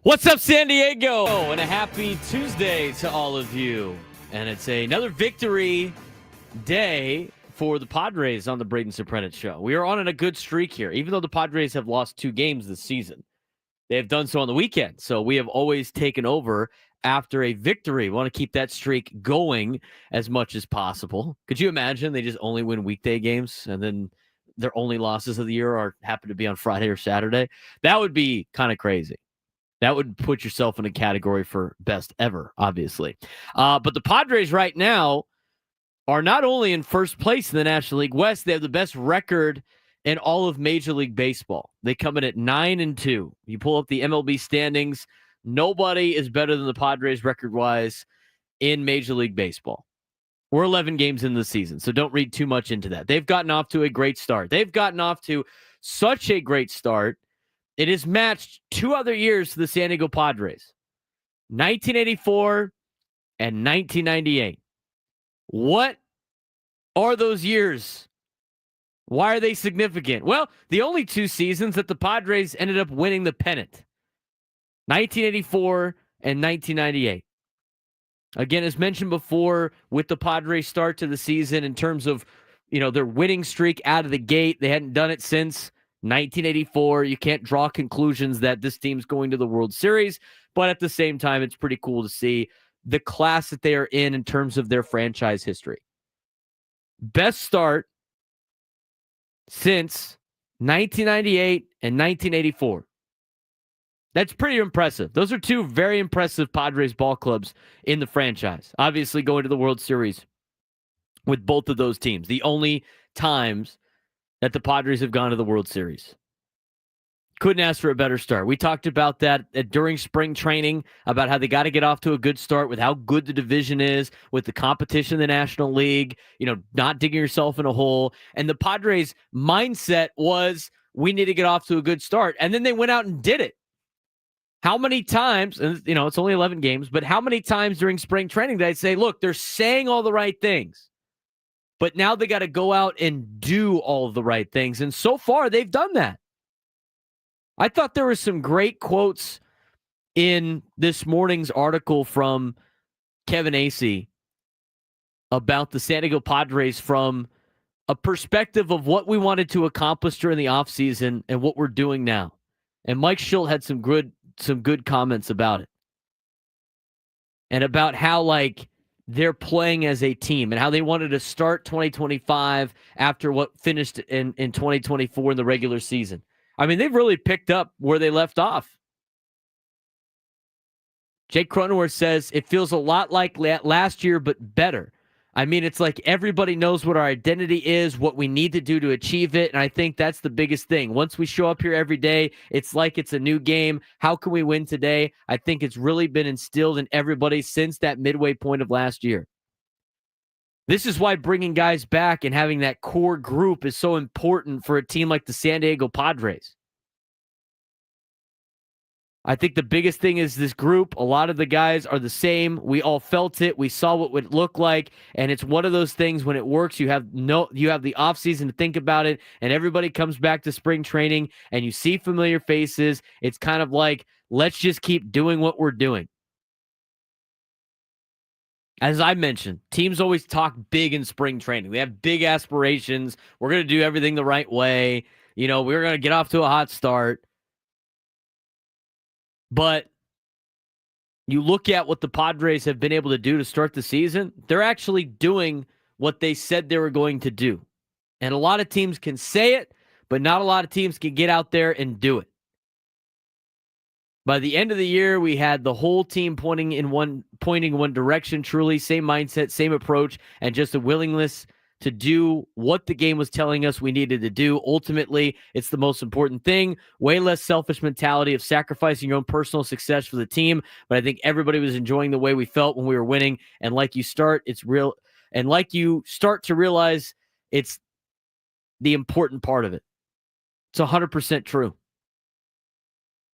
What's up, San Diego? And a happy Tuesday to all of you. And it's another victory day for the Padres on the Braden Surprenant show. We are on a good streak here, even though the Padres have lost 2 games this season. They have done so on the weekend, so we have always taken over after a victory. We want to keep that streak going as much as possible. Could you imagine they just only win weekday games and then their only losses of the year happen to be on Friday or Saturday? That would be kind of crazy. That would put yourself in a category for best ever, obviously. But the Padres right now are not only in first place in the National League West, they have the best record in all of Major League Baseball. They come in at 9-2. You pull up the MLB standings, nobody is better than the Padres record-wise in Major League Baseball. We're 11 games into the season, so don't read too much into that. They've gotten off to a great start. They've gotten off to such a great start. It has matched 2 other years to the San Diego Padres, 1984 and 1998. What are those years? Why are they significant? Well, the only 2 seasons that the Padres ended up winning the pennant, 1984 and 1998. Again, as mentioned before, with the Padres start to the season in terms of, their winning streak out of the gate, they hadn't done it since 1984. You can't draw conclusions that this team's going to the World Series, but at the same time, it's pretty cool to see the class that they are in terms of their franchise history. Best start since 1998 and 1984. That's pretty impressive. Those are 2 very impressive Padres ball clubs in the franchise. Obviously going to the World Series with both of those teams. The only times that the Padres have gone to the World Series. Couldn't ask for a better start. We talked about that during spring training, about how they got to get off to a good start with how good the division is, with the competition in the National League, not digging yourself in a hole. And the Padres' mindset was, we need to get off to a good start. And then they went out and did it. How many times, and it's only 11 games, but how many times during spring training did I say, look, they're saying all the right things, but now they got to go out and do all of the right things. And so far, they've done that. I thought there were some great quotes in this morning's article from Kevin Acee about the San Diego Padres from a perspective of what we wanted to accomplish during the offseason and what we're doing now. And Mike Schilt had some good comments about it. And about how, they're playing as a team and how they wanted to start 2025 after what finished in 2024 in the regular season. I mean, they've really picked up where they left off. Jake Cronenworth says, it feels a lot like last year, but better. I mean, it's like everybody knows what our identity is, what we need to do to achieve it, and I think that's the biggest thing. Once we show up here every day, it's like it's a new game. How can we win today? I think it's really been instilled in everybody since that midway point of last year. This is why bringing guys back and having that core group is so important for a team like the San Diego Padres. I think the biggest thing is this group. A lot of the guys are the same. We all felt it. We saw what it would look like. And it's one of those things when it works, you have the offseason to think about it, and everybody comes back to spring training and you see familiar faces. It's kind of like, let's just keep doing what we're doing. As I mentioned, teams always talk big in spring training. They have big aspirations. We're going to do everything the right way. We're going to get off to a hot start. But you look at what the Padres have been able to do to start the season, they're actually doing what they said they were going to do. And a lot of teams can say it, but not a lot of teams can get out there and do it. By the end of the year, we had the whole team pointing in one direction, truly, same mindset, same approach, and just a willingness to do what the game was telling us we needed to do. Ultimately, it's the most important thing. Way less selfish mentality of sacrificing your own personal success for the team. But I think everybody was enjoying the way we felt when we were winning. And like you start to realize it's the important part of it. It's 100% true.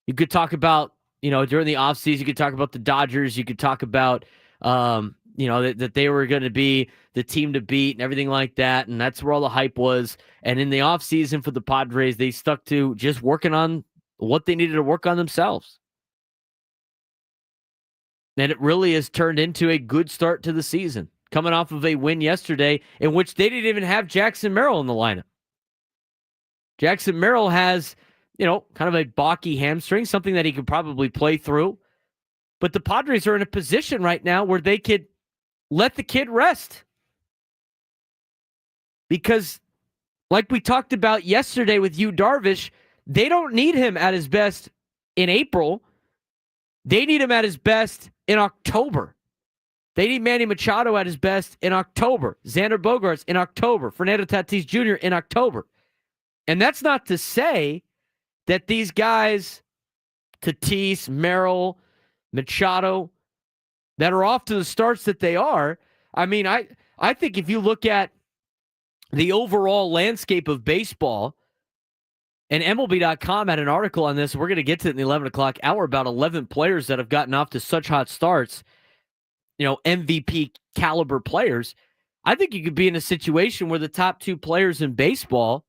You could talk about, during the offseason, you could talk about the Dodgers. You could talk about, that they were going to be the team to beat and everything like that. And that's where all the hype was. And in the offseason for the Padres, they stuck to just working on what they needed to work on themselves. And it really has turned into a good start to the season, coming off of a win yesterday in which they didn't even have Jackson Merrill in the lineup. Jackson Merrill has, kind of a balky hamstring, something that he could probably play through. But the Padres are in a position right now where they could let the kid rest. Because, like we talked about yesterday with Yu Darvish, they don't need him at his best in April. They need him at his best in October. They need Manny Machado at his best in October. Xander Bogaerts in October. Fernando Tatís Jr. in October. And that's not to say that these guys, Tatis, Merrill, Machado, that are off to the starts that they are. I mean, I think if you look at the overall landscape of baseball, and MLB.com had an article on this. We're going to get to it in the 11 o'clock hour about 11 players that have gotten off to such hot starts, MVP caliber players. I think you could be in a situation where the top two players in baseball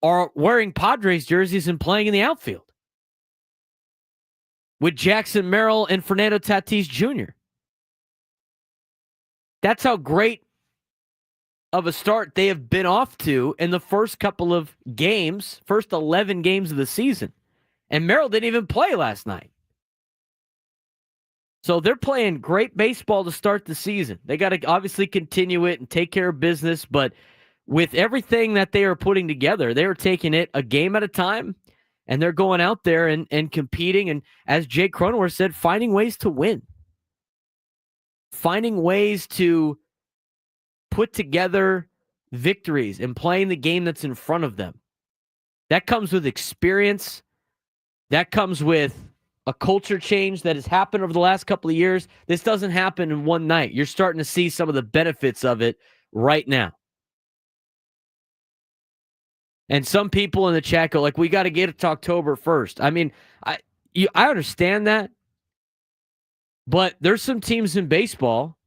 are wearing Padres jerseys and playing in the outfield with Jackson Merrill and Fernando Tatís Jr. That's how great of a start they have been off to in the first couple of games, first 11 games of the season. And Merrill didn't even play last night. So they're playing great baseball to start the season. They got to obviously continue it and take care of business, but with everything that they are putting together, they are taking it a game at a time, and they're going out there and competing, and as Jake Cronenworth said, finding ways to win. Finding ways to put together victories and playing the game that's in front of them. That comes with experience. That comes with a culture change that has happened over the last couple of years. This doesn't happen in one night. You're starting to see some of the benefits of it right now. And some people in the chat go like, we got to get it to October 1st. I mean, I understand that. But there's some teams in baseball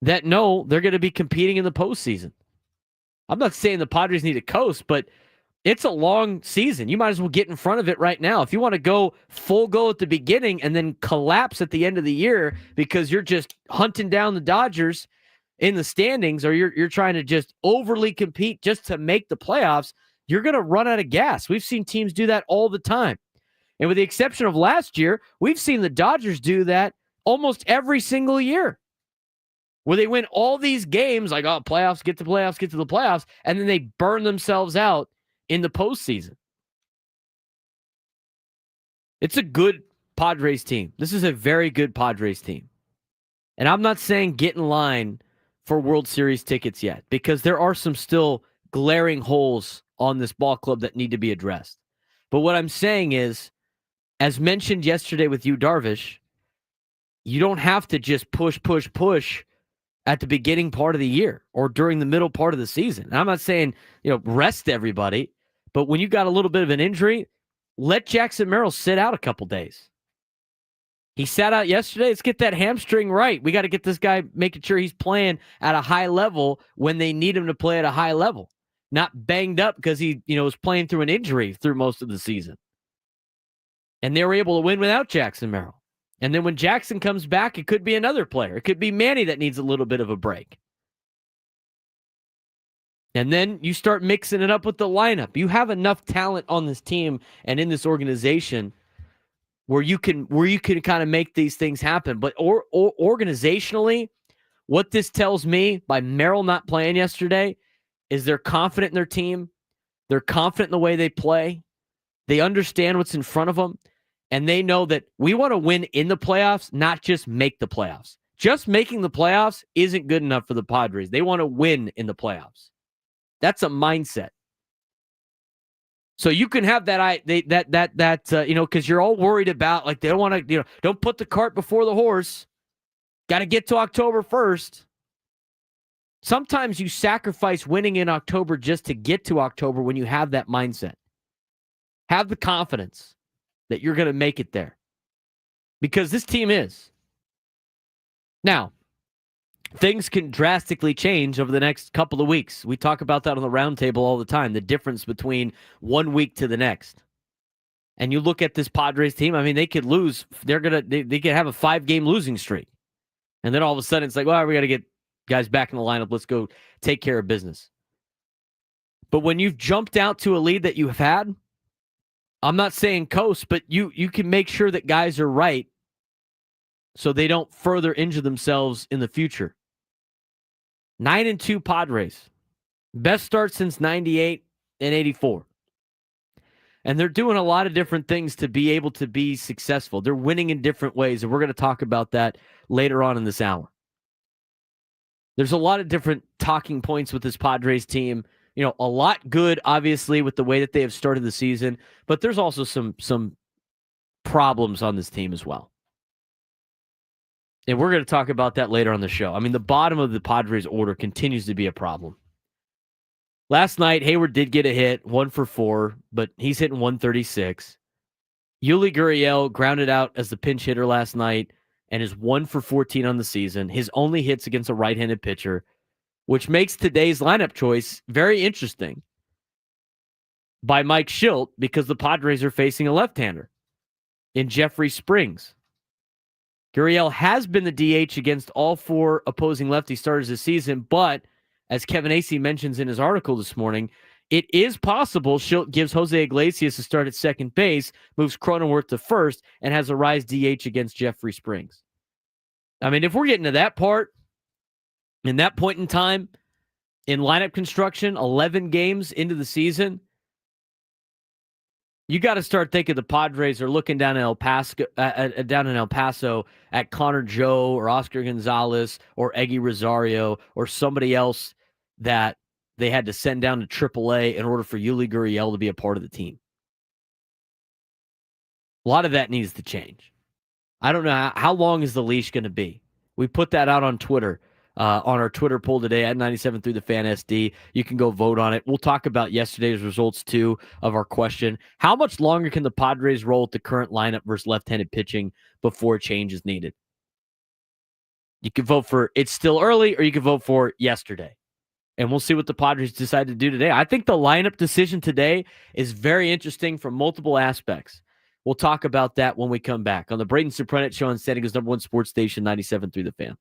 that know they're going to be competing in the postseason. I'm not saying the Padres need to coast, but it's a long season. You might as well get in front of it right now. If you want to go full go at the beginning and then collapse at the end of the year because you're just hunting down the Dodgers in the standings, or you're trying to just overly compete just to make the playoffs, you're going to run out of gas. We've seen teams do that all the time. And with the exception of last year, we've seen the Dodgers do that almost every single year, where they win all these games like, playoffs, get to the playoffs, and then they burn themselves out in the postseason. It's a good Padres team. This is a very good Padres team. And I'm not saying get in line for World Series tickets yet, because there are some still glaring holes on this ball club that need to be addressed. But what I'm saying is, as mentioned yesterday with Yu Darvish, you don't have to just push at the beginning part of the year or during the middle part of the season. And I'm not saying, rest everybody, but when you got a little bit of an injury, let Jackson Merrill sit out a couple days. He sat out yesterday. Let's get that hamstring right. We got to get this guy making sure he's playing at a high level when they need him to play at a high level, not banged up because he, was playing through an injury through most of the season. And they were able to win without Jackson Merrill. And then when Jackson comes back, it could be another player. It could be Manny that needs a little bit of a break. And then you start mixing it up with the lineup. You have enough talent on this team and in this organization where you can kind of make these things happen. But organizationally, what this tells me by Merrill not playing yesterday is they're confident in their team. They're confident in the way they play. They understand what's in front of them. And they know that we want to win in the playoffs, not just make the playoffs. Just making the playoffs isn't good enough for the Padres. They want to win in the playoffs. That's a mindset. So you can have that, because you're all worried about, like, they don't want to, don't put the cart before the horse. Got to get to October 1st. Sometimes you sacrifice winning in October just to get to October when you have that mindset. Have the confidence that you're going to make it there. Because this team is. Now, things can drastically change over the next couple of weeks. We talk about that on the roundtable all the time, the difference between 1 week to the next. And you look at this Padres team, I mean, they could lose. They could have a 5-game losing streak. And then all of a sudden it's like, well, we got to get guys back in the lineup. Let's go take care of business. But when you've jumped out to a lead that you have had, I'm not saying coast, but you can make sure that guys are right so they don't further injure themselves in the future. 9-2 Padres. Best start since 98 and 84. And they're doing a lot of different things to be able to be successful. They're winning in different ways, and we're going to talk about that later on in this hour. There's a lot of different talking points with this Padres team. You know, a lot good, obviously, with the way that they have started the season, but there's also some problems on this team as well. And we're going to talk about that later on the show. I mean, the bottom of the Padres order continues to be a problem. Last night, Hayward did get a hit, 1 for 4, but he's hitting 136. Yuli Gurriel grounded out as the pinch hitter last night and is 1 for 14 on the season. His only hits against a right-handed pitcher, which makes today's lineup choice very interesting by Mike Schilt because the Padres are facing a left-hander in Jeffrey Springs. Gurriel has been the DH against all 4 opposing lefty starters this season, but as Kevin Acee mentions in his article this morning, it is possible Schilt gives Jose Iglesias a start at second base, moves Cronenworth to first, and has a rise DH against Jeffrey Springs. I mean, if we're getting to that part, in that point in time, in lineup construction, 11 games into the season, you got to start thinking the Padres are looking down in El Paso at Connor Joe or Oscar Gonzalez or Eggy Rosario or somebody else that they had to send down to AAA in order for Yuli Gurriel to be a part of the team. A lot of that needs to change. I don't know how long is the leash going to be. We put that out on Twitter, on our Twitter poll today at 97 through the Fan SD. You can go vote on it. We'll talk about yesterday's results, too, of our question. How much longer can the Padres roll with the current lineup versus left-handed pitching before change is needed? You can vote for it's still early, or you can vote for yesterday. And we'll see what the Padres decide to do today. I think the lineup decision today is very interesting from multiple aspects. We'll talk about that when we come back on the Braden Surprenant Show on San Diego's #1 sports station, 97 through the Fan.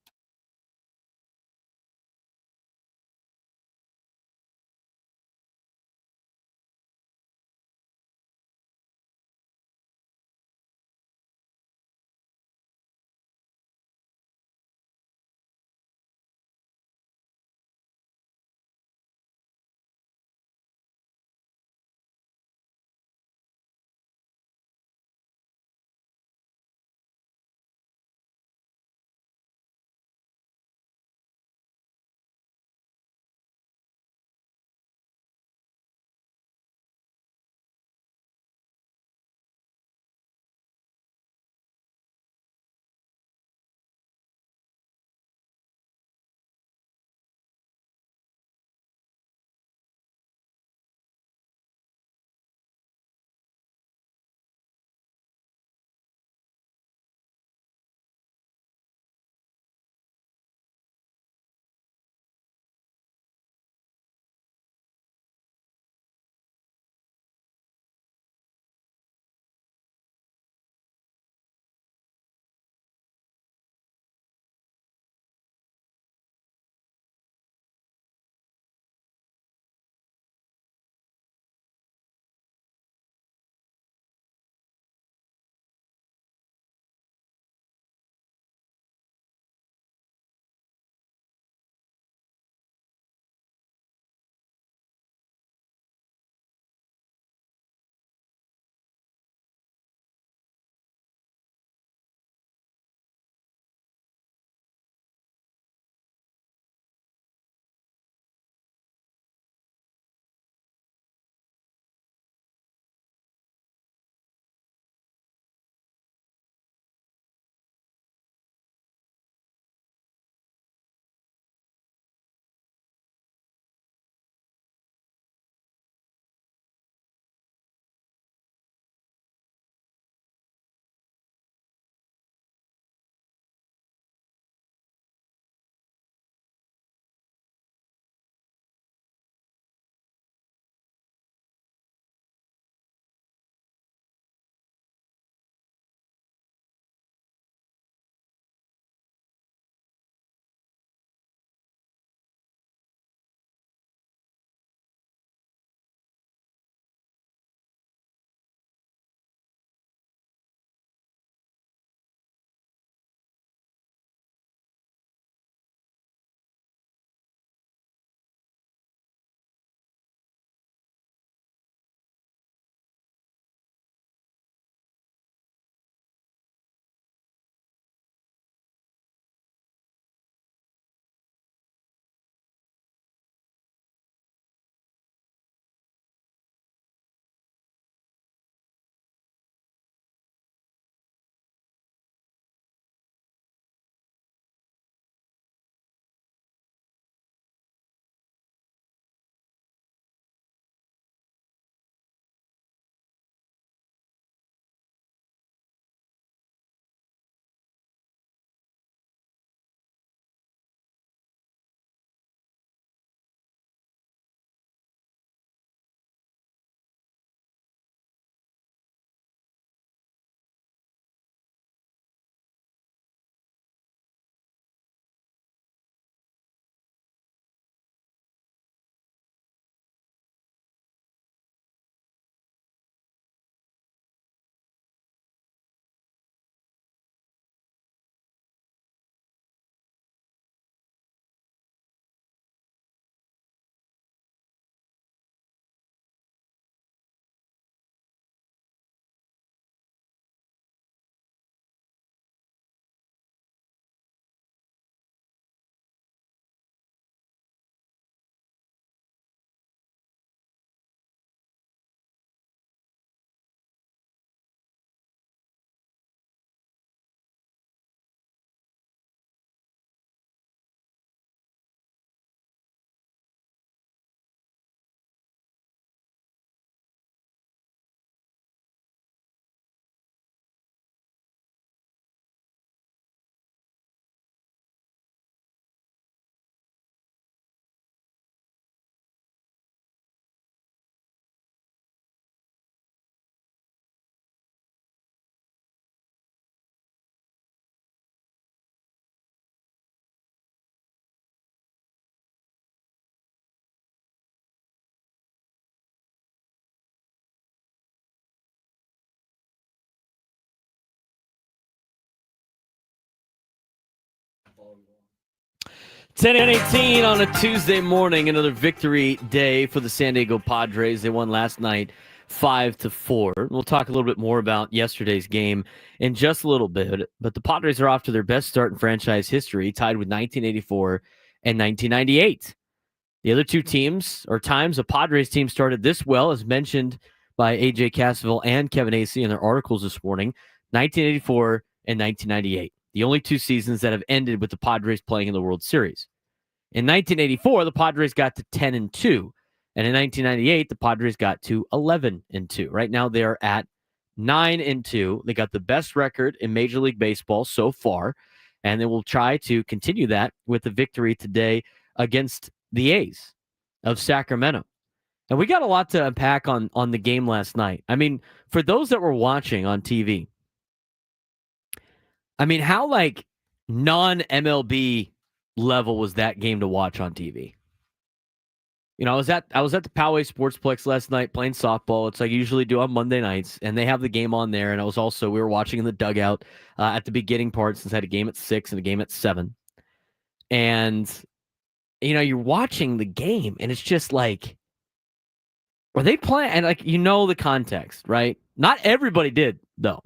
10:18 on a Tuesday morning, another victory day for the San Diego Padres. They won last night 5-4. We'll talk a little bit more about yesterday's game in just a little bit, but the Padres are off to their best start in franchise history, tied with 1984 and 1998. The other two teams or times a Padres team started this well, as mentioned by AJ Cassavell and Kevin Acee in their articles this morning, 1984 and 1998. The only two seasons that have ended with the Padres playing in the World Series. In 1984, the Padres got to 10-2. And in 1998, the Padres got to 11-2. Right now, they are at 9-2. They got the best record in Major League Baseball so far. And they will try to continue that with the victory today against the A's of Sacramento. And we got a lot to unpack on the game last night. I mean, for those that were watching on TV, I mean, how non-MLB level was that game to watch on TV? You know, I was at the Poway Sportsplex last night playing softball. It's like I usually do on Monday nights, and they have the game on there. And we were watching in the dugout at the beginning part, since I had a game at 6 and a game at 7. And, you know, you're watching the game, and it's just like, were they playing? And the context, right? Not everybody did, though.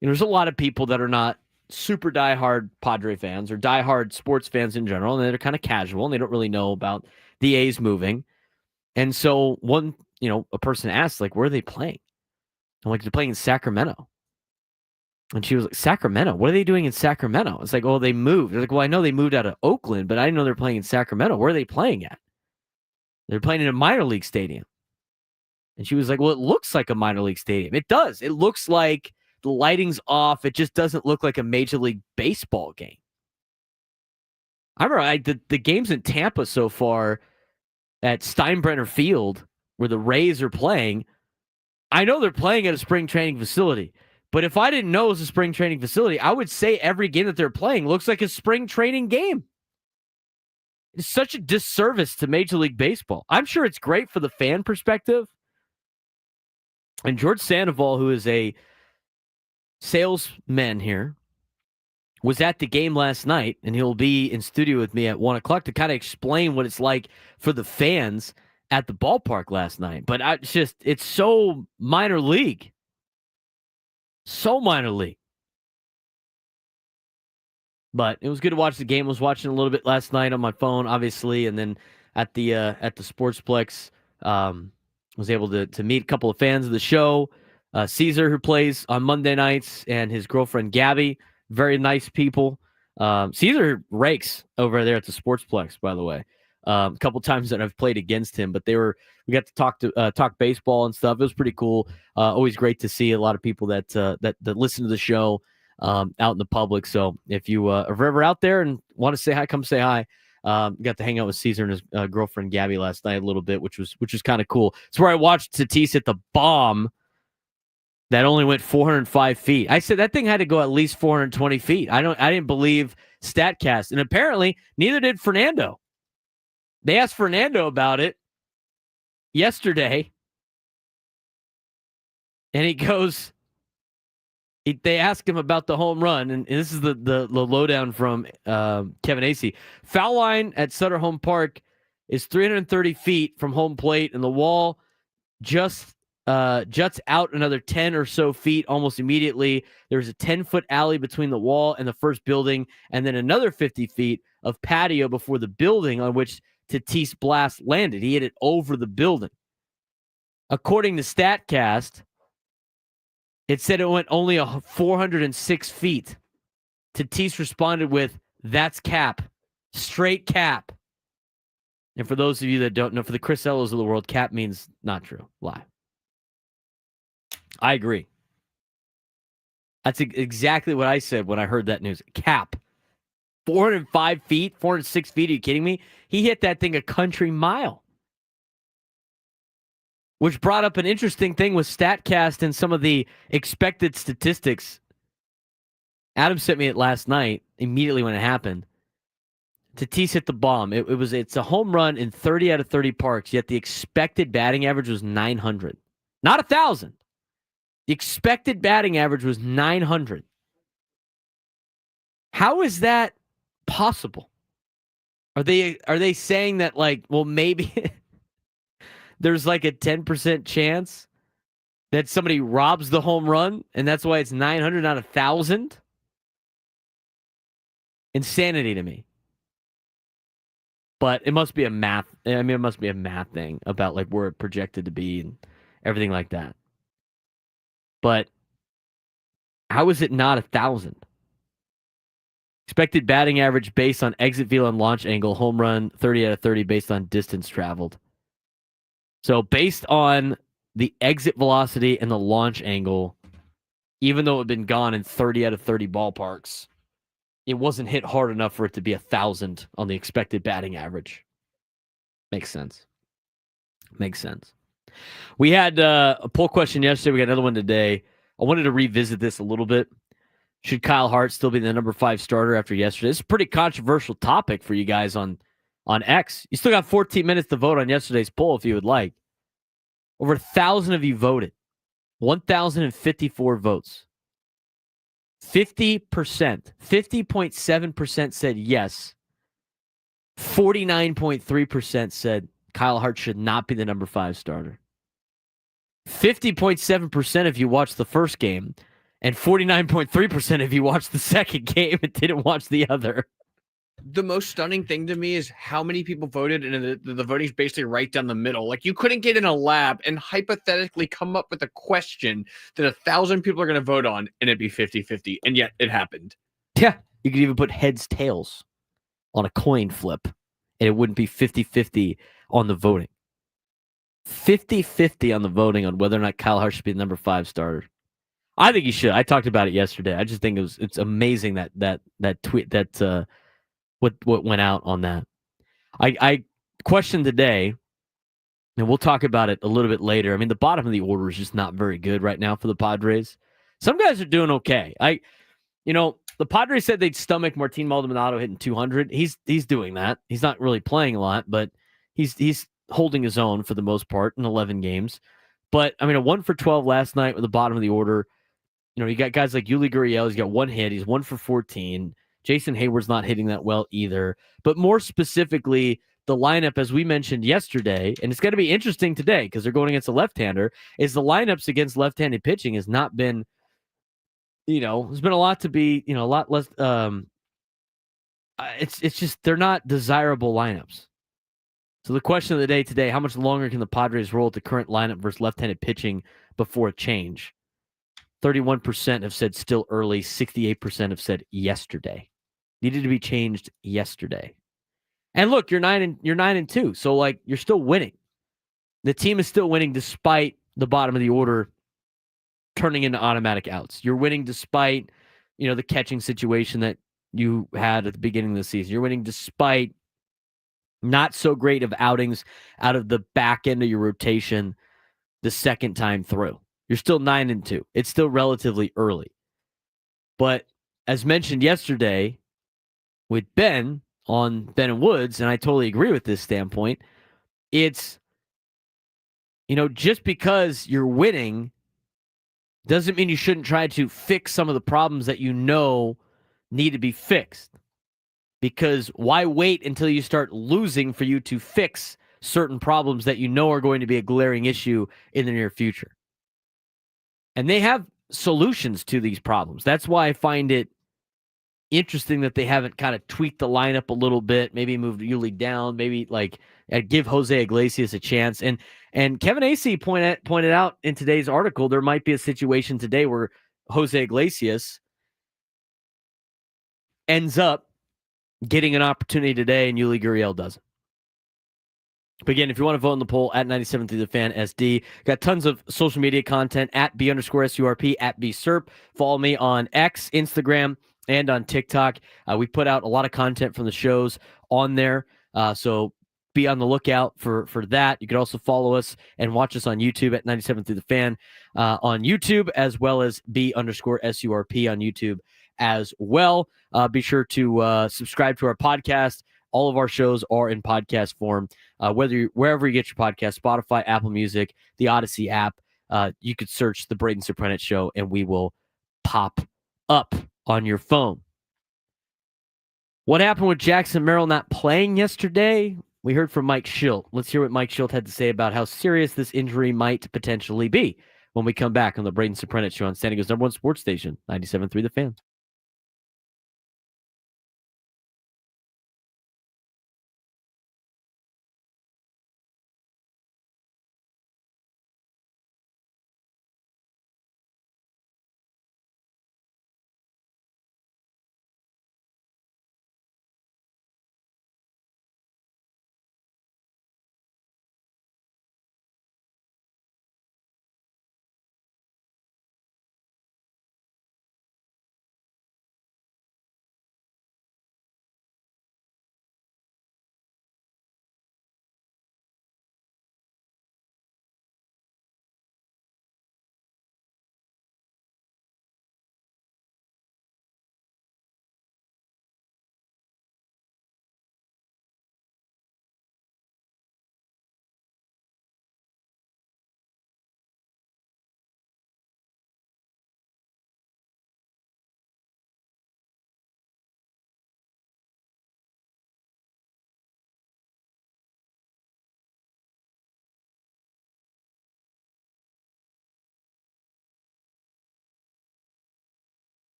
There's a lot of people that are not super diehard Padre fans or diehard sports fans in general, and they're kind of casual, and they don't really know about the A's moving. And so a person asked, where are they playing? I'm like, they're playing in Sacramento. And she was like, Sacramento? What are they doing in Sacramento? It's like, oh, they moved. They're like, well, I know they moved out of Oakland, but I didn't know they're playing in Sacramento. Where are they playing at? They're playing in a minor league stadium. And she was like, well, it looks like a minor league stadium. It does. It looks like the lighting's off. It just doesn't look like a Major League Baseball game. I remember the games in Tampa so far at Steinbrenner Field, where the Rays are playing. I know they're playing at a spring training facility, but if I didn't know it was a spring training facility, I would say every game that they're playing looks like a spring training game. It's such a disservice to Major League Baseball. I'm sure it's great for the fan perspective. And George Sandoval, who is a salesman here, was at the game last night, and he'll be in studio with me at 1 o'clock to kind of explain what it's like for the fans at the ballpark last night. But it's so minor league. So minor league. But it was good to watch the game. I was watching a little bit last night on my phone, obviously, and then at the Sportsplex, was able to meet a couple of fans of the show. Caesar, who plays on Monday nights, and his girlfriend Gabby, very nice people. Caesar rakes over there at the Sportsplex, by the way. A couple times that I've played against him, but we got to talk baseball and stuff. It was pretty cool. Always great to see a lot of people that listen to the show out in the public. So if you are ever out there and want to say hi, come say hi. Got to hang out with Caesar and his girlfriend Gabby last night a little bit, which was kind of cool. It's where I watched Tatis hit the bomb that only went 405 feet. I said that thing had to go at least 420 feet. I didn't believe StatCast, and apparently neither did Fernando. They asked Fernando about it yesterday, and he goes, they asked him about the home run, and this is the lowdown from Kevin Acee. Foul line at Sutter Home Park is 330 feet from home plate, and the wall just juts out another 10 or so feet almost immediately. There's a 10-foot alley between the wall and the first building, and then another 50 feet of patio before the building on which Tatis blast landed. He hit it over the building. According to StatCast, it said it went only 406 feet. Tatis responded with, "That's cap. Straight cap." And for those of you that don't know, for the Chris Ellos of the world, cap means not true. Lie. I agree. That's exactly what I said when I heard that news. Cap. 405 feet, 406 feet. Are you kidding me? He hit that thing a country mile. Which brought up an interesting thing with StatCast and some of the expected statistics. Adam sent me it last night, immediately when it happened. Tatis hit the bomb. It's a home run in 30 out of 30 parks, yet the expected batting average was 900. Not 1,000. The expected batting average was 900. How is that possible? Are they saying that, like, well, maybe there's like a 10% chance that somebody robs the home run and that's why it's 900, not 1,000? Insanity to me. But it must be a math. I mean, it must be a math thing about like where it projected to be and everything like that. But how is it not 1,000? Expected batting average based on exit velo and launch angle, home run 30 out of 30 based on distance traveled. So based on the exit velocity and the launch angle, even though it had been gone in 30 out of 30 ballparks, it wasn't hit hard enough for it to be 1,000 on the expected batting average. Makes sense. Makes sense. We had a poll question yesterday. We got another one today. I wanted to revisit this a little bit. Should Kyle Hart still be the number 5 starter after yesterday? It's a pretty controversial topic for you guys on X. You still got 14 minutes to vote on yesterday's poll if you would like. Over 1,000 of you voted. 1,054 votes. 50%, 50.7% said yes. 49.3% said Kyle Hart should not be the number 5 starter. 50.7% of you watched the first game, and 49.3% of you watched the second game and didn't watch the other. The most stunning thing to me is how many people voted, and the voting's basically right down the middle. Like, you couldn't get in a lab and hypothetically come up with a question that 1,000 people are going to vote on, and it'd be 50-50, and yet it happened. Yeah, you could even put heads, tails on a coin flip, and it wouldn't be 50-50 on the voting. 50-50 on the voting on whether or not Kyle Hart should be the number 5 starter. I think he should. I talked about it yesterday. I just think it's amazing that tweet that what went out on that. I questioned today, and we'll talk about it a little bit later. I mean, the bottom of the order is just not very good right now for the Padres. Some guys are doing okay. The Padres said they'd stomach Martin Maldonado hitting 200. He's doing that. He's not really playing a lot, but he's holding his own for the most part in 11 games. But I mean, a 1 for 12 last night with the bottom of the order. You got guys like Yuli Gurriel. He's got 1 hit. He's 1 for 14. Jason Hayward's not hitting that well either. But more specifically, the lineup, as we mentioned yesterday, and it's going to be interesting today because they're going against a left-hander, is the lineups against left-handed pitching has not been, there's been a lot to be, a lot less. It's just they're not desirable lineups. So the question of the day today, how much longer can the Padres roll with the current lineup versus left-handed pitching before a change? 31% have said still early. 68% have said yesterday. Needed to be changed yesterday. And look, you're 9-2, so like you're still winning. The team is still winning despite the bottom of the order turning into automatic outs. You're winning despite, the catching situation that you had at the beginning of the season. You're winning despite not so great of outings out of the back end of your rotation the second time through. You're still 9-2. It's still relatively early. But as mentioned yesterday with Ben on Ben and Woods, and I totally agree with this standpoint, it's, just because you're winning doesn't mean you shouldn't try to fix some of the problems that need to be fixed. Because why wait until you start losing for you to fix certain problems that are going to be a glaring issue in the near future? And they have solutions to these problems. That's why I find it interesting that they haven't kind of tweaked the lineup a little bit, maybe moved Yuli down, maybe like give Jose Iglesias a chance. And Kevin Acee pointed out in today's article, there might be a situation today where Jose Iglesias ends up getting an opportunity today and Yuli Gurriel doesn't. But again, if you want to vote in the poll, at 97 through the fan SD. Got tons of social media content at B_SURP, at BSURP. Follow me on X, Instagram, and on TikTok. We put out a lot of content from the shows on there. So be on the lookout for that. You can also follow us and watch us on YouTube at 97 through the fan on YouTube, as well as B_SURP on YouTube as well. Be sure to subscribe to our podcast. All of our shows are in podcast form. Wherever you get your podcast, Spotify, Apple Music, the Odyssey app, you could search the Braden Surprenant Show, and we will pop up on your phone. What happened with Jackson Merrill not playing yesterday? We heard from Mike Schilt. Let's hear what Mike Schilt had to say about how serious this injury might potentially be when we come back on the Braden Surprenant Show on San Diego's #1 sports station, 97.3 The Fan.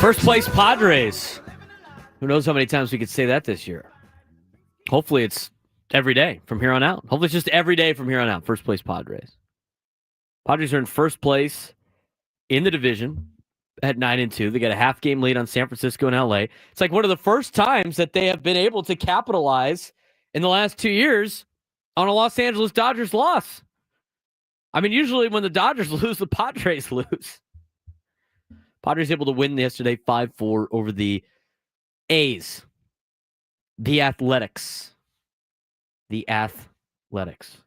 First place Padres. Who knows how many times we could say that this year? Hopefully it's every day from here on out. Hopefully it's just every day from here on out. First place Padres. Padres are in first place in the division at 9-2. They got a half game lead on San Francisco and LA. It's like one of the first times that they have been able to capitalize in the last 2 years on a Los Angeles Dodgers loss. I mean, usually when the Dodgers lose, the Padres lose. Padres able to win yesterday 5-4 over the A's. The Athletics. The Athletics.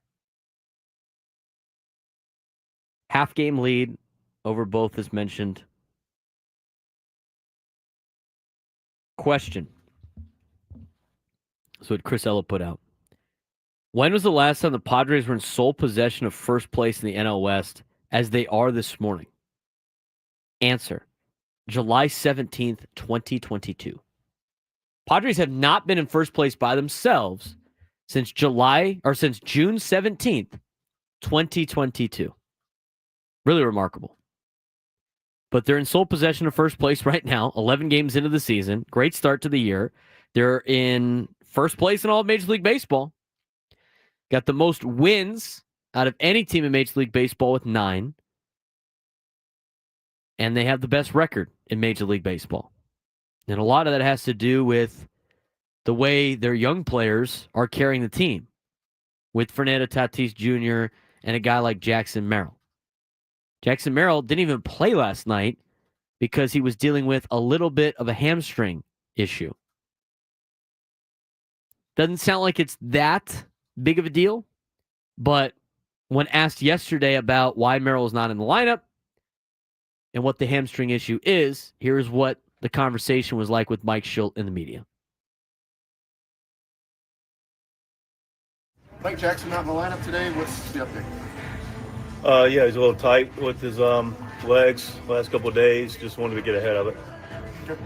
Half game lead over both as mentioned. Question. So what Chris Ella put out. When was the last time the Padres were in sole possession of first place in the NL West as they are this morning? Answer. July 17th, 2022. Padres have not been in first place by themselves since June 17th, 2022. Really remarkable. But they're in sole possession of first place right now, 11 games into the season. Great start to the year. They're in first place in all of Major League Baseball. Got the most wins out of any team in Major League Baseball with 9. And they have the best record in Major League Baseball. And a lot of that has to do with the way their young players are carrying the team with Fernando Tatís Jr. and a guy like Jackson Merrill. Jackson Merrill didn't even play last night because he was dealing with a little bit of a hamstring issue. Doesn't sound like it's that big of a deal, but when asked yesterday about why Merrill is not in the lineup and what the hamstring issue is, here's what the conversation was like with Mike Shildt in the media. Mike Jackson not in the lineup today. What's the update? Yeah, he's a little tight with his legs last couple of days. Just wanted to get ahead of it. Okay.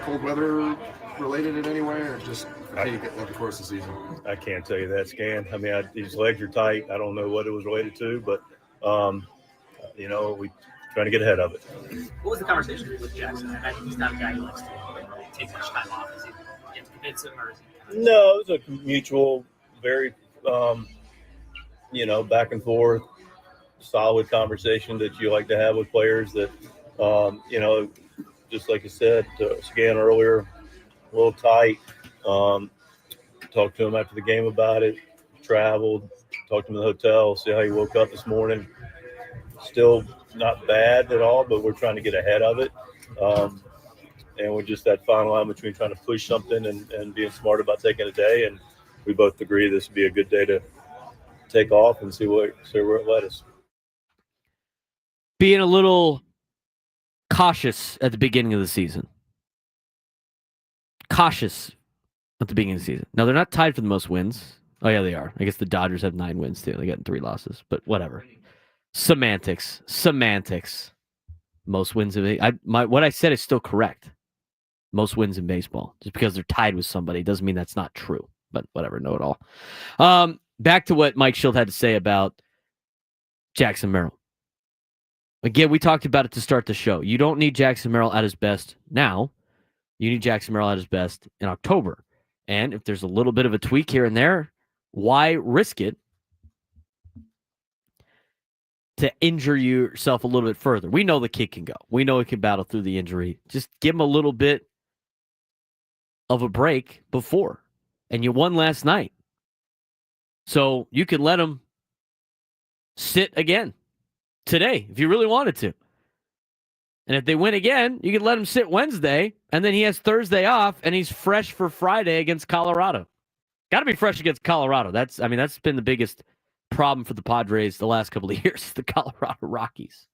Cold weather related in any way, or just fatigue at the course of the season? I can't tell you that, Scan. I mean, his legs are tight. I don't know what it was related to, but we trying to get ahead of it. What was the conversation with Jackson? I imagine he's not a guy who likes to take much time off. Is he to convince him, or is he? No, it was a mutual, very, back and forth, solid conversation that you like to have with players that, just like you said, Scan earlier, a little tight. Talked to him after the game about it, traveled, talked to him in the hotel, see how he woke up this morning. Still not bad at all, but we're trying to get ahead of it. And we're just that fine line between trying to push something and being smart about taking a day. And we both agree this would be a good day to take off and see where it led us. Being a little cautious at the beginning of the season. Cautious at the beginning of the season. Now, they're not tied for the most wins. Oh, yeah, they are. I guess the Dodgers have 9 wins, too. They got 3 losses, but whatever. Semantics. Most wins what I said is still correct. Most wins in baseball. Just because they're tied with somebody doesn't mean that's not true. But whatever, know it all. Back to what Mike Shildt had to say about Jackson Merrill. Again, we talked about it to start the show. You don't need Jackson Merrill at his best now. You need Jackson Merrill at his best in October. And if there's a little bit of a tweak here and there, why risk it to injure yourself a little bit further? We know the kid can go. We know he can battle through the injury. Just give him a little bit of a break before. And you won last night. So you could let him sit again today if you really wanted to. And if they win again, you could let him sit Wednesday, and then he has Thursday off, and he's fresh for Friday against Colorado. Got to be fresh against Colorado. That's been the biggest problem for the Padres the last couple of years, the Colorado Rockies.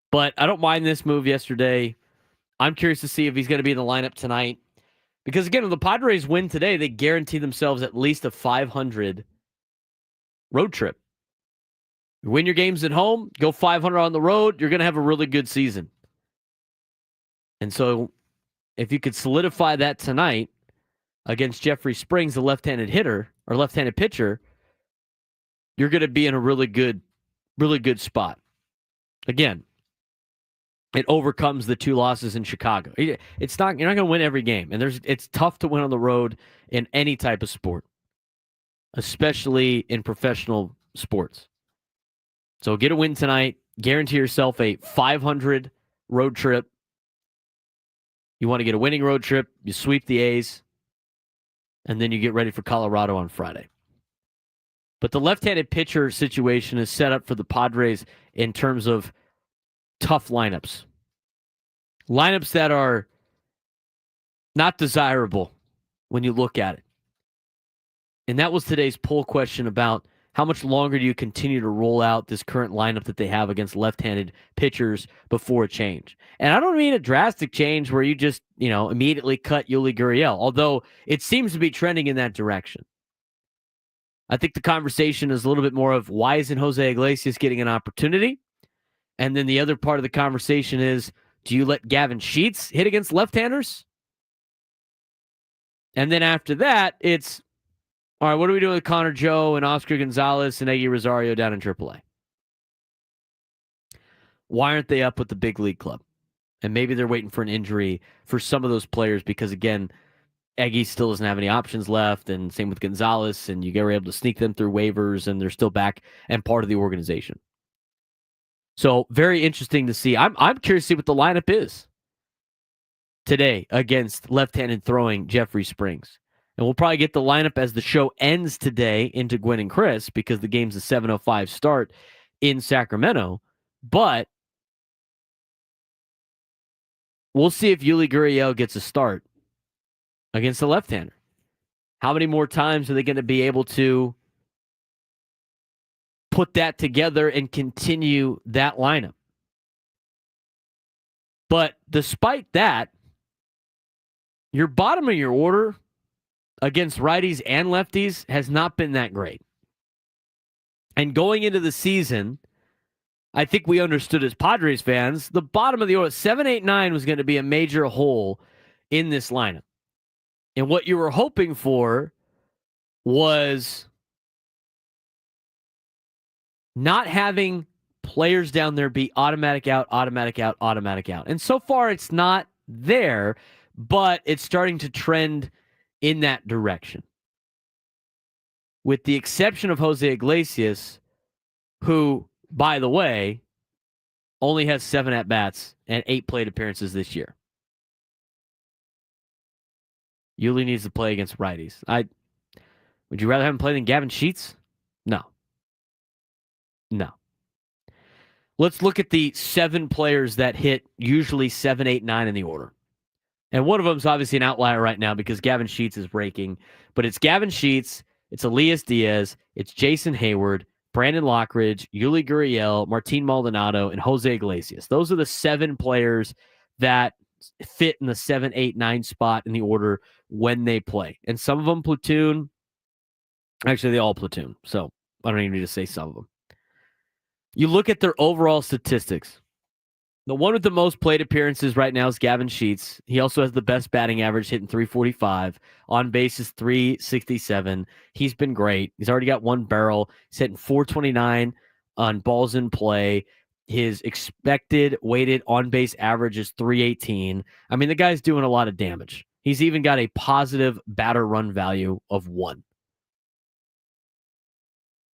But I don't mind this move yesterday. I'm curious to see if he's going to be in the lineup tonight. Because, again, if the Padres win today, they guarantee themselves at least a 500 road trip. You win your games at home, go 500 on the road, you're going to have a really good season. And so if you could solidify that tonight against Jeffrey Springs, the left-handed hitter or left-handed pitcher, you're going to be in a really good spot. Again, it overcomes the 2 losses in Chicago. It's not you're not going to win every game, and it's tough to win on the road in any type of sport, especially in professional sports. So get a win tonight. Guarantee yourself a 500 road trip. You want to get a winning road trip, you sweep the A's, and then you get ready for Colorado on Friday. But the left-handed pitcher situation is set up for the Padres in terms of tough lineups. Lineups that are not desirable when you look at it. And that was today's poll question about how much longer do you continue to roll out this current lineup that they have against left-handed pitchers before a change? And I don't mean a drastic change where you just, immediately cut Yuli Gurriel, although it seems to be trending in that direction. I think the conversation is a little bit more of why isn't Jose Iglesias getting an opportunity? And then the other part of the conversation is, do you let Gavin Sheets hit against left-handers? And then after that, it's, all right, what are we doing with Connor Joe and Oscar Gonzalez and Eggy Rosario down in AAA? Why aren't they up with the big league club? And maybe they're waiting for an injury for some of those players because, again, Eggy still doesn't have any options left, and same with Gonzalez, and you were able to sneak them through waivers, and they're still back and part of the organization. So very interesting to see. I'm curious to see what the lineup is today against left-handed throwing Jeffrey Springs. And we'll probably get the lineup as the show ends today into Gwen and Chris because the game's a 7:05 start in Sacramento. But we'll see if Yuli Gurriel gets a start against the left-hander. How many more times are they going to be able to put that together and continue that lineup? But despite that, your bottom of your order against righties and lefties has not been that great. And going into the season, I think we understood as Padres fans, the bottom of the order, 7, 8, 9 was going to be a major hole in this lineup. And what you were hoping for was not having players down there be automatic out, automatic out, automatic out. And so far it's not there, but it's starting to trend in that direction. With the exception of Jose Iglesias, who, by the way, only has 7 at-bats and 8 plate appearances this year. Yuli needs to play against righties. Would you rather have him play than Gavin Sheets? No. Let's look at the 7 players that hit usually 7, 8, 9 in the order. And one of them is obviously an outlier right now because Gavin Sheets is breaking. But it's Gavin Sheets, it's Elias Diaz, it's Jason Hayward, Brandon Lockridge, Yuli Gurriel, Martin Maldonado, and Jose Iglesias. Those are the 7 players that fit in the 7, 8, 9 spot in the order when they play. And some of them platoon. Actually, they all platoon. So I don't even need to say some of them. You look at their overall statistics. The one with the most plate appearances right now is Gavin Sheets. He also has the best batting average, hitting 345. On base is 367. He's been great. He's already got 1 barrel. He's hitting 429 on balls in play. His expected weighted on-base average is 318. I mean, the guy's doing a lot of damage. He's even got a positive batter run value of 1.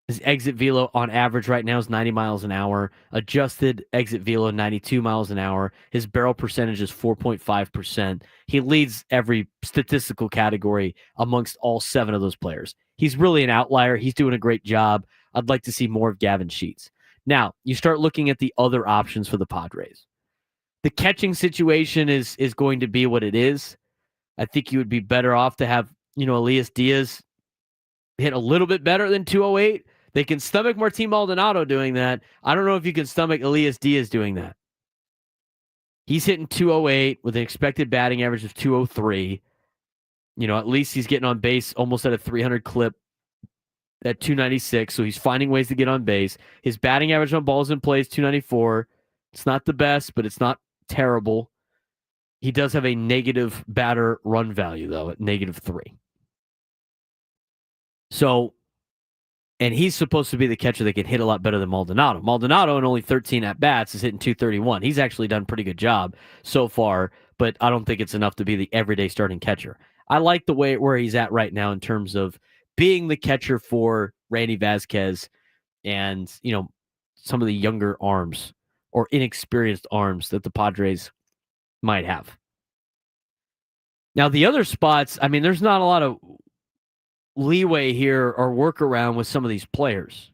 His exit velo on average right now is 90 miles an hour. Adjusted exit velo, 92 miles an hour. His barrel percentage is 4.5%. He leads every statistical category amongst all 7 of those players. He's really an outlier. He's doing a great job. I'd like to see more of Gavin Sheets. Now, you start looking at the other options for the Padres. The catching situation is going to be what it is. I think you would be better off to have, Elias Diaz hit a little bit better than 208. They can stomach Martin Maldonado doing that. I don't know if you can stomach Elias Diaz doing that. He's hitting 208 with an expected batting average of 203. At least he's getting on base almost at a 300 clip at 296, so he's finding ways to get on base. His batting average on balls in play is 294. It's not the best, but it's not terrible. He does have a negative batter run value, though, at -3. So And he's supposed to be the catcher that can hit a lot better than Maldonado. Maldonado, in only 13 at-bats, is hitting 231. He's actually done a pretty good job so far, but I don't think it's enough to be the everyday starting catcher. I like the way where he's at right now in terms of being the catcher for Randy Vasquez and, some of the younger arms or inexperienced arms that the Padres might have. Now, the other spots, there's not a lot of leeway here or workaround with some of these players.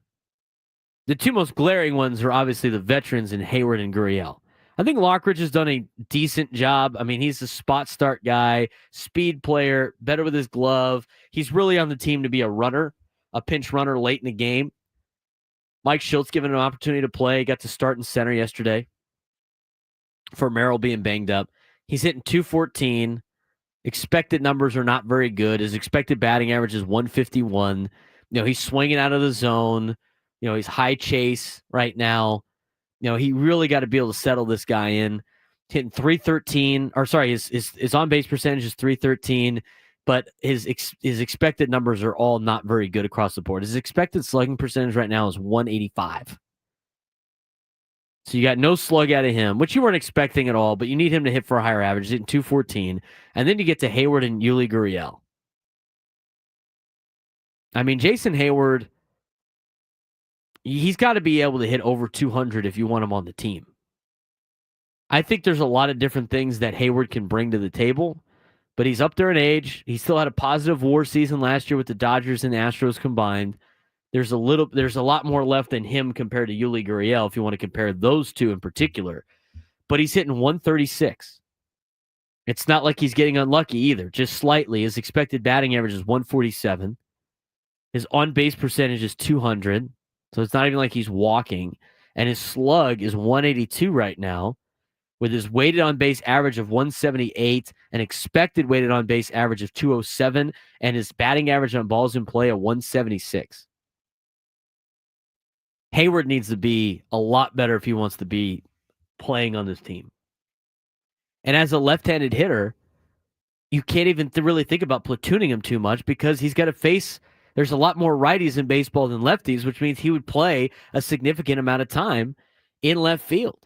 The two most glaring ones are obviously the veterans in Hayward and Gurriel. I think Lockridge has done a decent job. He's a spot start guy, speed player, better with his glove. He's really on the team to be a runner, a pinch runner late in the game. Mike Schultz given an opportunity to play, got to start in center yesterday for Merrill being banged up. He's hitting 214. Expected numbers are not very good. His expected batting average is 151. He's swinging out of the zone. He's high chase right now. He really got to be able to settle this guy in. Hitting 313, or sorry, his on-base percentage is 313, but his expected numbers are all not very good across the board. His expected slugging percentage right now is 185. So you got no slug out of him, which you weren't expecting at all, but you need him to hit for a higher average. He's hitting 214. And then you get to Hayward and Yuli Gurriel. Jason Hayward, he's got to be able to hit over 200 if you want him on the team. I think there's a lot of different things that Hayward can bring to the table, but he's up there in age. He still had a positive WAR season last year with the Dodgers and Astros combined. There's a lot more left in him compared to Yuli Gurriel if you want to compare those two in particular. But he's hitting 136. It's not like he's getting unlucky either, just slightly. His expected batting average is 147. His on-base percentage is 200, so it's not even like he's walking. And his slug is 182 right now, with his weighted on-base average of 178, an expected weighted on-base average of 207, and his batting average on balls in play of 176. Hayward needs to be a lot better if he wants to be playing on this team. And as a left-handed hitter, you can't even really think about platooning him too much because he's got to face, there's a lot more righties in baseball than lefties, which means he would play a significant amount of time in left field,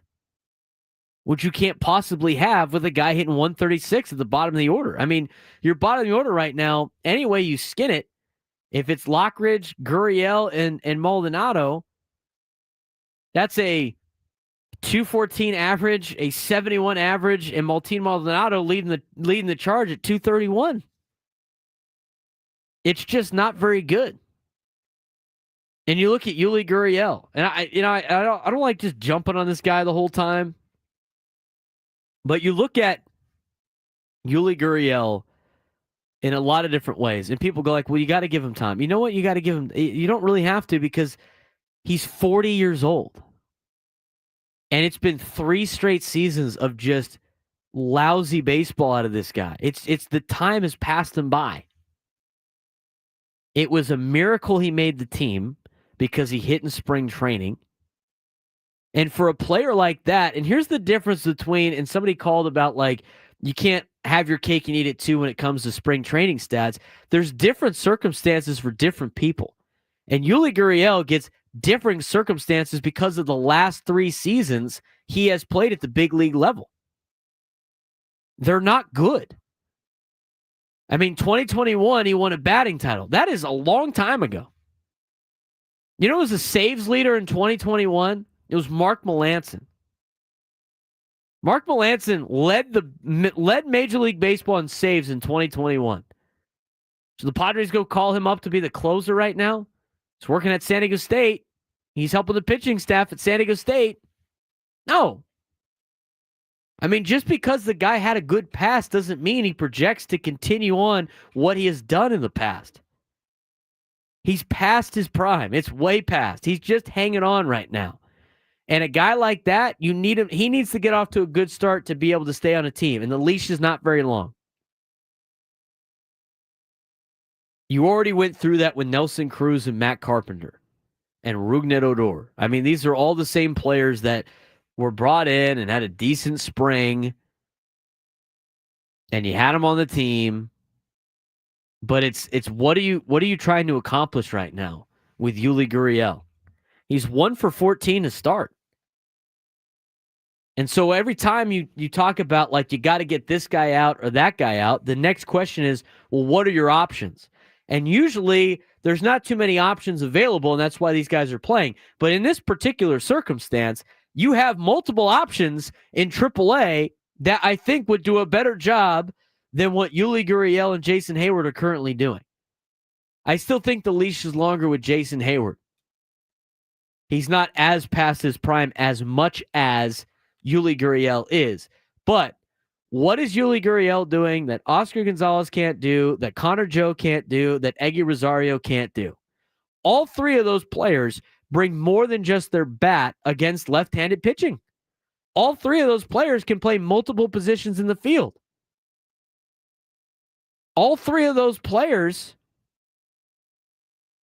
which you can't possibly have with a guy hitting 136 at the bottom of the order. Your bottom of the order right now, any way you skin it, if it's Lockridge, Gurriel, and Maldonado, that's a 214 average, a 71 average, and Martin Maldonado leading the charge at 231. It's just not very good. And you look at Yuli Gurriel, and I don't like just jumping on this guy the whole time, but you look at Yuli Gurriel in a lot of different ways, and people go like, "Well, you got to give him time." You know what? You got to give him. You don't really have to because he's 40 years old. And it's been 3 straight seasons of just lousy baseball out of this guy. It's the time has passed him by. It was a miracle he made the team because he hit in spring training. And for a player like that, and here's the difference between, and somebody called about like, you can't have your cake and eat it too when it comes to spring training stats. There's different circumstances for different people. And Yuli Gurriel gets differing circumstances because of the last 3 seasons he has played at the big league level. They're not good. 2021, he won a batting title. That is a long time ago. You know who was the saves leader in 2021? It was Mark Melancon. Mark Melancon led Major League Baseball in saves in 2021. So the Padres go call him up to be the closer right now? He's working at San Diego State. He's helping the pitching staff at San Diego State. No. Just because the guy had a good past doesn't mean he projects to continue on what he has done in the past. He's past his prime. It's way past. He's just hanging on right now. And a guy like that, you need him. He needs to get off to a good start to be able to stay on a team. And the leash is not very long. You already went through that with Nelson Cruz and Matt Carpenter and Rougned Odor. These are all the same players that were brought in and had a decent spring. And you had them on the team. But it's what are you trying to accomplish right now? with Yuli Gurriel. He's 1 for 14 to start. And so every time you talk about, like, you got to get this guy out or that guy out, the next question is, well, what are your options? And usually there's not too many options available, and that's why these guys are playing. But in this particular circumstance, you have multiple options in AAA that I think would do a better job than what Yuli Gurriel and Jason Hayward are currently doing. I still think the leash is longer with Jason Hayward. He's not as past his prime as much as Yuli Gurriel is. But what is Yuli Gurriel doing that Oscar Gonzalez can't do, that Connor Joe can't do, that Eggy Rosario can't do? All three of those players bring more than just their bat against left-handed pitching. All three of those players can play multiple positions in the field. All three of those players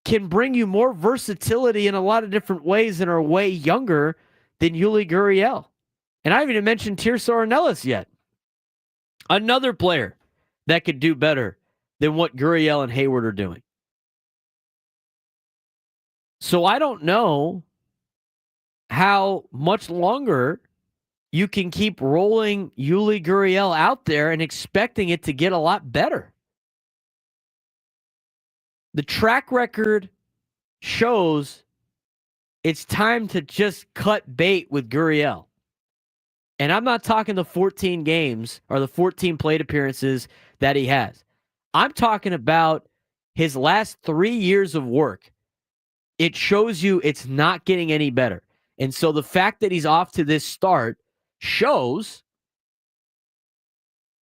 can bring you more versatility in a lot of different ways and are way younger than Yuli Gurriel. And I haven't even mentioned Tirso Ornelas yet. Another player that could do better than what Gurriel and Hayward are doing. So I don't know how much longer you can keep rolling Yuli Gurriel out there and expecting it to get a lot better. The track record shows it's time to just cut bait with Gurriel. And I'm not talking the 14 games or the 14 plate appearances that he has. I'm talking about his last 3 years of work. It shows you it's not getting any better. And so the fact that he's off to this start shows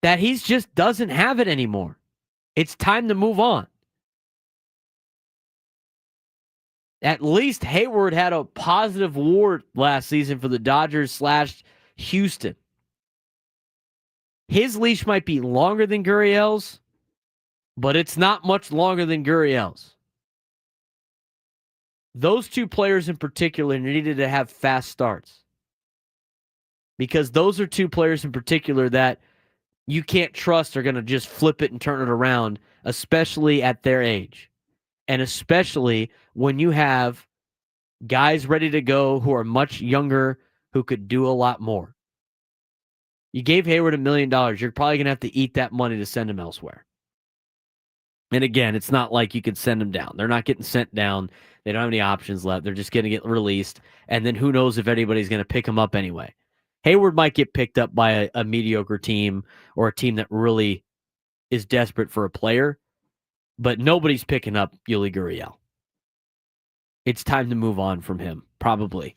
that he just doesn't have it anymore. It's time to move on. At least Hayward had a positive WAR last season for the Dodgers / Houston. His leash might be longer than Gurriel's, but it's not much longer than Gurriel's. Those two players in particular needed to have fast starts, because those are two players in particular that you can't trust are going to just flip it and turn it around, especially at their age. And especially when you have guys ready to go who are much younger, who could do a lot more. You gave Hayward $1 million. You're probably going to have to eat that money to send him elsewhere. And again, it's not like you can send them down. They're not getting sent down. They don't have any options left. They're just going to get released. And then who knows if anybody's going to pick them up anyway. Hayward might get picked up by a mediocre team or a team that really is desperate for a player. But nobody's picking up Yuli Gurriel. It's time to move on from him, probably.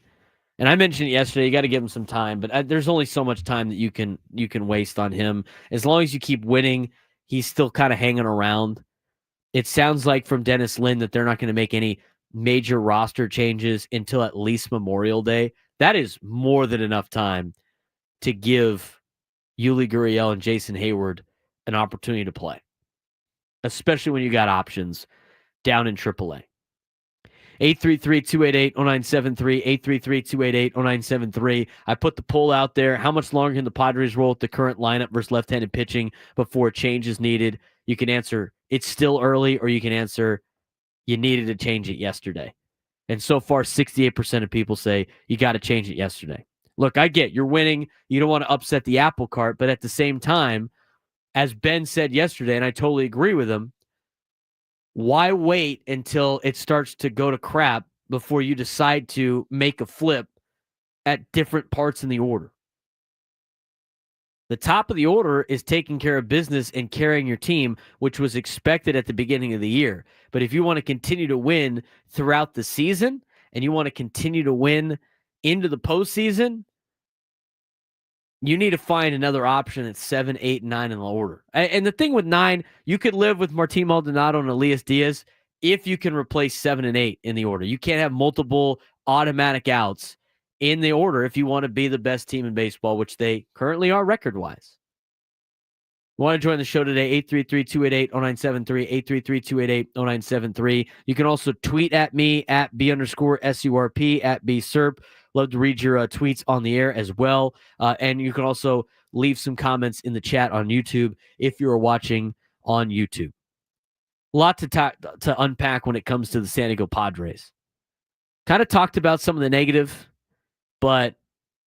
And I mentioned it yesterday, you got to give him some time, but there's only so much time that you can waste on him. As long as you keep winning, he's still kind of hanging around. It sounds like from Dennis Lin that they're not going to make any major roster changes until at least Memorial Day. That is more than enough time to give Yuli Gurriel and Jason Hayward an opportunity to play, especially when you got options down in AAA. 833-288-0973, 833-288-0973. I put the poll out there. How much longer can the Padres roll with the current lineup versus left-handed pitching before a change is needed? You can answer, it's still early, or you can answer, you needed to change it yesterday. And so far, 68% of people say you got to change it yesterday. Look, I get you're winning. You don't want to upset the apple cart, but at the same time, as Ben said yesterday, and I totally agree with him, why wait until it starts to go to crap before you decide to make a flip at different parts in the order? The top of the order is taking care of business and carrying your team, which was expected at the beginning of the year. But if you want to continue to win throughout the season and you want to continue to win into the postseason, you need to find another option at 7, 8, 9 in the order. And the thing with 9, you could live with Martín Maldonado and Elias Diaz if you can replace 7 and 8 in the order. You can't have multiple automatic outs in the order if you want to be the best team in baseball, which they currently are record-wise. You want to join the show today, 833-288-0973, 833-288-0973. You can also tweet at me at B_SURP, at BSURP. Love to read your tweets on the air as well. And you can also leave some comments in the chat on YouTube if you're watching on YouTube. A lot to unpack when it comes to the San Diego Padres. Kind of talked about some of the negative, and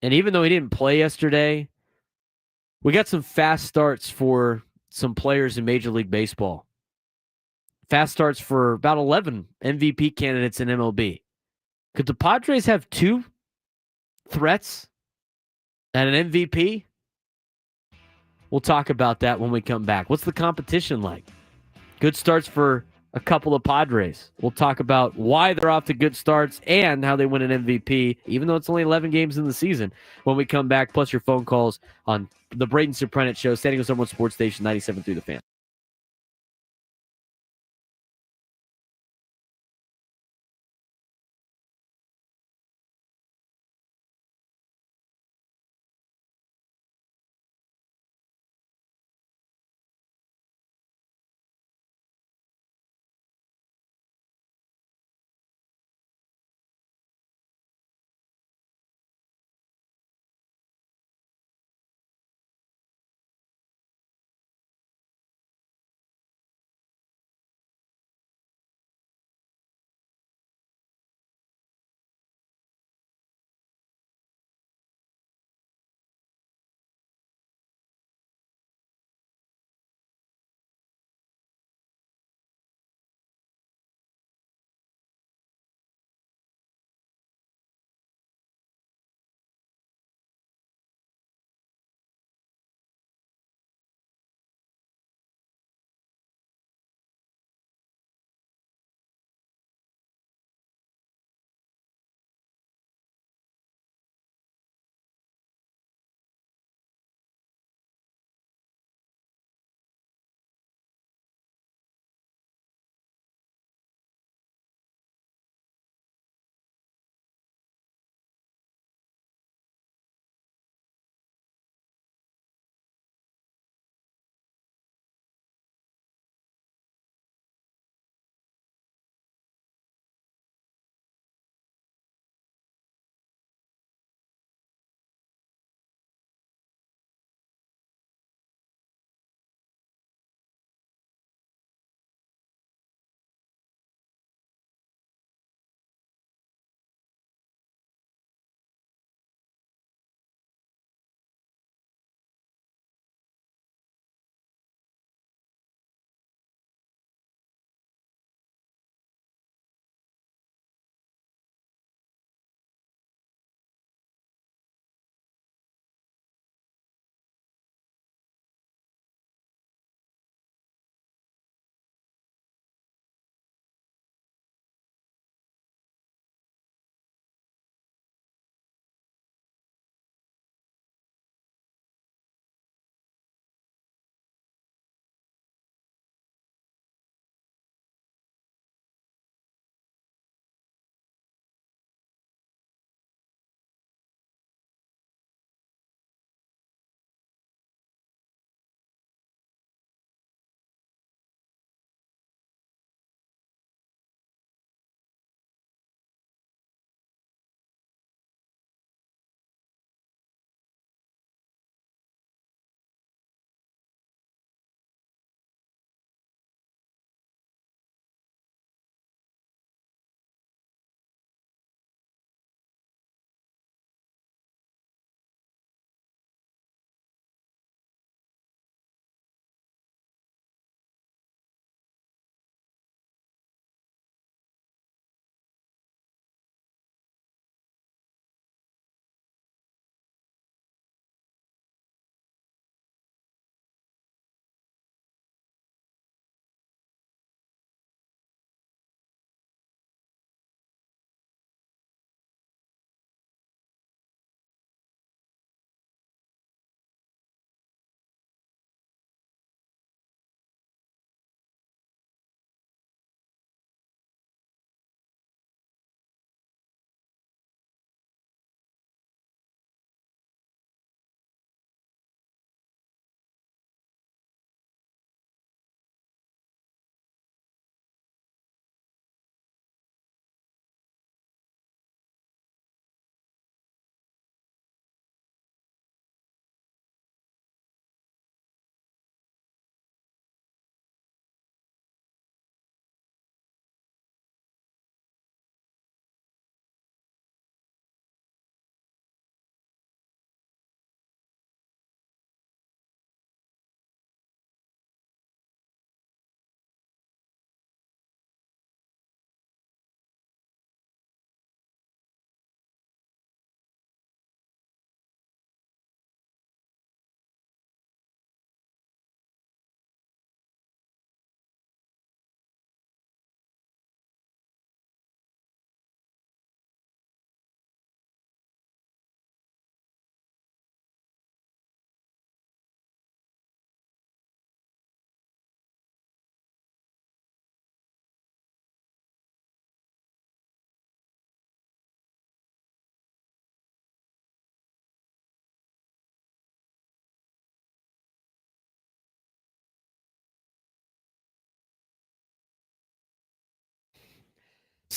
even though he didn't play yesterday, we got some fast starts for some players in Major League Baseball. Fast starts for about 11 MVP candidates in MLB. Could the Padres have 2 threats at an MVP? We'll talk about that when we come back. What's the competition like? Good starts for a couple of Padres. We'll talk about why they're off to good starts and how they win an MVP, even though it's only 11 games in the season, when we come back, plus your phone calls on the Braden Surprenant Show, San Diego #1 Sports Station 97.3 The Fan.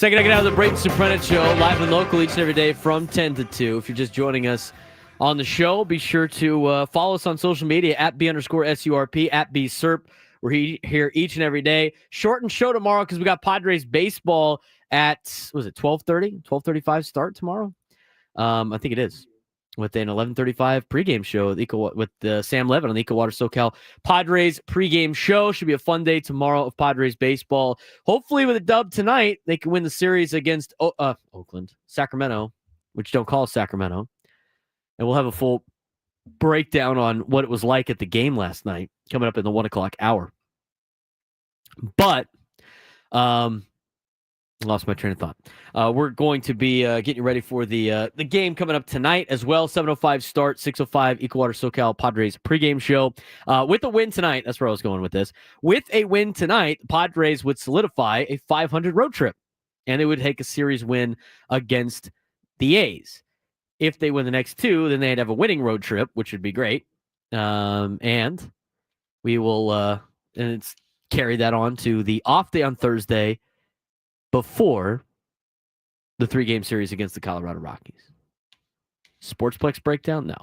Second half of the Braden Surprenant Show, live and local each and every day from 10 to 2. If you're just joining us on the show, be sure to follow us on social media at B_SURP, at BSURP. We're here each and every day. Shortened show tomorrow because we got Padres baseball at, was it 12:30? 12:35 start tomorrow? I think it is. With an 11:35 pregame show with Sam Levin on the Eco Water SoCal Padres pregame show. Should be a fun day tomorrow of Padres baseball. Hopefully with a dub tonight, they can win the series against Sacramento, which don't call Sacramento. And we'll have a full breakdown on what it was like at the game last night coming up in the 1 o'clock hour. But lost my train of thought. We're going to be getting you ready for the game coming up tonight as well. 7:05 start, 6:05 Eco Water SoCal Padres pregame show. With a win tonight, that's where I was going with this. With a win tonight, the Padres would solidify a 500 road trip, and they would take a series win against the A's. If they win the next two, then they'd have a winning road trip, which would be great. And we will carry that on to the off day on Thursday, before the 3-game series against the Colorado Rockies. Sportsplex breakdown? No.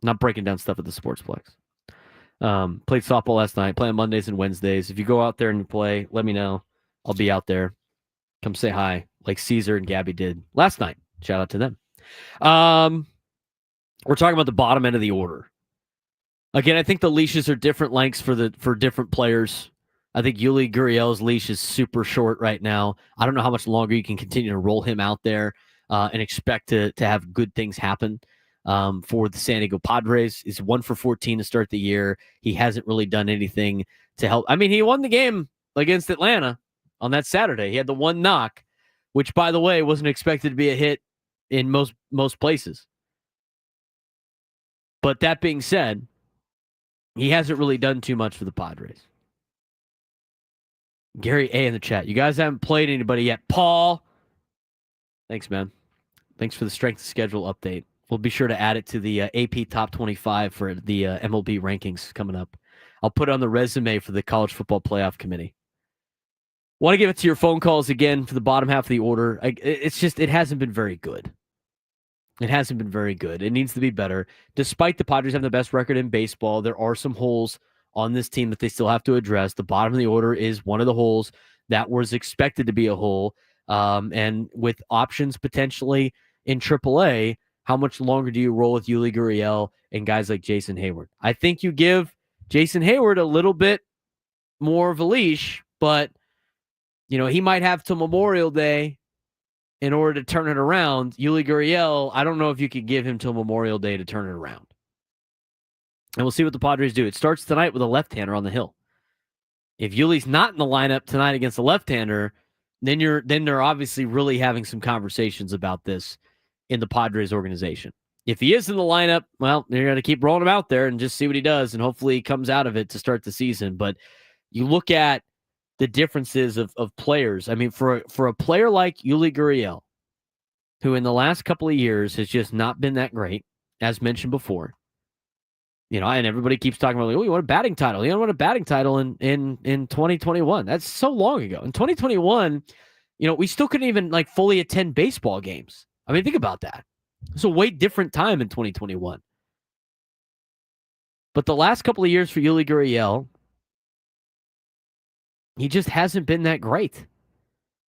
Not breaking down stuff at the Sportsplex. Played softball last night. Play on Mondays and Wednesdays. If you go out there and you play, let me know. I'll be out there. Come say hi, like Caesar and Gabby did last night. Shout out to them. We're talking about the bottom end of the order. Again, I think the leashes are different lengths for different players. I think Yuli Gurriel's leash is super short right now. I don't know how much longer you can continue to roll him out there and expect to have good things happen for the San Diego Padres. He's 1 for 14 to start the year. He hasn't really done anything to help. I mean, he won the game against Atlanta on that Saturday. He had the one knock, which, by the way, wasn't expected to be a hit in most places. But that being said, he hasn't really done too much for the Padres. Gary A in the chat. You guys haven't played anybody yet. Paul. Thanks, man. Thanks for the strength of schedule update. We'll be sure to add it to the AP Top 25 for the MLB rankings coming up. I'll put it on the resume for the College Football Playoff Committee. Want to give it to your phone calls again for the bottom half of the order. It hasn't been very good. It hasn't been very good. It needs to be better. Despite the Padres having the best record in baseball, there are some holes on this team that they still have to address. The bottom of the order is one of the holes that was expected to be a hole. And with options potentially in AAA, how much longer do you roll with Yuli Gurriel and guys like Jason Hayward? I think you give Jason Hayward a little bit more of a leash, but he might have till Memorial Day in order to turn it around. Yuli Gurriel, I don't know if you could give him till Memorial Day to turn it around. And we'll see what the Padres do. It starts tonight with a left-hander on the hill. If Yuli's not in the lineup tonight against a left-hander, then they're obviously really having some conversations about this in the Padres organization. If he is in the lineup, well, they're going to keep rolling him out there and just see what he does, and hopefully he comes out of it to start the season. But you look at the differences of players. I mean, for a player like Yuli Gurriel, who in the last couple of years has just not been that great, as mentioned before, and everybody keeps talking about, you want a batting title. You want a batting title in 2021. That's so long ago. In 2021, we still couldn't even fully attend baseball games. I mean, think about that. It's a way different time in 2021. But the last couple of years for Yuli Gurriel, he just hasn't been that great.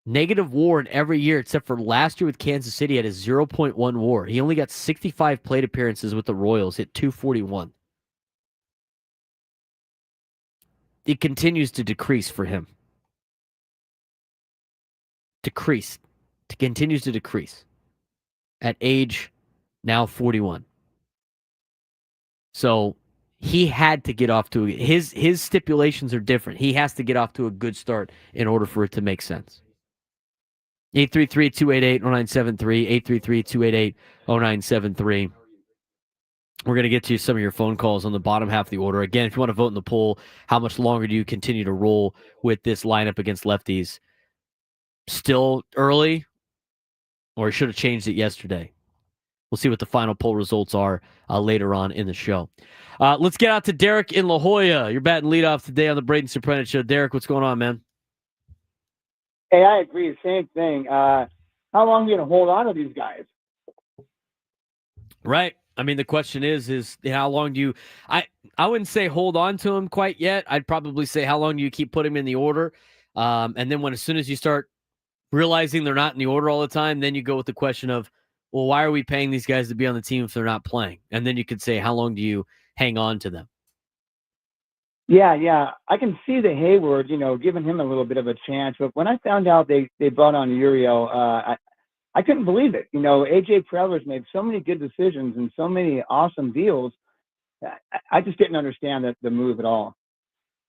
Negative WAR in every year except for last year with Kansas City at a 0.1 WAR. He only got 65 plate appearances with the Royals, hit 241. It continues to decrease for him. Continues to decrease. At age now 41. So he had to get off to his stipulations are different. He has to get off to a good start in order for it to make sense. 833-288-0973, 833-288-0973. We're going to get to some of your phone calls on the bottom half of the order. Again, if you want to vote in the poll, how much longer do you continue to roll with this lineup against lefties? Still early, or should have changed it yesterday? We'll see what the final poll results are later on in the show. Let's get out to Derek in La Jolla. You're batting leadoff today on the Braden Surprenant Show. Derek, what's going on, man? Hey, I agree. Same thing. How long are you going to hold on to these guys? Right. I mean, the question is how long do you I wouldn't say hold on to him quite yet. I'd probably say how long do you keep putting him in the order? And then as soon as you start realizing they're not in the order all the time, then you go with the question of, well, why are we paying these guys to be on the team if they're not playing? And then you could say, how long do you hang on to them? Yeah. I can see the Hayward, giving him a little bit of a chance. But when I found out they brought on Uriel, I couldn't believe it. AJ Preller's made so many good decisions and so many awesome deals. I just didn't understand the move at all.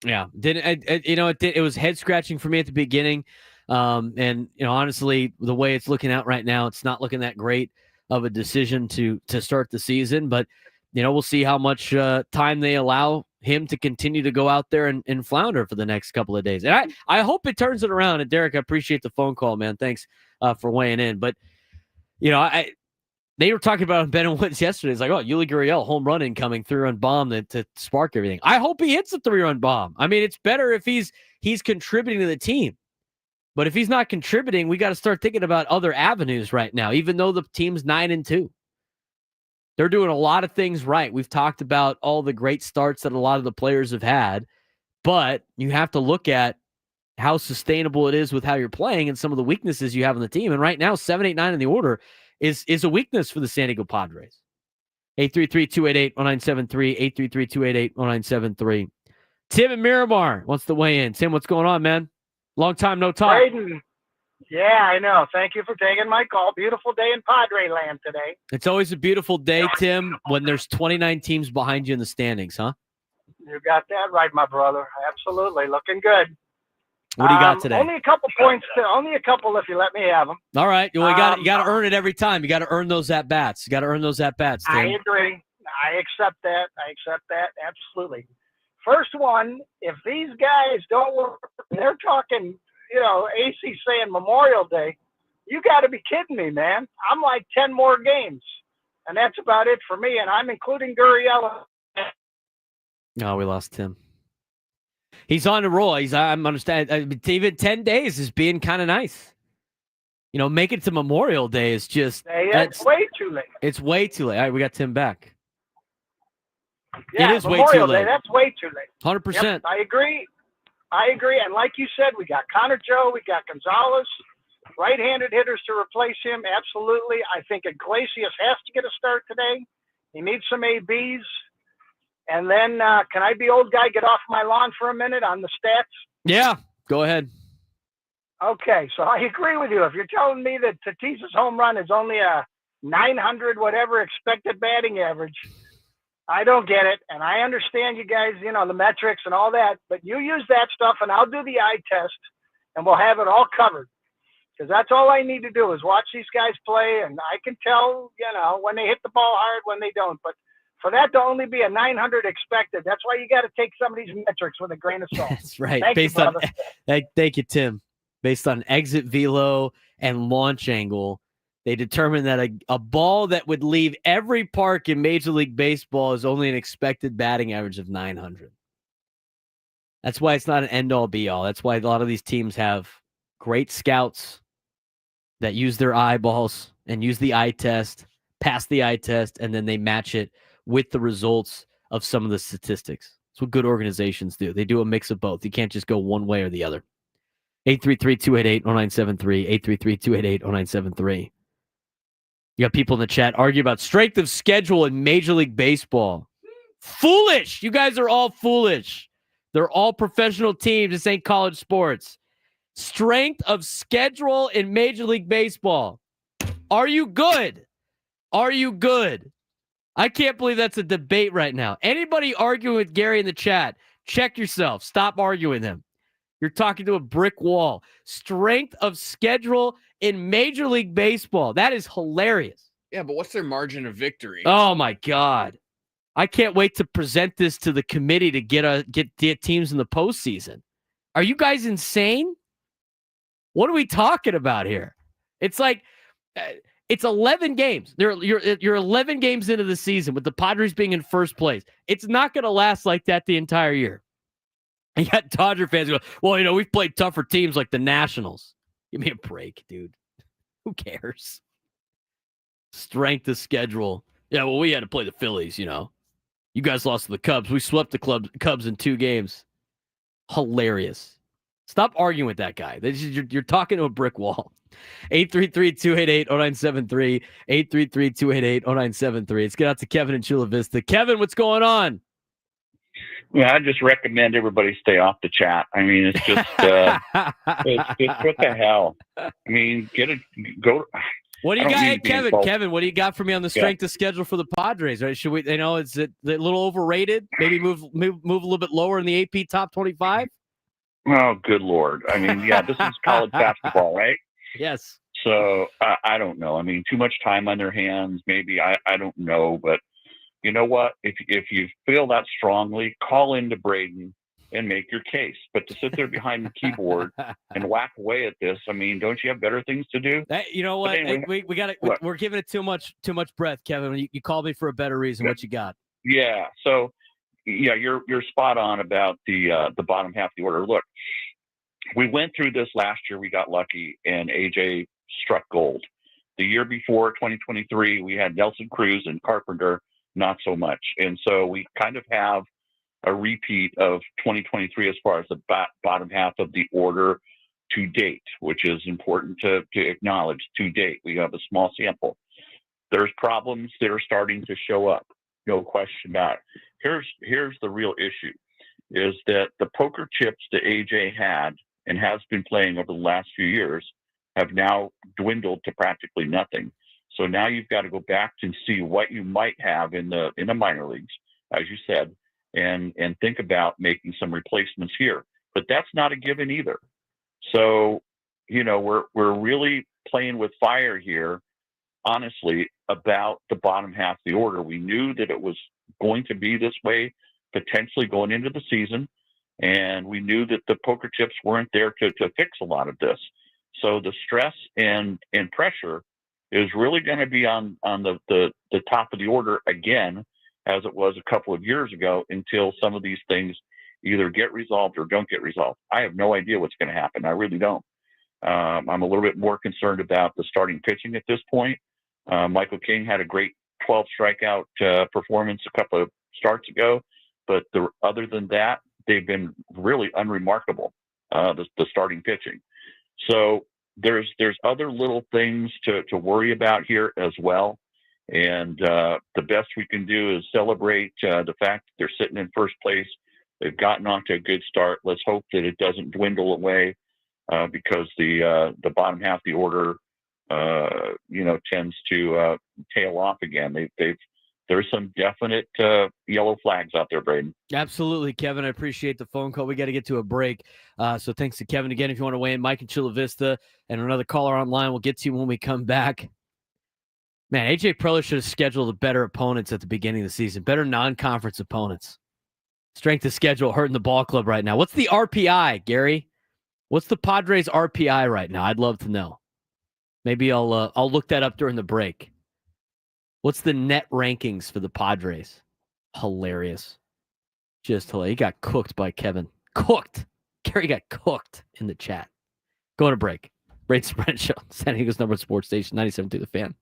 Yeah, it was head scratching for me at the beginning, and honestly, the way it's looking out right now, it's not looking that great of a decision to start the season. But we'll see how much time they allow him to continue to go out there and flounder for the next couple of days. And I hope it turns it around. And Derek, I appreciate the phone call, man. Thanks for weighing in. But they were talking about Ben and Woods yesterday. It's like, oh, Yuli Gurriel, home run incoming, 3-run bomb to spark everything. I hope he hits a 3-run bomb. I mean, it's better if he's contributing to the team. But if he's not contributing, we got to start thinking about other avenues right now, even though the team's 9-2. They're doing a lot of things right. We've talked about all the great starts that a lot of the players have had, but you have to look at how sustainable it is with how you're playing and some of the weaknesses you have on the team. And right now, 7, 8, 9 in the order is a weakness for the San Diego Padres. 833-288-1973, 833-288-1973. Tim in Miramar wants to weigh in. Tim, what's going on, man? Long time no talk. Braden. Yeah, I know. Thank you for taking my call. Beautiful day in Padre land today. It's always a beautiful day, Tim, when there's 29 teams behind you in the standings, huh? You got that right, my brother. Absolutely. Looking good. What do you got today? Only a couple points. Only a couple if you let me have them. All right. Well, you got to earn it every time. You got to earn those at-bats. You got to earn those at-bats, Tim. I agree. I accept that. Absolutely. First one, if these guys don't work, they're talking, AC saying Memorial Day, you got to be kidding me, man. I'm like 10 more games, and that's about it for me, and I'm including Gurriel. No, we lost Tim. He's on the roll. I'm understand. Even 10 days is being kind of nice. Make it to Memorial Day is just. It's way too late. It's way too late. All right, we got Tim back. Yeah, it is Memorial way too Day, late. that's way too late. 100%. Yep, I agree. And like you said, we got Connor Joe, we got Gonzalez, right-handed hitters to replace him. Absolutely. I think Iglesias has to get a start today. He needs some ABs. And then can I be old guy, get off my lawn for a minute on the stats? Yeah, go ahead. Okay, so I agree with you. If you're telling me that Tatis's home run is only a 900 whatever expected batting average, I don't get it. And I understand you guys, the metrics and all that, but you use that stuff and I'll do the eye test and we'll have it all covered. Because that's all I need to do is watch these guys play and I can tell, when they hit the ball hard, when they don't. But for that to only be a 900 expected, that's why you got to take some of these metrics with a grain of salt. That's right. Thank you, Tim. Based on exit velo and launch angle, they determined that a ball that would leave every park in Major League Baseball is only an expected batting average of 900. That's why it's not an end-all, be-all. That's why a lot of these teams have great scouts that use their eyeballs and use the eye test, pass the eye test, and then they match it with the results of some of the statistics. That's what good organizations do. They do a mix of both. You can't just go one way or the other. 833-288-0973, 833-288-0973. You got people in the chat argue about strength of schedule in Major League Baseball. Foolish. You guys are all foolish. They're all professional teams. This ain't college sports. Strength of schedule in Major League Baseball. Are you good? Are you good? I can't believe that's a debate right now. Anybody arguing with Gary in the chat, check yourself. Stop arguing them. You're talking to a brick wall. Strength of schedule in Major League Baseball. That is hilarious. Yeah, but what's their margin of victory? Oh, my God. I can't wait to present this to the committee to get teams in the postseason. Are you guys insane? What are we talking about here? It's like it's 11 games. You're 11 games into the season with the Padres being in first place. It's not going to last like that the entire year. And you got Dodger fans go, well, we've played tougher teams like the Nationals. Give me a break, dude. Who cares? Strength of schedule. Yeah, well, we had to play the Phillies, you know. You guys lost to the Cubs. We swept the Cubs in 2 games. Hilarious. Stop arguing with that guy. You're talking to a brick wall. 833-288-0973. 833-288-0973. Let's get out to Kevin in Chula Vista. Kevin, what's going on? Yeah, I just recommend everybody stay off the chat. I mean, it's just, it's what the hell. I mean, go. What do you got, hey, Kevin? Kevin, what do you got for me on the strength of schedule for the Padres? Right? Should we? You know, is it a little overrated? Maybe move a little bit lower in the AP top 25. Oh, good Lord! I mean, yeah, this is college basketball, right? Yes. So I don't know. I mean, too much time on their hands. Maybe I don't know, but you know what? If you feel that strongly, call into Braden and make your case. But to sit there behind the keyboard and whack away at this, I mean, don't you have better things to do? You know what? Anyway, we got it. We're giving it too much breath, Kevin. You called me for a better reason. What you got? Yeah. So, yeah, you're spot on about the bottom half of the order. Look, we went through this last year. We got lucky, and AJ struck gold. The year before, 2023, we had Nelson Cruz and Carpenter, not so much. And so we kind of have a repeat of 2023 as far as the bottom half of the order to date, which is important to acknowledge. To date, we have a small sample. There's problems that are starting to show up, no question about it. Here's the real issue, is that the poker chips that AJ had and has been playing over the last few years have now dwindled to practically nothing. So now you've got to go back and see what you might have in the minor leagues, as you said, and think about making some replacements here. But that's not a given either. So, you know, we're really playing with fire here, honestly, about the bottom half of the order. We knew that it was going to be this way, potentially going into the season, and we knew that the poker chips weren't there to fix a lot of this. So the stress and pressure is really going to be on the top of the order again, as it was a couple of years ago, until some of these things either get resolved or don't get resolved. I have no idea what's going to happen. I really don't. I'm a little bit more concerned about the starting pitching at this point. Michael King had a great 12 strikeout performance a couple of starts ago, but other than that, they've been really unremarkable, the starting pitching. So there's other little things to worry about here as well. And the best we can do is celebrate the fact that they're sitting in first place. They've gotten off to a good start. Let's hope that it doesn't dwindle away because the bottom half of the order, tends to tail off again. There's some definite yellow flags out there, Braden. Absolutely, Kevin. I appreciate the phone call. We got to get to a break. So thanks to Kevin again. If you want to weigh in, Mike in Chula Vista and another caller online, we'll get to you when we come back. Man, AJ Preller should have scheduled better opponents at the beginning of the season, better non-conference opponents. Strength of schedule hurting the ball club right now. What's the RPI, Gary? What's the Padres RPI right now? I'd love to know. Maybe I'll look that up during the break. What's the net rankings for the Padres? Hilarious. Just hilarious. He got cooked by Kevin. Cooked. Gary got cooked in the chat. Going to break. Braden Surprenant Show. San Diego's number one sports station, 97.2 The Fan.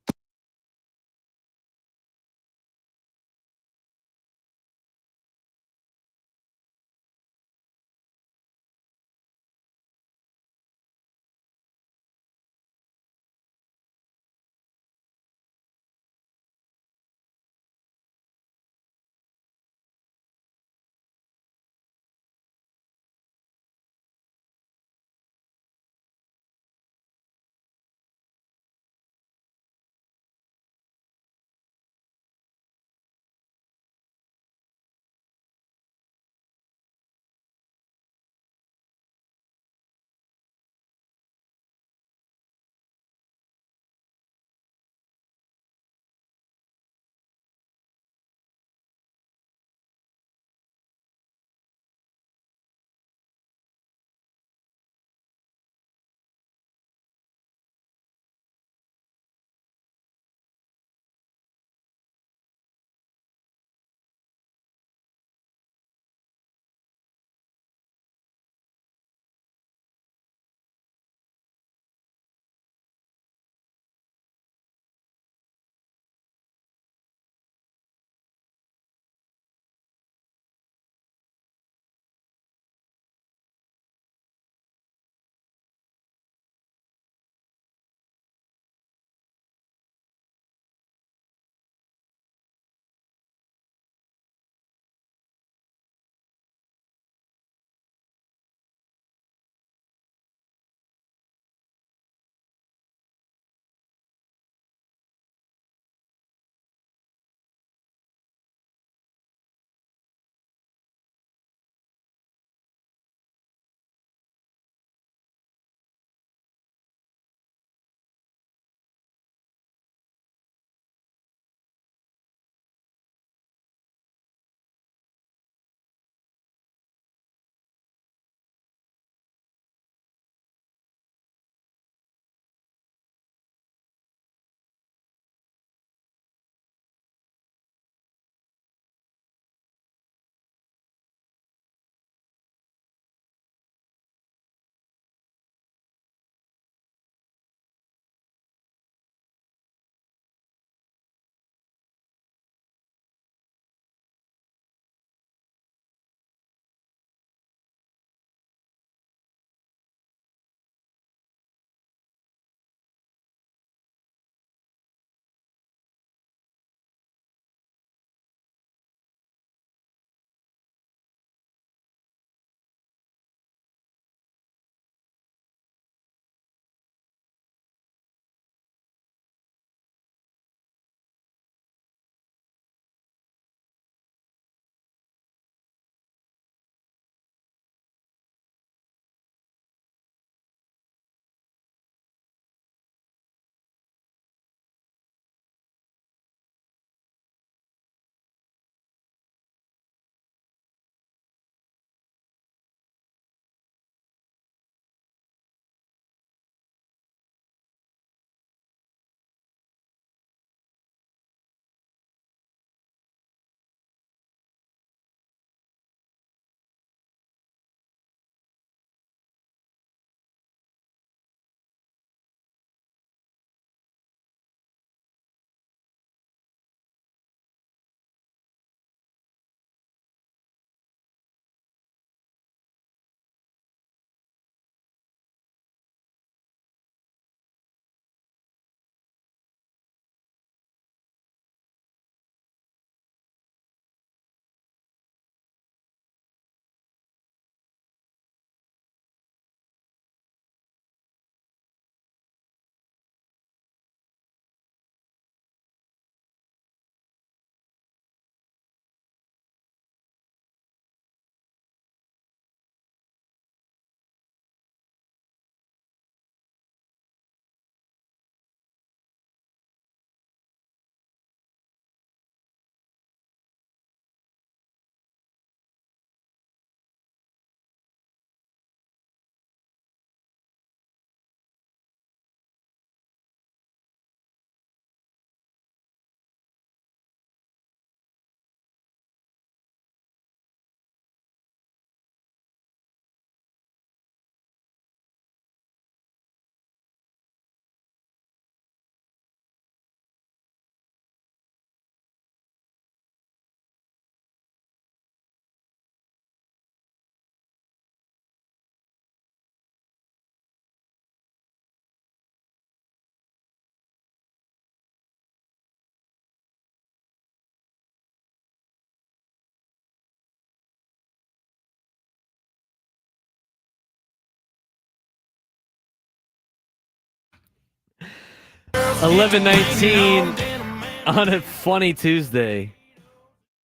11:19 on a funny Tuesday.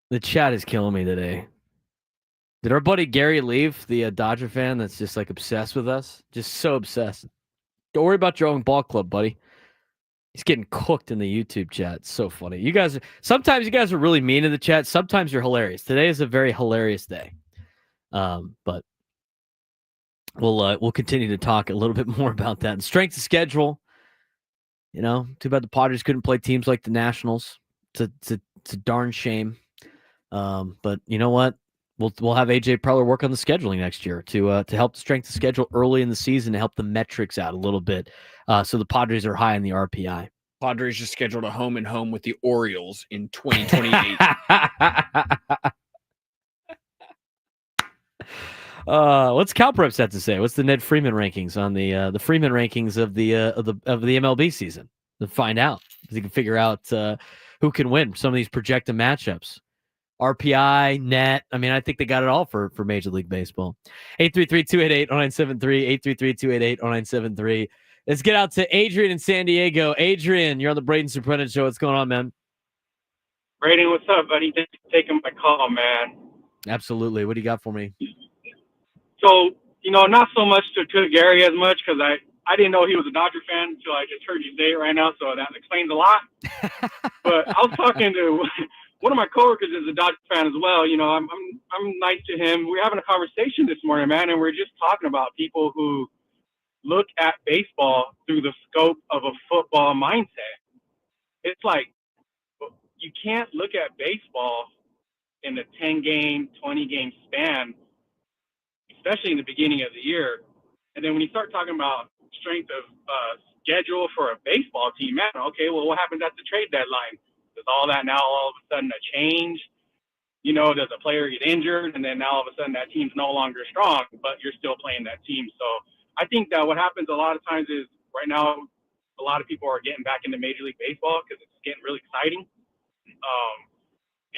The chat is killing me today. Did our buddy Gary leave, the Dodger fan that's just like obsessed with us? Just so obsessed. Don't worry about your own ball club, buddy. He's getting cooked in the YouTube chat. It's so funny. Sometimes you guys are really mean in the chat. Sometimes you're hilarious. Today is a very hilarious day. But we'll continue to talk a little bit more about that. And strength of schedule. You know, too bad the Padres couldn't play teams like the Nationals. It's a darn shame. But you know what? We'll have AJ Preller work on the scheduling next year to help the strength of schedule early in the season to help the metrics out a little bit. So the Padres are high in the RPI. Padres just scheduled a home and home with the Orioles in 2028. What's CalPreps have to say? What's the Ned Freeman rankings on the Freeman rankings of the MLB season? To find out, because you can figure out who can win some of these projected matchups. RPI, net. I mean, I think they got it all for Major League Baseball. 833-288-0973, 833-288-0973. Let's get out to Adrian in San Diego. Adrian, you're on the Braden Surprenant show. What's going on, man? Braden, what's up, buddy? Thanks for taking my call, man. Absolutely. What do you got for me? So, not so much to Gary as much because I didn't know he was a Dodger fan until I just heard you say it right now, so that explains a lot. But I was talking to one of my coworkers is a Dodger fan as well. I'm nice to him. We're having a conversation this morning, man, and we're just talking about people who look at baseball through the scope of a football mindset. It's like you can't look at baseball in a 10-game, 20-game span, especially in the beginning of the year. And then when you start talking about strength of schedule for a baseball team, man, okay, well, what happens at the trade deadline? Does all that now all of a sudden a change? Does a player get injured and then now all of a sudden that team's no longer strong, but you're still playing that team? So I think that what happens a lot of times is right now a lot of people are getting back into Major League Baseball because it's getting really exciting.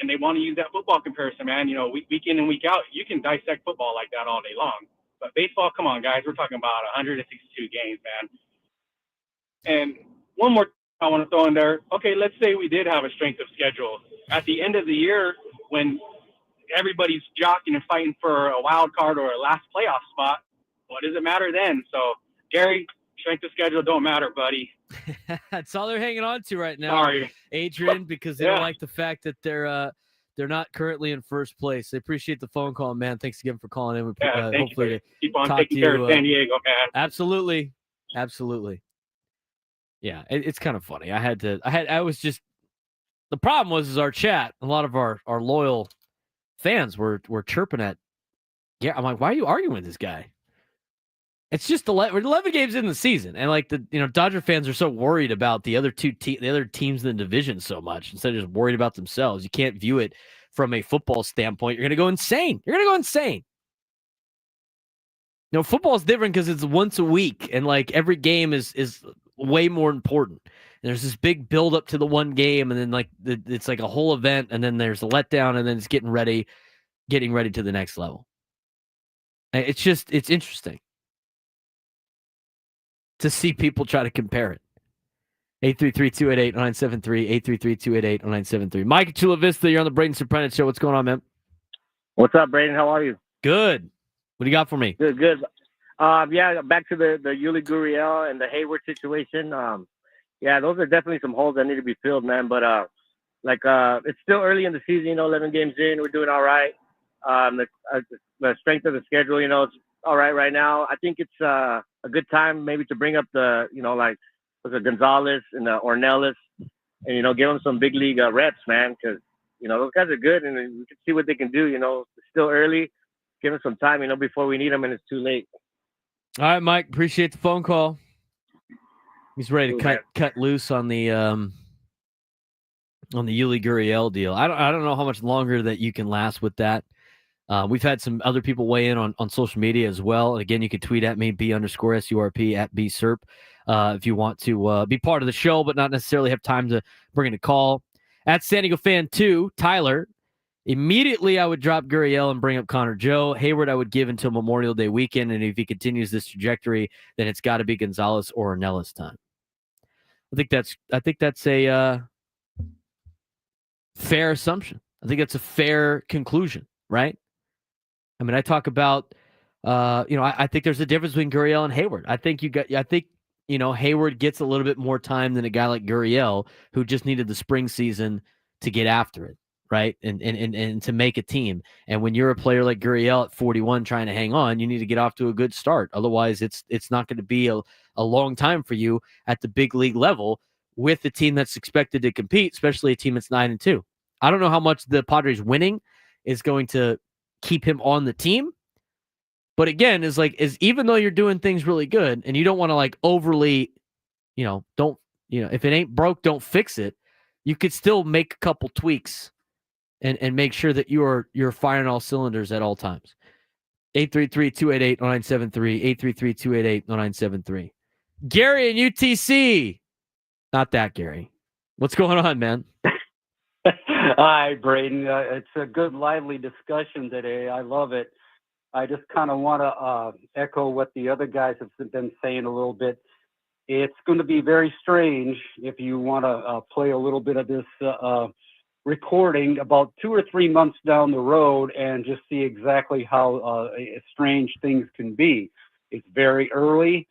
And they want to use that football comparison, man. Week in and week out, you can dissect football like that all day long. But baseball, come on, guys. We're talking about 162 games, man. And one more I want to throw in there. Okay, let's say we did have a strength of schedule. At the end of the year, when everybody's jockeying and fighting for a wild card or a last playoff spot, what does it matter then? So, Gary, strength of schedule don't matter, buddy. That's all they're hanging on to right now. Sorry, Adrian, because they don't like the fact that they're not currently in first place. They appreciate the phone call, man. Thanks again for calling in. Thank Hopefully you. Keep on taking care of San Diego, man. Absolutely. Yeah, it's kind of funny. The problem was our chat. A lot of our loyal fans were chirping at. Yeah, I'm like, why are you arguing with this guy? It's just we're 11 games in the season, and like Dodger fans are so worried about the other the other teams in the division so much instead of just worried about themselves. You can't view it from a football standpoint. You're gonna go insane. Football is different because it's once a week, and like every game is way more important. And there's this big build up to the one game, and then like it's like a whole event, and then there's a letdown, and then it's getting ready to the next level. It's interesting to see people try to compare it. 833-288-0973, 833-288-0973. Mike at Chula Vista, you're on the Braden Surprenant show. What's going on, man? What's up, Braden? How are you? Good. What do you got for me? Good. Yeah, back to the Yuli Gurriel and the Hayward situation. Yeah, those are definitely some holes that need to be filled, man. But it's still early in the season. 11 games in, we're doing all right. The strength of the schedule, it's all right now. I think it's a good time maybe to bring up the Gonzalez and the Ornelas, and give them some big league reps, man, because those guys are good and we can see what they can do. It's still early. Give them some time, before we need them and it's too late. All right, Mike. Appreciate the phone call. He's ready to cut loose on the Yuli Gurriel deal. I don't know how much longer that you can last with that. We've had some other people weigh in on social media as well. And again, you can tweet at me, B_SURP at BSURP, if you want to be part of the show, but not necessarily have time to bring in a call. At San Diego Fan 2, Tyler, immediately I would drop Gurriel and bring up Connor Joe. Hayward I would give until Memorial Day weekend, and if he continues this trajectory, then it's got to be Gonzalez or Ornelas time. I think that's a fair assumption. I think that's a fair conclusion, right? I mean, I talk about, I think there's a difference between Gurriel and Hayward. I think Hayward gets a little bit more time than a guy like Gurriel, who just needed the spring season to get after it, right? And to make a team. And when you're a player like Gurriel at 41 trying to hang on, you need to get off to a good start. Otherwise, it's not going to be a long time for you at the big league level with a team that's expected to compete, especially a team that's 9-2. I don't know how much the Padres winning is going to keep him on the team. But again, is even though you're doing things really good and you don't want to overly, if it ain't broke, don't fix it. You could still make a couple tweaks and make sure that you're firing all cylinders at all times. 833-288-0973, 833-288-0973. Gary and UTC. Not that Gary. What's going on, man? Hi, Braden. It's a good, lively discussion today. I love it. I just kind of want to echo what the other guys have been saying a little bit. It's going to be very strange if you want to play a little bit of this recording about 2 or 3 months down the road and just see exactly how strange things can be. It's very early,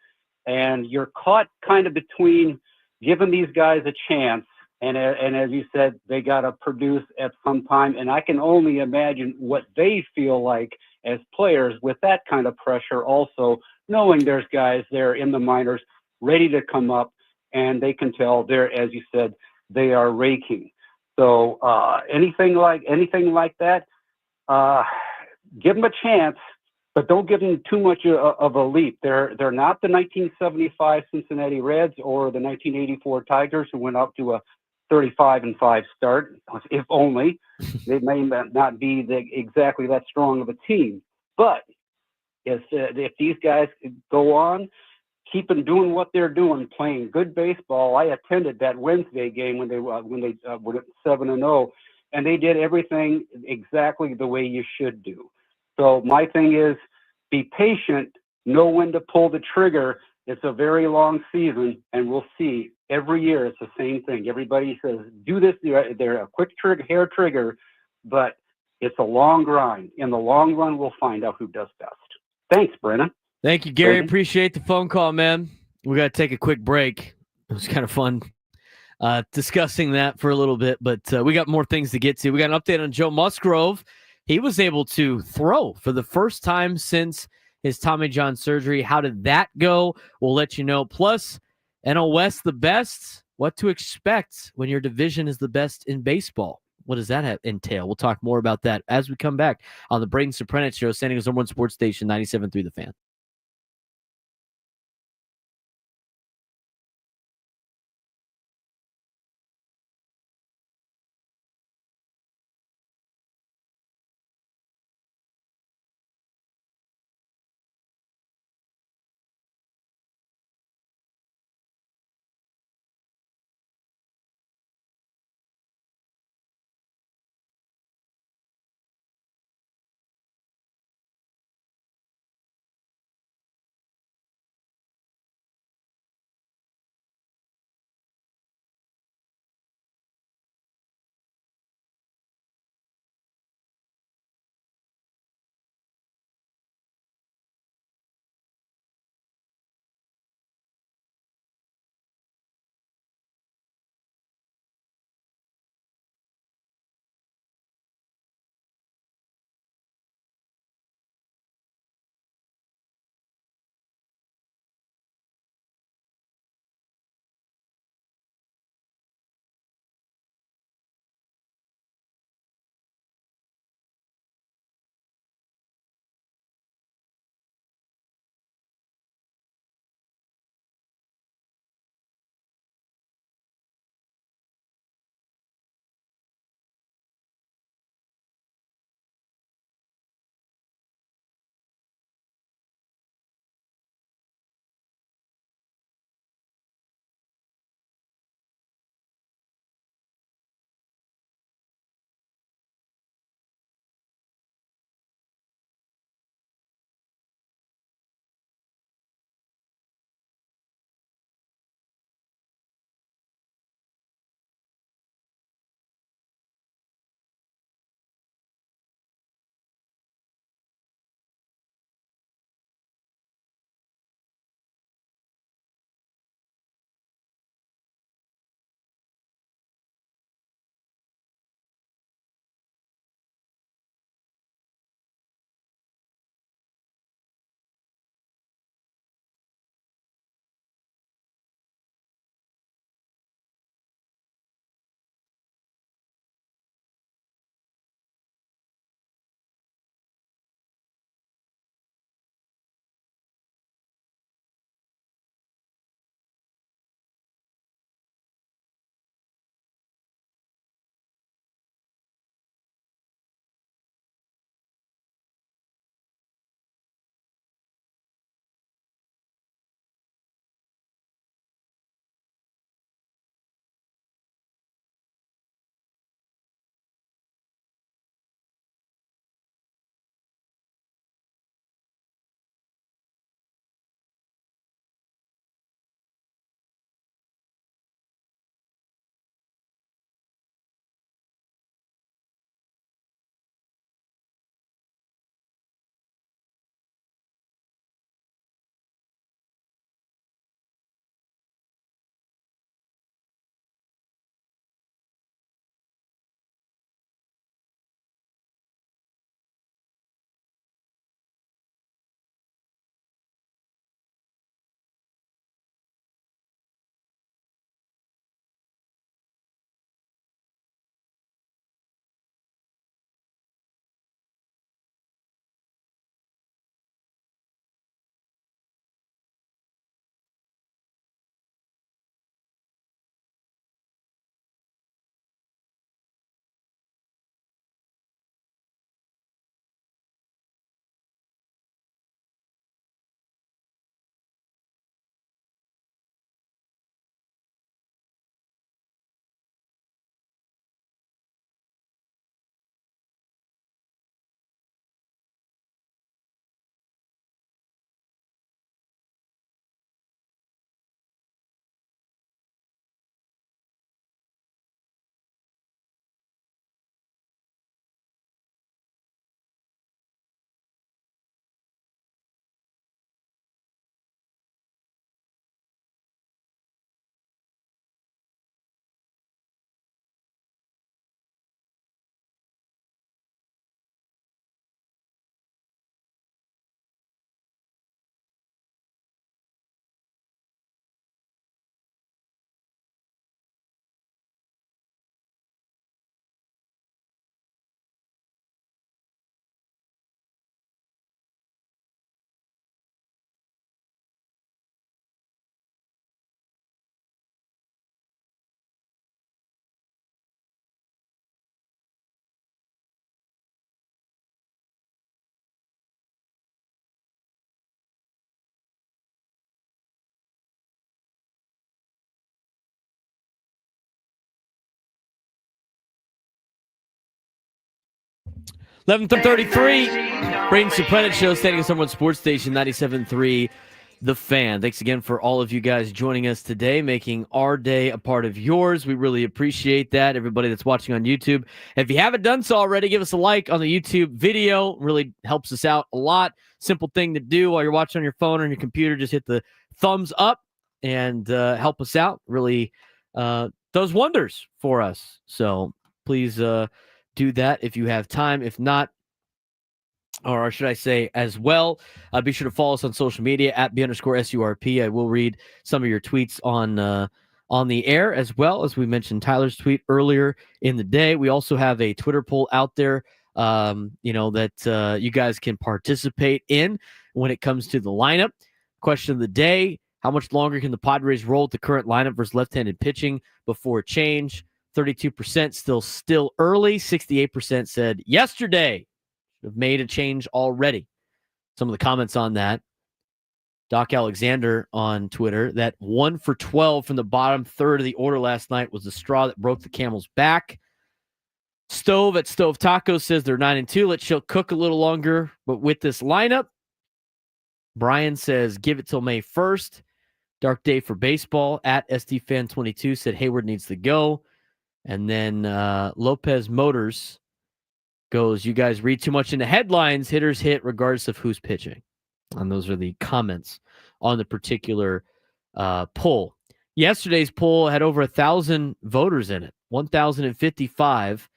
and you're caught kind of between giving these guys a chance. And as you said, they got to produce at some time. And I can only imagine what they feel like as players with that kind of pressure also, knowing there's guys there in the minors ready to come up, and they can tell they're, as you said, they are raking. So anything like that, give them a chance, but don't give them too much of a leap. They're not the 1975 Cincinnati Reds or the 1984 Tigers who went up to a 35-5 start. If only. They may not be exactly that strong of a team. But if these guys go on, keep them doing what they're doing, playing good baseball. I attended that Wednesday game when they were 7-0, and they did everything exactly the way you should do. So my thing is, be patient, know when to pull the trigger. It's a very long season, and we'll see. Every year it's the same thing. Everybody says, do this. They're a quick hair trigger, but it's a long grind. In the long run, we'll find out who does best. Thanks, Brennan. Thank you, Gary. Braden? Appreciate the phone call, man. We got to take a quick break. It was kind of fun discussing that for a little bit, but we got more things to get to. We got an update on Joe Musgrove. He was able to throw for the first time since his Tommy John surgery. How did that go? We'll let you know. Plus, NL West, the best. What to expect when your division is the best in baseball? What does that entail? We'll talk more about that as we come back on the Braden Surprenant Show, San Diego's #1 sports station, 97.3 The Fan. 11:33. Braden Surprenant Show, standing on someone's sports station, 97.3 The Fan. Thanks again for all of you guys joining us today, making our day a part of yours. We really appreciate that. Everybody that's watching on YouTube, if you haven't done so already, give us a like on the YouTube video. Really helps us out a lot. Simple thing to do while you're watching on your phone or on your computer. Just hit the thumbs up and help us out. Really does wonders for us. So please do that if you have time. If not, or should I say as well, be sure to follow us on social media at @B_SURP. I will read some of your tweets on the air, as well as we mentioned Tyler's tweet earlier in the day. We also have a Twitter poll out there, that you guys can participate in when it comes to the lineup. Question of the day: how much longer can the Padres roll with the current lineup versus left-handed pitching before change? 32% still early. 68% said yesterday. Have made a change already. Some of the comments on that. Doc Alexander on Twitter, that 1 for 12 from the bottom third of the order last night was the straw that broke the camel's back. Stove at Stove Taco says they're 9-2. Let Schilt cook a little longer, but with this lineup. Brian says give it till May 1st. Dark day for baseball at SDFan22 said Hayward needs to go. And then Lopez Motors goes, you guys read too much into headlines. Hitters hit regardless of who's pitching. And those are the comments on the particular poll. Yesterday's poll had over 1,000 voters in it, 1,055.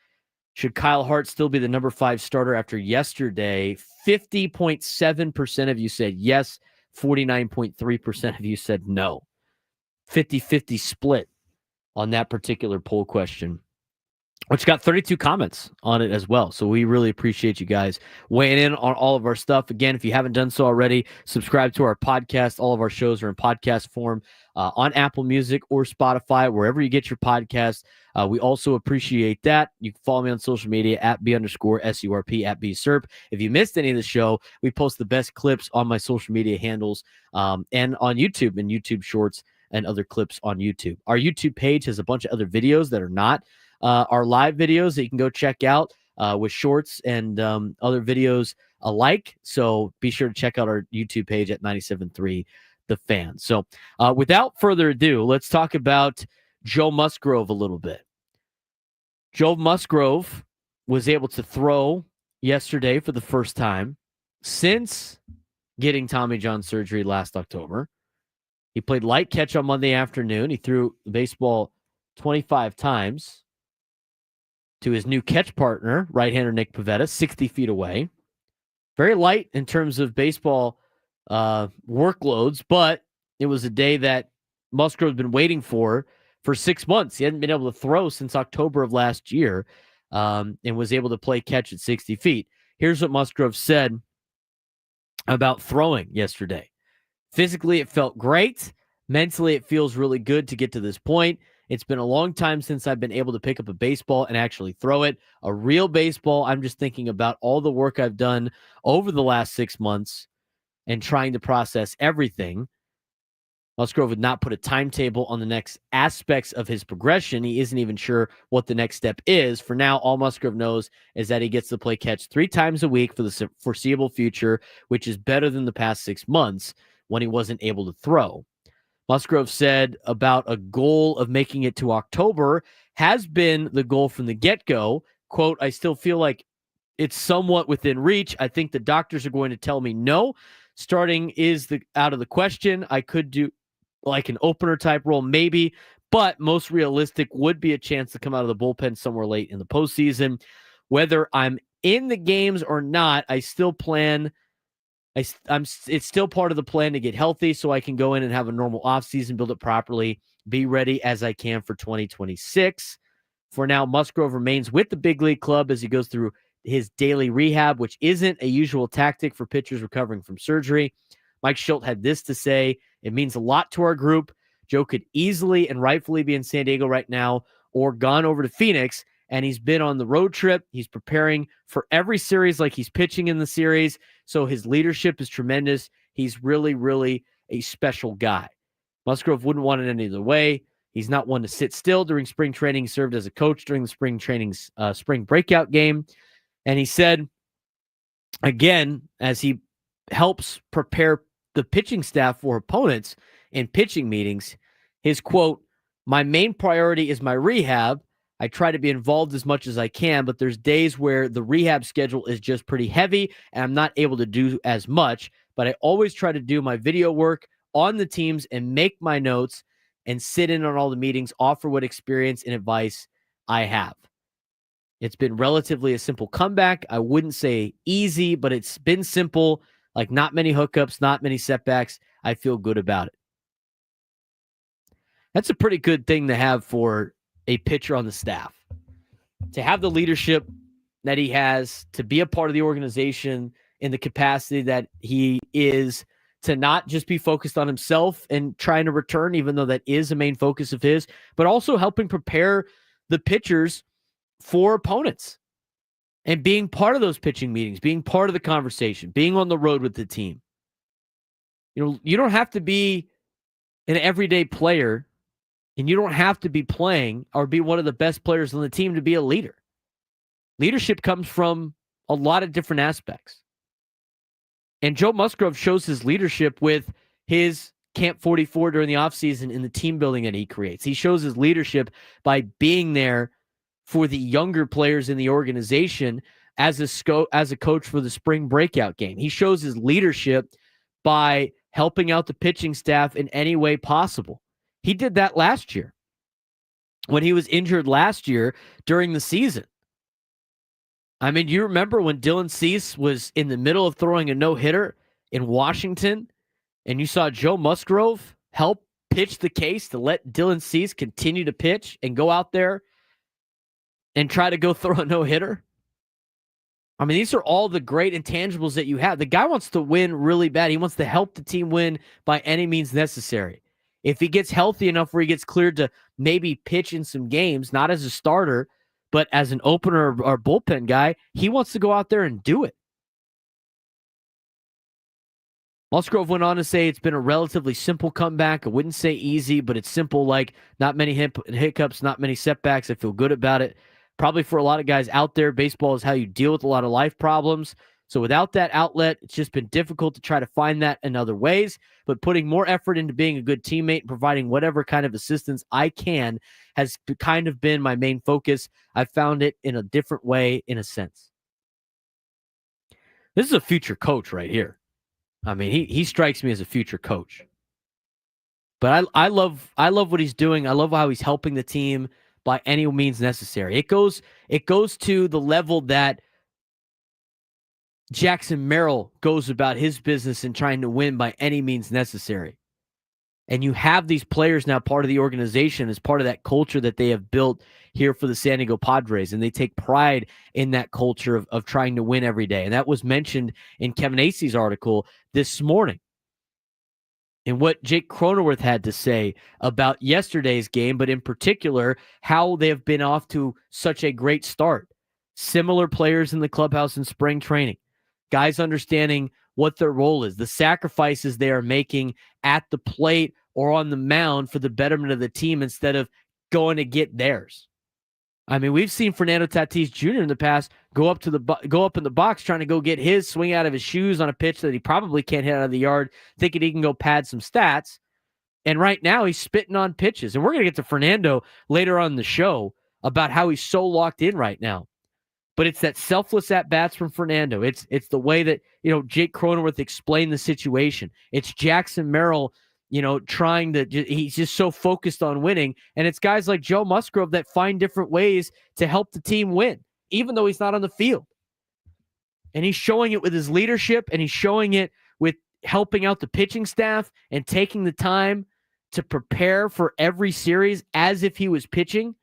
Should Kyle Hart still be the number 5 starter after yesterday? 50.7% of you said yes. 49.3% of you said no. 50-50 split on that particular poll question, which got 32 comments on it as well. So we really appreciate you guys weighing in on all of our stuff. Again, if you haven't done so already, subscribe to our podcast. All of our shows are in podcast form on Apple Music or Spotify, wherever you get your podcasts. We also appreciate that. You can follow me on social media at @B_SURP, at @BSURP. If you missed any of the show, we post the best clips on my social media handles and on YouTube and YouTube Shorts and other clips on YouTube. Our YouTube page has a bunch of other videos that are not our live videos that you can go check out with shorts and other videos alike. So be sure to check out our YouTube page at 97.3 The Fan. So without further ado, let's talk about Joe Musgrove a little bit. Joe Musgrove was able to throw yesterday for the first time since getting Tommy John surgery last October. He played light catch on Monday afternoon. He threw the baseball 25 times to his new catch partner, right-hander Nick Pivetta, 60 feet away. Very light in terms of baseball workloads, but it was a day that Musgrove's been waiting for 6 months. He hadn't been able to throw since October of last year and was able to play catch at 60 feet. Here's what Musgrove said about throwing yesterday. Physically, it felt great. Mentally, it feels really good to get to this point. It's been a long time since I've been able to pick up a baseball and actually throw it. A real baseball. I'm just thinking about all the work I've done over the last 6 months and trying to process everything. Musgrove would not put a timetable on the next aspects of his progression. He isn't even sure what the next step is. For now, all Musgrove knows is that he gets to play catch 3 times a week for the foreseeable future, which is better than the past 6 months when he wasn't able to throw. Musgrove said about a goal of making it to October has been the goal from the get-go. Quote, I still feel like it's somewhat within reach. I think the doctors are going to tell me no. Starting is out of the question. I could do like an opener type role maybe, but most realistic would be a chance to come out of the bullpen somewhere late in the postseason. Whether I'm in the games or not, I still plan it's still part of the plan to get healthy so I can go in and have a normal offseason, build it properly, be ready as I can for 2026. For now, Musgrove remains with the big league club as he goes through his daily rehab, which isn't a usual tactic for pitchers recovering from surgery. Mike Schilt had this to say: it means a lot to our group. Joe could easily and rightfully be in San Diego right now or gone over to Phoenix, and he's been on the road trip. He's preparing for every series like he's pitching in the series. So his leadership is tremendous. He's really, really a special guy. Musgrove wouldn't want it any other way. He's not one to sit still during spring training. He served as a coach during the spring breakout game. And he said again, as he helps prepare the pitching staff for opponents in pitching meetings, his quote, "My main priority is my rehab. I try to be involved as much as I can, but there's days where the rehab schedule is just pretty heavy and I'm not able to do as much, but I always try to do my video work on the teams and make my notes and sit in on all the meetings, offer what experience and advice I have. It's been relatively a simple comeback. I wouldn't say easy, but it's been simple, like not many hookups, not many setbacks. I feel good about it." That's a pretty good thing to have for a pitcher on the staff. To have the leadership that he has, to be a part of the organization in the capacity that he is, to not just be focused on himself and trying to return, even though that is a main focus of his, but also helping prepare the pitchers for opponents and being part of those pitching meetings, being part of the conversation, being on the road with the team. You know, you don't have to be an everyday player, and you don't have to be playing or be one of the best players on the team to be a leader. Leadership comes from a lot of different aspects. And Joe Musgrove shows his leadership with his Camp 44 during the offseason in the team building that he creates. He shows his leadership by being there for the younger players in the organization as a coach for the spring breakout game. He shows his leadership by helping out the pitching staff in any way possible. He did that last year when he was injured last year during the season. I mean, you remember when Dylan Cease was in the middle of throwing a no-hitter in Washington, and you saw Joe Musgrove help pitch the case to let Dylan Cease continue to pitch and go out there and try to go throw a no-hitter? I mean, these are all the great intangibles that you have. The guy wants to win really bad. He wants to help the team win by any means necessary. If he gets healthy enough where he gets cleared to maybe pitch in some games, not as a starter, but as an opener or bullpen guy, he wants to go out there and do it. Musgrove went on to say it's been a relatively simple comeback. I wouldn't say easy, but it's simple, like not many hiccups, not many setbacks. I feel good about it. Probably for a lot of guys out there, baseball is how you deal with a lot of life problems. So without that outlet, it's just been difficult to try to find that in other ways. But putting more effort into being a good teammate and providing whatever kind of assistance I can has kind of been my main focus. I found it in a different way, in a sense. This is a future coach right here. I mean, he strikes me as a future coach. But I love what he's doing. I love how he's helping the team by any means necessary. It goes to the level that Jackson Merrill goes about his business in trying to win by any means necessary. And you have these players now part of the organization as part of that culture that they have built here for the San Diego Padres, and they take pride in that culture of trying to win every day. And that was mentioned in Kevin Acey's article this morning. And what Jake Cronenworth had to say about yesterday's game, but in particular, how they have been off to such a great start. Similar players in the clubhouse in spring training. Guys understanding what their role is, the sacrifices they are making at the plate or on the mound for the betterment of the team instead of going to get theirs. I mean, we've seen Fernando Tatís Jr. in the past go up in the box trying to go get his swing out of his shoes on a pitch that he probably can't hit out of the yard, thinking he can go pad some stats. And right now he's spitting on pitches. And we're going to get to Fernando later on in the show about how he's so locked in right now. But it's that selfless at-bats from Fernando. It's the way that, Jake Cronenworth explained the situation. It's Jackson Merrill, trying to, he's just so focused on winning. And it's guys like Joe Musgrove that find different ways to help the team win, even though he's not on the field. And he's showing it with his leadership, and he's showing it with helping out the pitching staff and taking the time to prepare for every series as if he was pitching.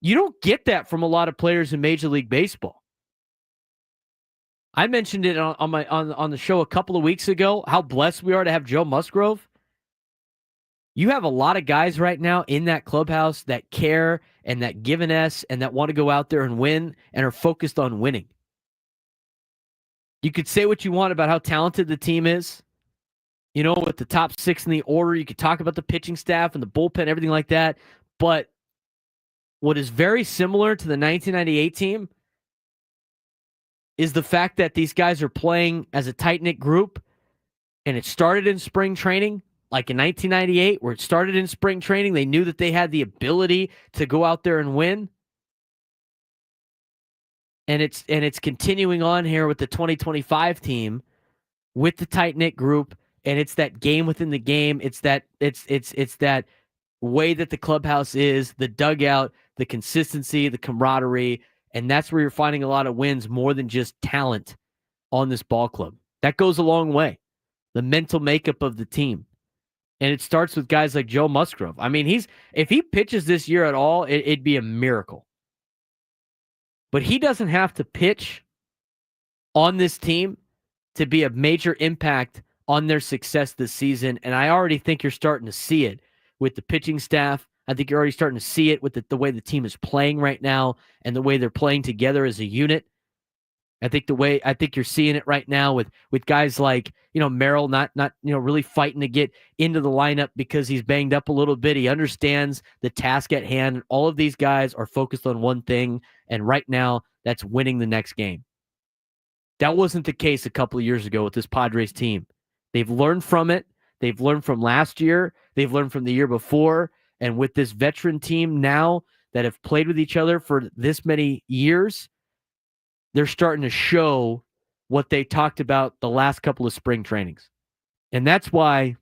You don't get that from a lot of players in Major League Baseball. I mentioned it on the show a couple of weeks ago, how blessed we are to have Joe Musgrove. You have a lot of guys right now in that clubhouse that care and that give an S and that want to go out there and win and are focused on winning. You could say what you want about how talented the team is. With the top 6 in the order, you could talk about the pitching staff and the bullpen, everything like that. But what is very similar to the 1998 team is the fact that these guys are playing as a tight-knit group, and it started in spring training, like in 1998, where it started in spring training. They knew that they had the ability to go out there and win. And it's continuing on here with the 2025 team with the tight-knit group, and it's that game within the game. It's that way that the clubhouse is, the dugout, the consistency, the camaraderie, and that's where you're finding a lot of wins more than just talent on this ball club. That goes a long way. The mental makeup of the team. And it starts with guys like Joe Musgrove. I mean, if he pitches this year at all, it'd be a miracle. But he doesn't have to pitch on this team to be a major impact on their success this season. And I already think you're starting to see it with the pitching staff. I think you're already starting to see it with the way the team is playing right now and the way they're playing together as a unit. I think you're seeing it right now with guys like, Merrill not really fighting to get into the lineup because he's banged up a little bit. He understands the task at hand. All of these guys are focused on one thing, and right now that's winning the next game. That wasn't the case a couple of years ago with this Padres team. They've learned from it. They've learned from last year. They've learned from the year before. And with this veteran team now that have played with each other for this many years, they're starting to show what they talked about the last couple of spring trainings. And that's why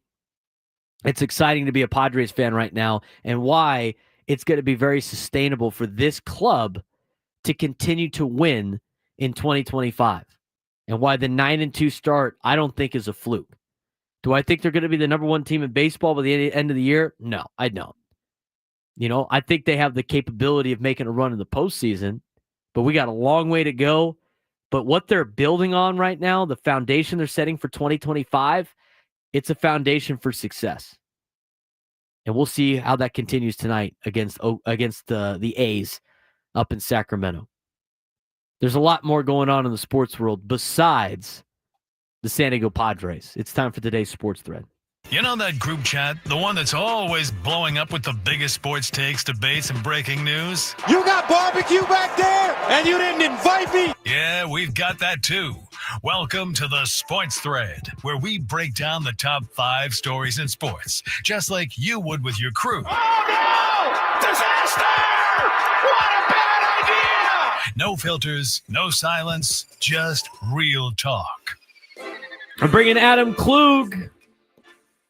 it's exciting to be a Padres fan right now, and why it's going to be very sustainable for this club to continue to win in 2025. And why the 9-2 start, I don't think, is a fluke. Do I think they're going to be the number one team in baseball by the end of the year? No, I don't. I think they have the capability of making a run in the postseason, but we got a long way to go. But what they're building on right now, the foundation they're setting for 2025, it's a foundation for success. And we'll see how that continues tonight against the A's up in Sacramento. There's a lot more going on in the sports world besides the San Diego Padres. It's time for today's sports thread. You know that group chat? The one that's always blowing up with the biggest sports takes, debates, and breaking news? You got barbecue back there, and you didn't invite me? Yeah, we've got that too. Welcome to the Sports Thread, where we break down the top 5 stories in sports, just like you would with your crew. Oh, no! Disaster! What a bad idea! No filters, no silence, just real talk. I'm bringing Adam Klug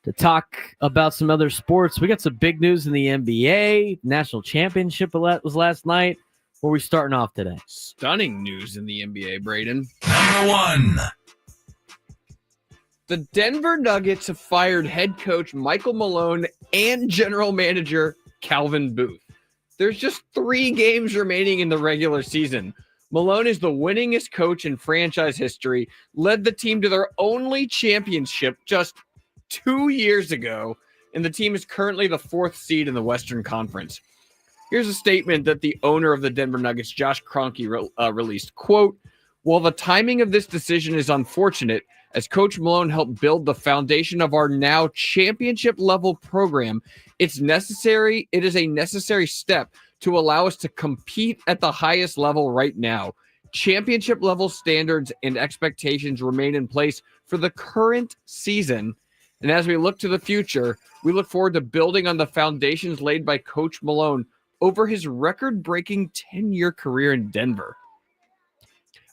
to talk about some other sports. We got some big news in the NBA. National championship was last night. Where are we starting off today? Stunning news in the NBA, Braden. Number 1. The Denver Nuggets have fired head coach Michael Malone and general manager Calvin Booth. There's just 3 games remaining in the regular season. Malone is the winningest coach in franchise history, led the team to their only championship just 2 years ago, and the team is currently the 4th seed in the Western Conference. Here's a statement that the owner of the Denver Nuggets, Josh Kroenke, released. Quote, "While the timing of this decision is unfortunate, as Coach Malone helped build the foundation of our now championship-level program, it is a necessary step to allow us to compete at the highest level right now. Championship-level standards and expectations remain in place for the current season. And as we look to the future, we look forward to building on the foundations laid by Coach Malone over his record-breaking 10-year career in Denver."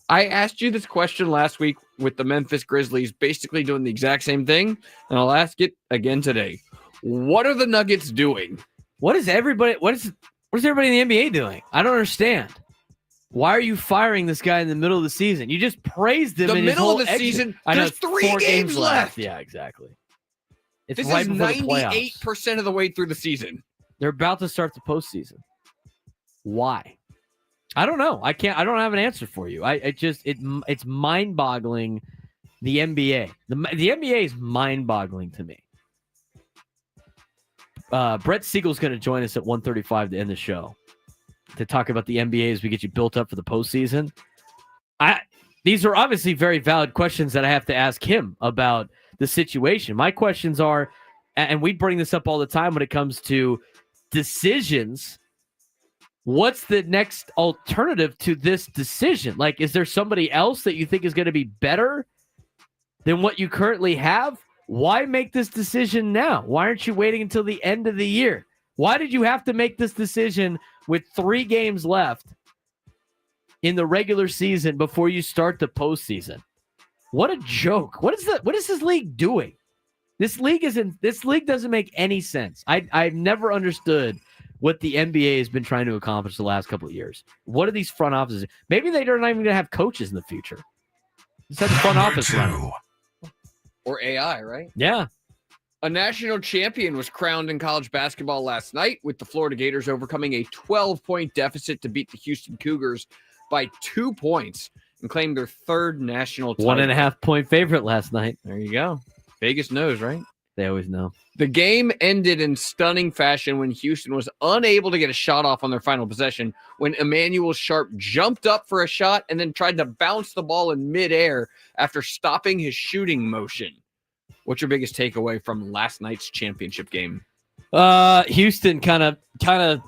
I asked you this question last week with the Memphis Grizzlies basically doing the exact same thing, and I'll ask it again today. What are the Nuggets doing? What is everybody in the NBA doing? I don't understand. Why are you firing this guy in the middle of the season? You just praised him the in his middle whole of the season. I know, There's 3 games left. Yeah, exactly. It's This right is before the playoffs. 98% of the way through the season. They're about to start the postseason. Why? I don't know. I don't have an answer for you. It's mind-boggling. The NBA. The NBA is mind-boggling to me. Brett Siegel's going to join us at 1:35 to end the show to talk about the NBA as we get you built up for the postseason. These are obviously very valid questions that I have to ask him about the situation. My questions are, and we bring this up all the time when it comes to decisions what's the next alternative to this decision? Like, is there somebody else that you think is going to be better than what you currently have? Why make this decision now? Why aren't you waiting until the end of the year? Why did you have to make this decision with 3 games left in the regular season before you start the postseason? What a joke. What is this league doing? This league doesn't make any sense. I've never understood what the NBA has been trying to accomplish the last couple of years. What are these front offices? Maybe they're not even going to have coaches in the future. Just have the front office running. Or AI, right? Yeah. A national champion was crowned in college basketball last night with the Florida Gators overcoming a 12-point deficit to beat the Houston Cougars by 2 points and claim their 3rd national title. 1.5 point favorite last night. There you go. Vegas knows, right? They always know. The game ended in stunning fashion when Houston was unable to get a shot off on their final possession when Emmanuel Sharp jumped up for a shot and then tried to bounce the ball in midair after stopping his shooting motion. What's your biggest takeaway from last night's championship game? Houston kind of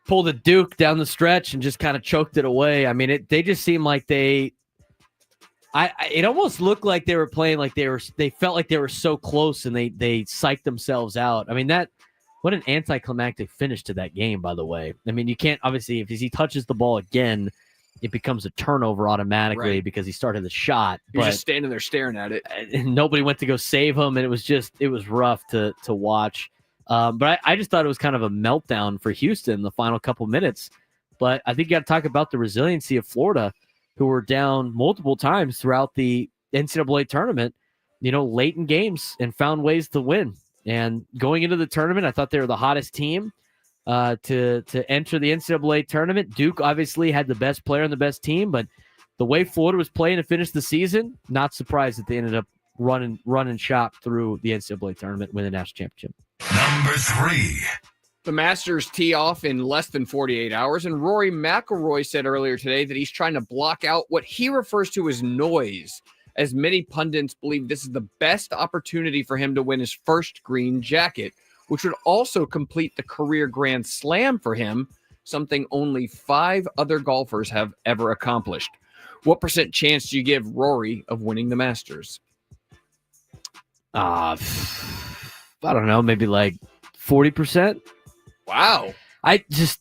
pulled a Duke down the stretch and just kind of choked it away. I mean, they just seemed like it almost looked like they were playing like they felt like they were so close and they psyched themselves out. I mean, what an anticlimactic finish to that game, by the way. I mean, you can't, obviously, if he touches the ball again, it becomes a turnover automatically because he started the shot. He was just standing there staring at it. And nobody went to go save him, and it was rough to watch. But I just thought it was kind of a meltdown for Houston the final couple minutes. But I think you got to talk about the resiliency of Florida, who were down multiple times throughout the NCAA tournament, late in games and found ways to win. And going into the tournament, I thought they were the hottest team to enter the NCAA tournament. Duke obviously had the best player and the best team, but the way Florida was playing to finish the season, not surprised that they ended up running shop through the NCAA tournament, win the national championship. Number 3. The Masters tee off in less than 48 hours, and Rory McIlroy said earlier today that he's trying to block out what he refers to as noise, as many pundits believe this is the best opportunity for him to win his first green jacket, which would also complete the career Grand Slam for him, something only 5 other golfers have ever accomplished. What % chance do you give Rory of winning the Masters? I don't know, maybe like 40%. Wow.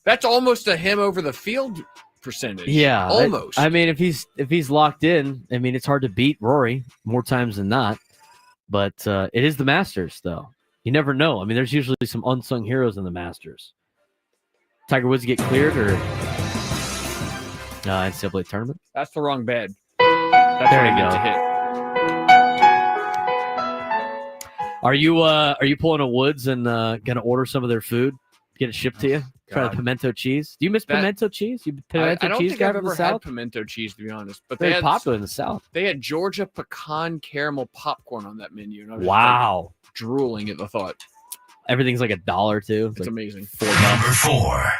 That's almost a him over the field percentage. Yeah. Almost. I mean, if he's locked in, I mean, it's hard to beat Rory more times than not. But it is the Masters, though. You never know. I mean, there's usually some unsung heroes in the Masters. Tiger Woods get cleared or NCAA tournament? That's the wrong bed. That's there what you I go. meant to hit. Are you pulling a Woods and gonna order some of their food? Get it shipped to you? Try the pimento cheese. Do you miss pimento cheese? You pimento I don't cheese think guy I've from the ever had South? pimento cheese, to be honest. But Very they had popular in the South. They had Georgia pecan caramel popcorn on that menu. And I was just, Wow. drooling at the thought. Everything's like $1 too. It's amazing. Number 4.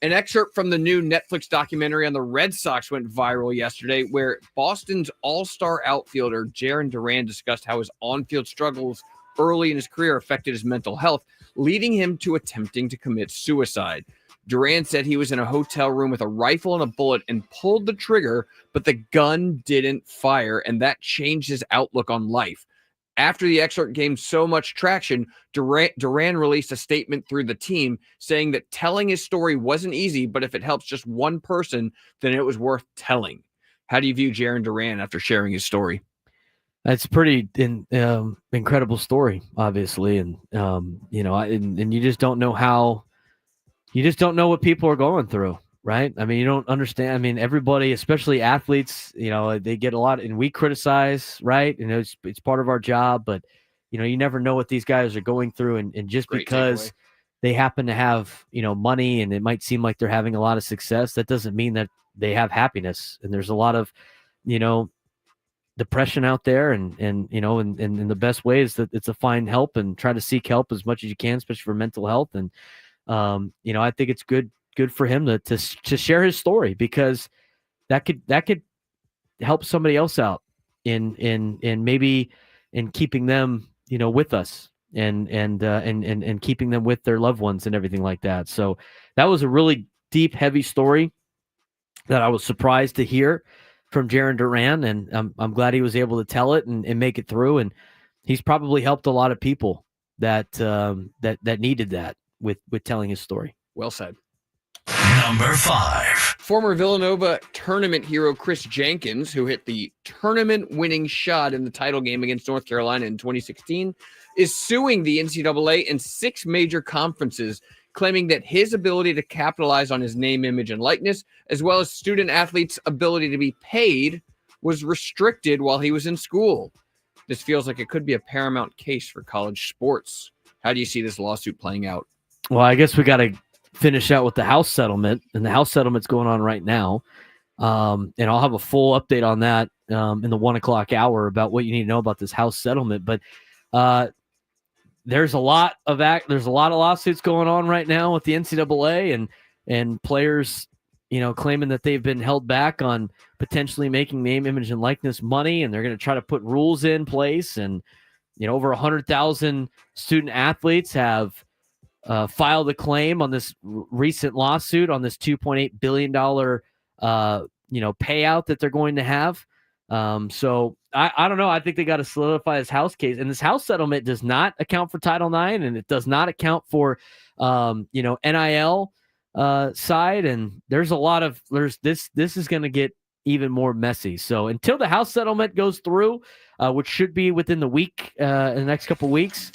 An excerpt from the new Netflix documentary on the Red Sox went viral yesterday, where Boston's all-star outfielder Jarren Duran discussed how his on-field struggles early in his career affected his mental health, leading him to attempting to commit suicide. Duran said he was in a hotel room with a rifle and a bullet and pulled the trigger, but the gun didn't fire, and that changed his outlook on life. After the excerpt gained so much traction, Duran released a statement through the team saying that telling his story wasn't easy, but if it helps just one person, then it was worth telling. How do you view Jarren Duran after sharing his story? That's a pretty incredible story, obviously, and and you just don't know what people are going through, right? I mean, you don't understand. I mean, everybody, especially athletes, they get a lot, and we criticize, right? It's part of our job, but you never know what these guys are going through, and just Great because takeaway. they happen to have money and it might seem like they're having a lot of success, that doesn't mean that they have happiness. And there's a lot of depression out there, and the best way is that it's to find help and try to seek help as much as you can, especially for mental health. And I think it's good for him to share his story, because that could help somebody else out in maybe in keeping them with us and keeping them with their loved ones and everything like that. So that was a really deep, heavy story that I was surprised to hear from Jaron Duran, and I'm glad he was able to tell it and make it through. And he's probably helped a lot of people that that needed that with telling his story. Well said. Number 5. Former Villanova tournament hero Chris Jenkins, who hit the tournament-winning shot in the title game against North Carolina in 2016, is suing the NCAA in 6 major conferences, claiming that his ability to capitalize on his name, image, and likeness, as well as student athletes' ability to be paid, was restricted while he was in school. This feels like it could be a paramount case for college sports. How do you see this lawsuit playing out? Well, I guess we got to finish out with the House settlement, and the House settlement's going on right now. And I'll have a full update on that in the 1 o'clock hour about what you need to know about this House settlement. But there's a lot of lawsuits going on right now with the NCAA and players, claiming that they've been held back on potentially making name, image, and likeness money, and they're going to try to put rules in place. And over 100,000 student athletes have filed a claim on this recent lawsuit on this $2.8 billion payout that they're going to have. So I don't know. I think they got to solidify this House case, and this House settlement does not account for Title IX, and it does not account for NIL side. And there's a lot of this is going to get even more messy. So until the House settlement goes through, which should be within the week, in the next couple weeks,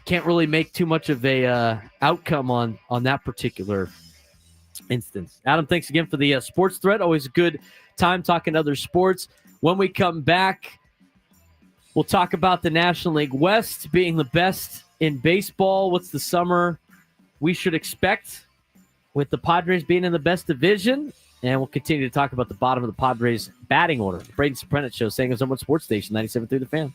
can't really make too much of a outcome on that particular instance. Adam, thanks again for the sports thread. Always a good time talking other sports. When we come back, we'll talk about the National League West being the best in baseball. What's the summer we should expect with the Padres being in the best division? And we'll continue to talk about the bottom of the Padres batting order. Braden Surprenant Show, saying it's on Sports Station 97.3 The Fan.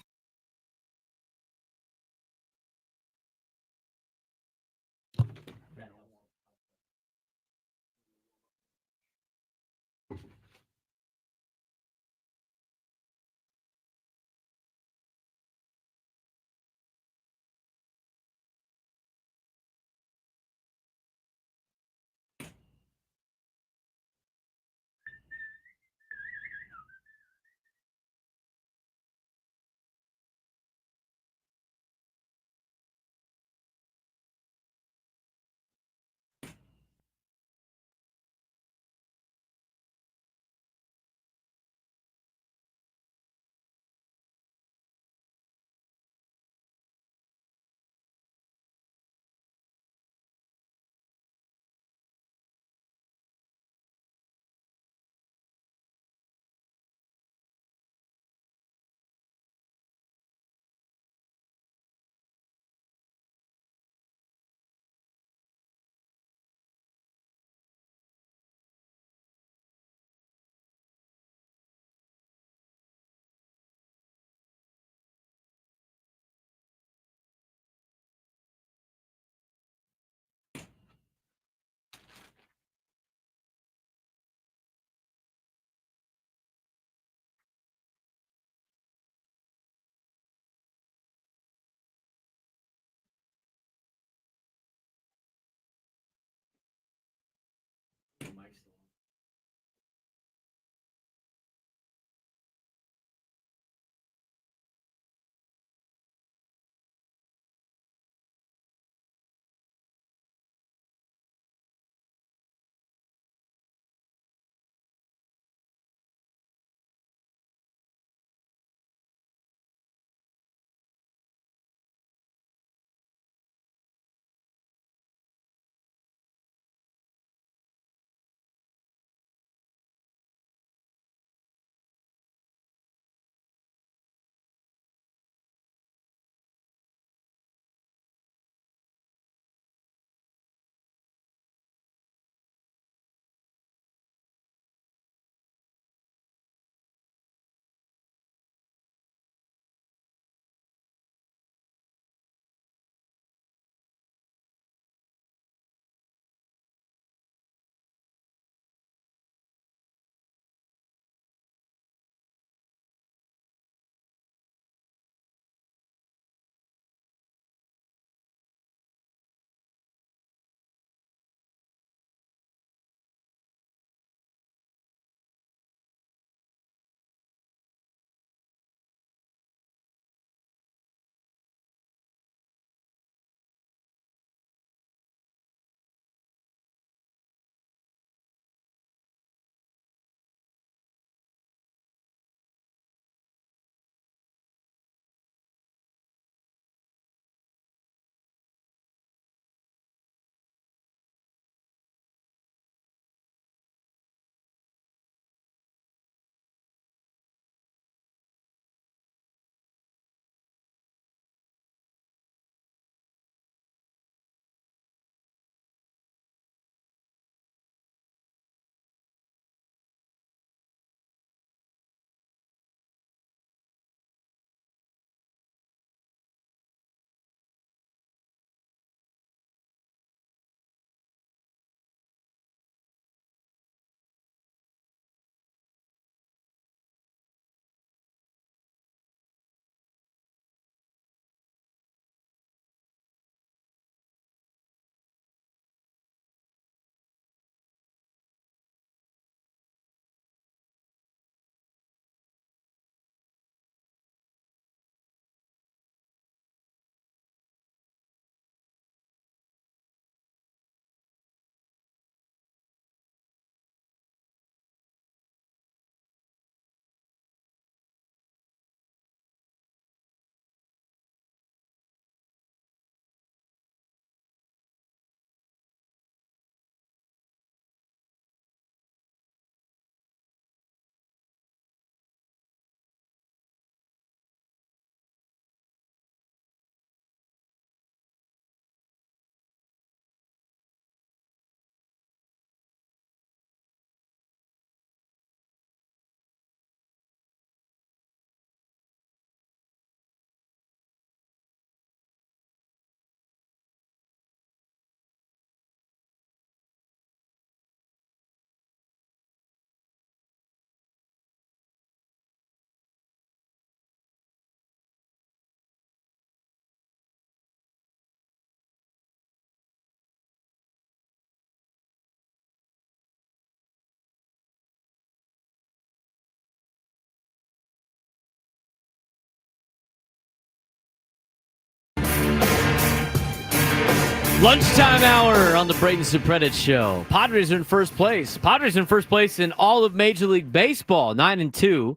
Lunchtime hour on the Braden Surprenant Show. Padres are in first place. Padres are in first place in all of Major League Baseball. 9-2.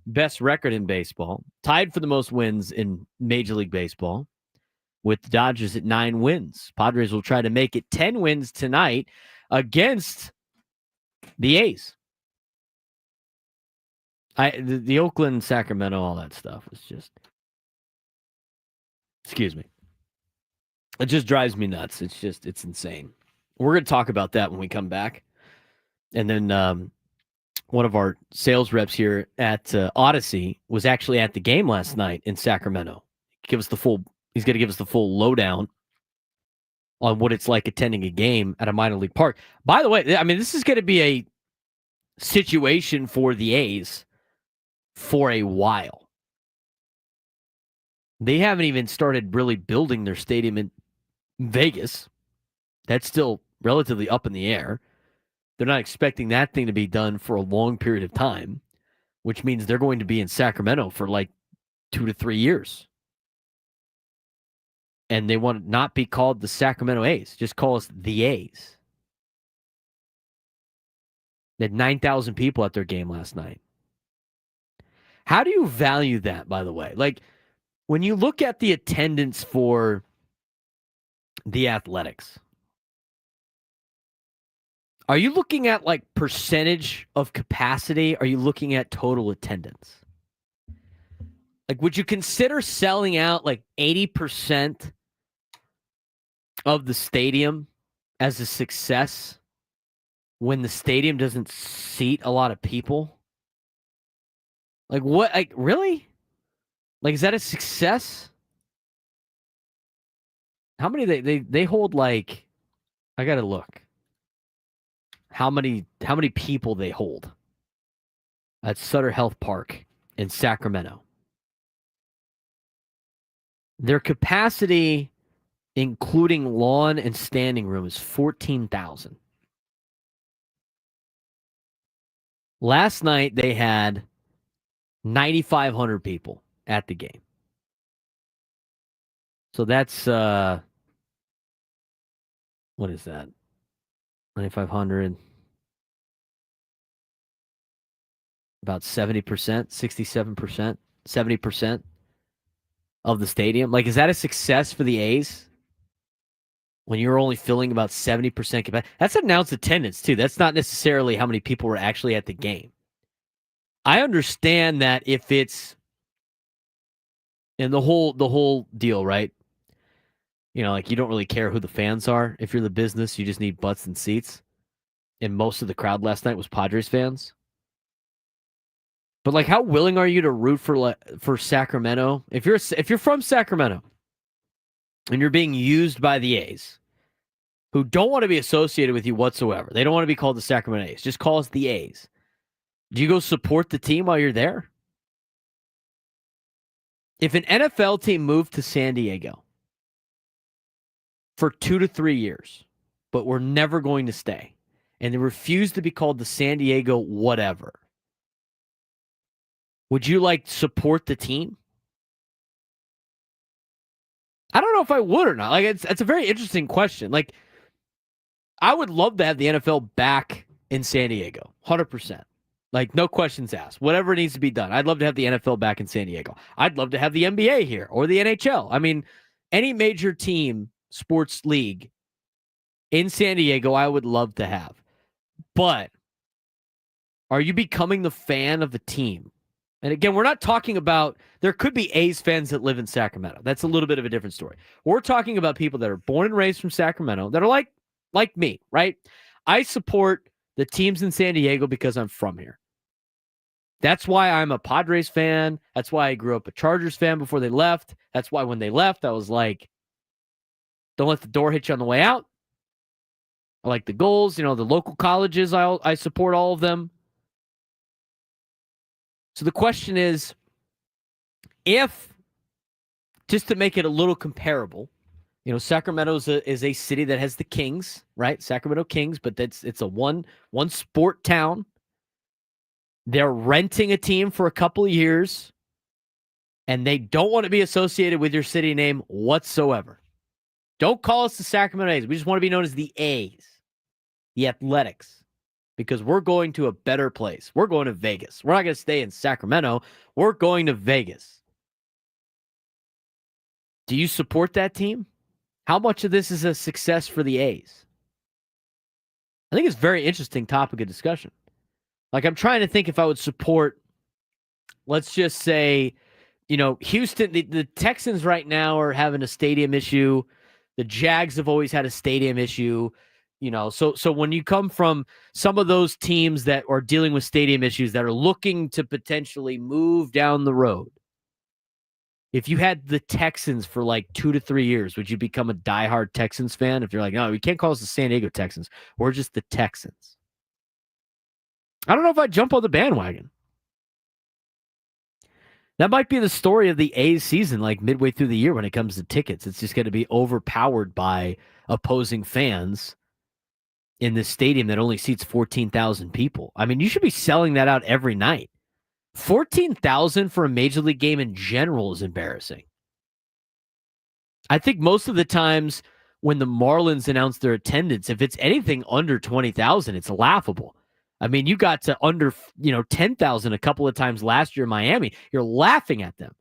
Best record in baseball. Tied for the most wins in Major League Baseball with the Dodgers at 9 wins. Padres will try to make it 10 wins tonight against the A's. The Oakland, Sacramento, all that stuff is just... Excuse me. It just drives me nuts. It's insane. We're going to talk about that when we come back. And then one of our sales reps here at Odyssey was actually at the game last night in Sacramento. He's going to give us the full lowdown on what it's like attending a game at a minor league park. By the way, I mean, this is going to be a situation for the A's for a while. They haven't even started really building their stadium in Vegas. That's still relatively up in the air. They're not expecting that thing to be done for a long period of time, which means they're going to be in Sacramento for like 2 to 3 years. And they want to not be called the Sacramento A's. Just call us the A's. They had 9,000 people at their game last night. How do you value that, by the way? Like, when you look at the attendance for the Athletics, are you looking at like percentage of capacity? Are you looking at total attendance? Like, would you consider selling out like 80% of the stadium as a success when the stadium doesn't seat a lot of people? Like, what? Like, really? Like, is that a success? How many they hold? Like, I gotta look. How many people they hold at Sutter Health Park in Sacramento? Their capacity, including lawn and standing room, is 14,000. Last night they had 9,500 people at the game. So that's what is that? 9,500. About 70%, 67%, 70% of the stadium. Like, is that a success for the A's? When you're only filling about 70% capacity. That's announced attendance, too. That's not necessarily how many people were actually at the game. I understand that if it's in the whole deal, right? You know, like, you don't really care who the fans are. If you're the business, you just need butts and seats. And most of the crowd last night was Padres fans. But, like, how willing are you to root for Sacramento? If you're from Sacramento and you're being used by the A's, who don't want to be associated with you whatsoever, they don't want to be called the Sacramento A's. Just call us the A's. Do you go support the team while you're there? If an NFL team moved to San Diego for 2 to 3 years, but we're never going to stay, and they refuse to be called the San Diego whatever, would you, like, support the team? I don't know if I would or not. Like, it's a very interesting question. Like, I would love to have the NFL back in San Diego, 100%. Like, no questions asked. Whatever needs to be done. I'd love to have the NFL back in San Diego. I'd love to have the NBA here or the NHL. I mean, any major team, sports league in San Diego, I would love to have. But are you becoming the fan of the team? And again, we're not talking about, there could be A's fans that live in Sacramento. That's a little bit of a different story. We're talking about people that are born and raised from Sacramento that are like me, right? I support the teams in San Diego because I'm from here. That's why I'm a Padres fan. That's why I grew up a Chargers fan before they left. That's why when they left, I was like, don't let the door hit you on the way out. I like the goals, the local colleges. I support all of them. So the question is, if, just to make it a little comparable, Sacramento is a city that has the Kings, right? Sacramento Kings, but it's a one sport town. They're renting a team for a couple of years, and they don't want to be associated with your city name whatsoever. Don't call us the Sacramento A's. We just want to be known as the A's, the Athletics, because we're going to a better place. We're going to Vegas. We're not going to stay in Sacramento. We're going to Vegas. Do you support that team? How much of this is a success for the A's? I think it's a very interesting topic of discussion. Like, I'm trying to think if I would support, let's just say, Houston, the Texans right now are having a stadium issue. The Jags have always had a stadium issue. So when you come from some of those teams that are dealing with stadium issues that are looking to potentially move down the road, if you had the Texans for like 2 to 3 years, would you become a diehard Texans fan? If you're like, no, we can't call us the San Diego Texans. We're just the Texans. I don't know if I'd jump on the bandwagon. That might be the story of the A's season, like midway through the year when it comes to tickets. It's just going to be overpowered by opposing fans in this stadium that only seats 14,000 people. I mean, you should be selling that out every night. 14,000 for a major league game in general is embarrassing. I think most of the times when the Marlins announce their attendance, if it's anything under 20,000, it's laughable. I mean, you got to under 10,000 a couple of times last year in Miami. You're laughing at them.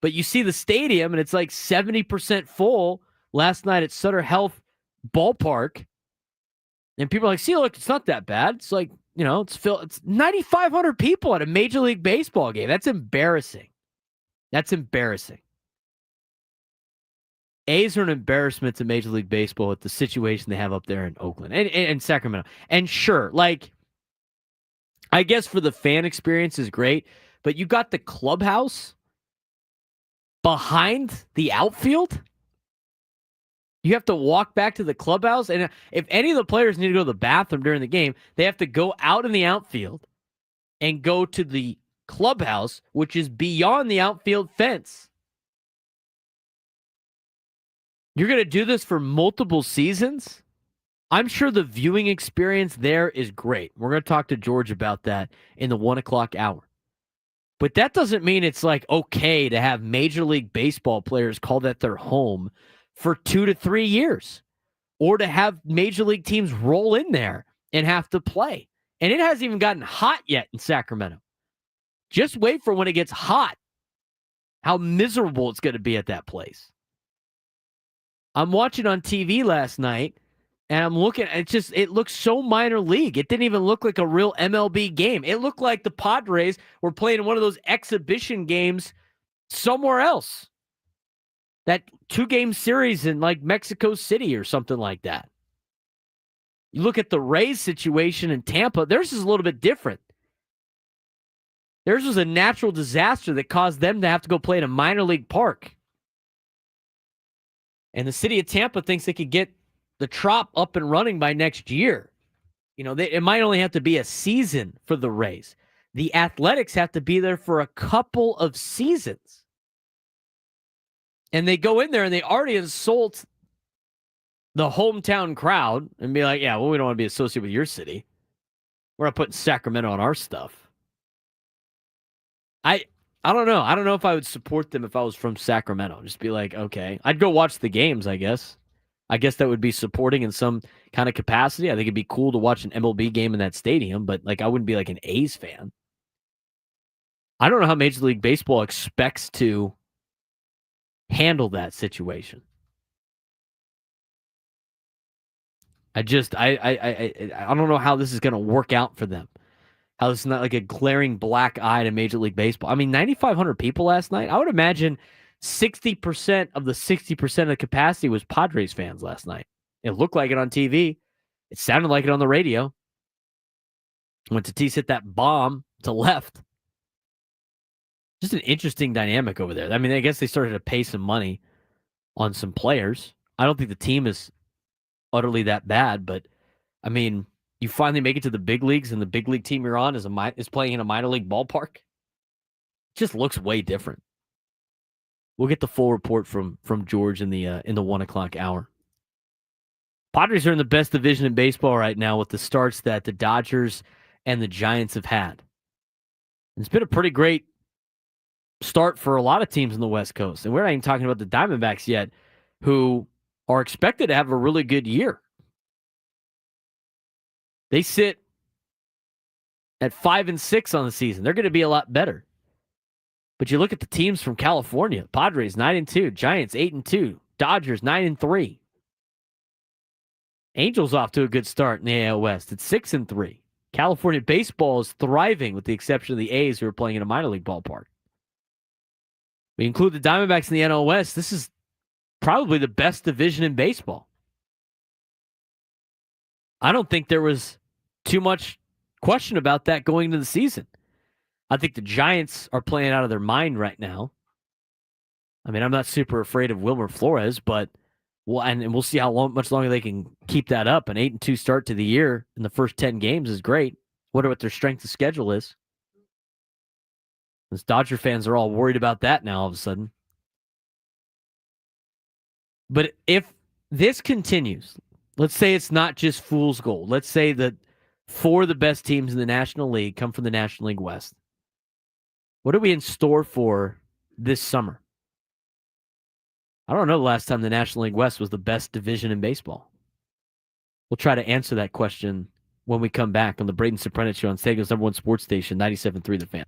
But you see the stadium, and it's like 70% full last night at Sutter Health Ballpark. And people are like, see, look, it's not that bad. It's like, it's 9,500 people at a Major League Baseball game. That's embarrassing. That's embarrassing. A's are an embarrassment to Major League Baseball with the situation they have up there in Oakland and Sacramento. And sure, like, I guess for the fan experience is great, but you got the clubhouse behind the outfield. You have to walk back to the clubhouse, and if any of the players need to go to the bathroom during the game, they have to go out in the outfield and go to the clubhouse, which is beyond the outfield fence. You're going to do this for multiple seasons? I'm sure the viewing experience there is great. We're going to talk to George about that in the 1 o'clock hour. But that doesn't mean it's like okay to have Major League Baseball players call that their home for 2 to 3 years, or to have Major League teams roll in there and have to play. And it hasn't even gotten hot yet in Sacramento. Just wait for when it gets hot, how miserable it's going to be at that place. I'm watching on TV last night, and I'm looking, it looks so minor league. It didn't even look like a real MLB game. It looked like the Padres were playing one of those exhibition games somewhere else. That 2-game series in like Mexico City or something like that. You look at the Rays situation in Tampa, theirs is a little bit different. Theirs was a natural disaster that caused them to have to go play in a minor league park. And the city of Tampa thinks they could get the Trop up and running by next year. It might only have to be a season for the Rays. The Athletics have to be there for a couple of seasons. And they go in there and they already insult the hometown crowd and be like, yeah, well, we don't want to be associated with your city. We're not putting Sacramento on our stuff. I don't know. I don't know if I would support them if I was from Sacramento. Just be like, okay. I'd go watch the games, I guess. I guess that would be supporting in some kind of capacity. I think it'd be cool to watch an MLB game in that stadium, but like I wouldn't be like an A's fan. I don't know how Major League Baseball expects to handle that situation. I don't know how this is going to work out for them. How this is not like a glaring black eye to Major League Baseball. I mean, 9,500 people last night. I would imagine 60% of the 60% of the capacity was Padres fans last night. It looked like it on TV. It sounded like it on the radio. When Tatis hit that bomb to left. Just an interesting dynamic over there. I mean, I guess they started to pay some money on some players. I don't think the team is utterly that bad, but I mean, you finally make it to the big leagues, and the big league team you're on is playing in a minor league ballpark. It just looks way different. We'll get the full report from George in the 1 o'clock hour. Padres are in the best division in baseball right now with the starts that the Dodgers and the Giants have had. It's been a pretty great start for a lot of teams in the West Coast, and we're not even talking about the Diamondbacks yet. who are expected to have a really good year. They sit at 5-6 on the season. They're going to be a lot better. But you look at the teams from California: Padres 9-2, Giants 8-2, Dodgers 9-3. Angels off to a good start in the AL West at 6-3. California baseball is thriving, with the exception of the A's, who are playing in a minor league ballpark. We include the Diamondbacks in the NL West. This is probably the best division in baseball. I don't think there was too much question about that going into the season. I think the Giants are playing out of their mind right now. I mean, I'm not super afraid of Wilmer Flores, but we'll see how much longer they can keep that up. An 8-2 start to the year in the first 10 games is great. Wonder what their strength of schedule is. Those Dodger fans are all worried about that now all of a sudden. But if this continues, let's say it's not just fool's gold. Let's say that 4 of the best teams in the National League come from the National League West. What are we in store for this summer? I don't know the last time the National League West was the best division in baseball. We'll try to answer that question when we come back on the Braden Surprenant Show on San Diego's #1 sports station, 97.3 The Fan.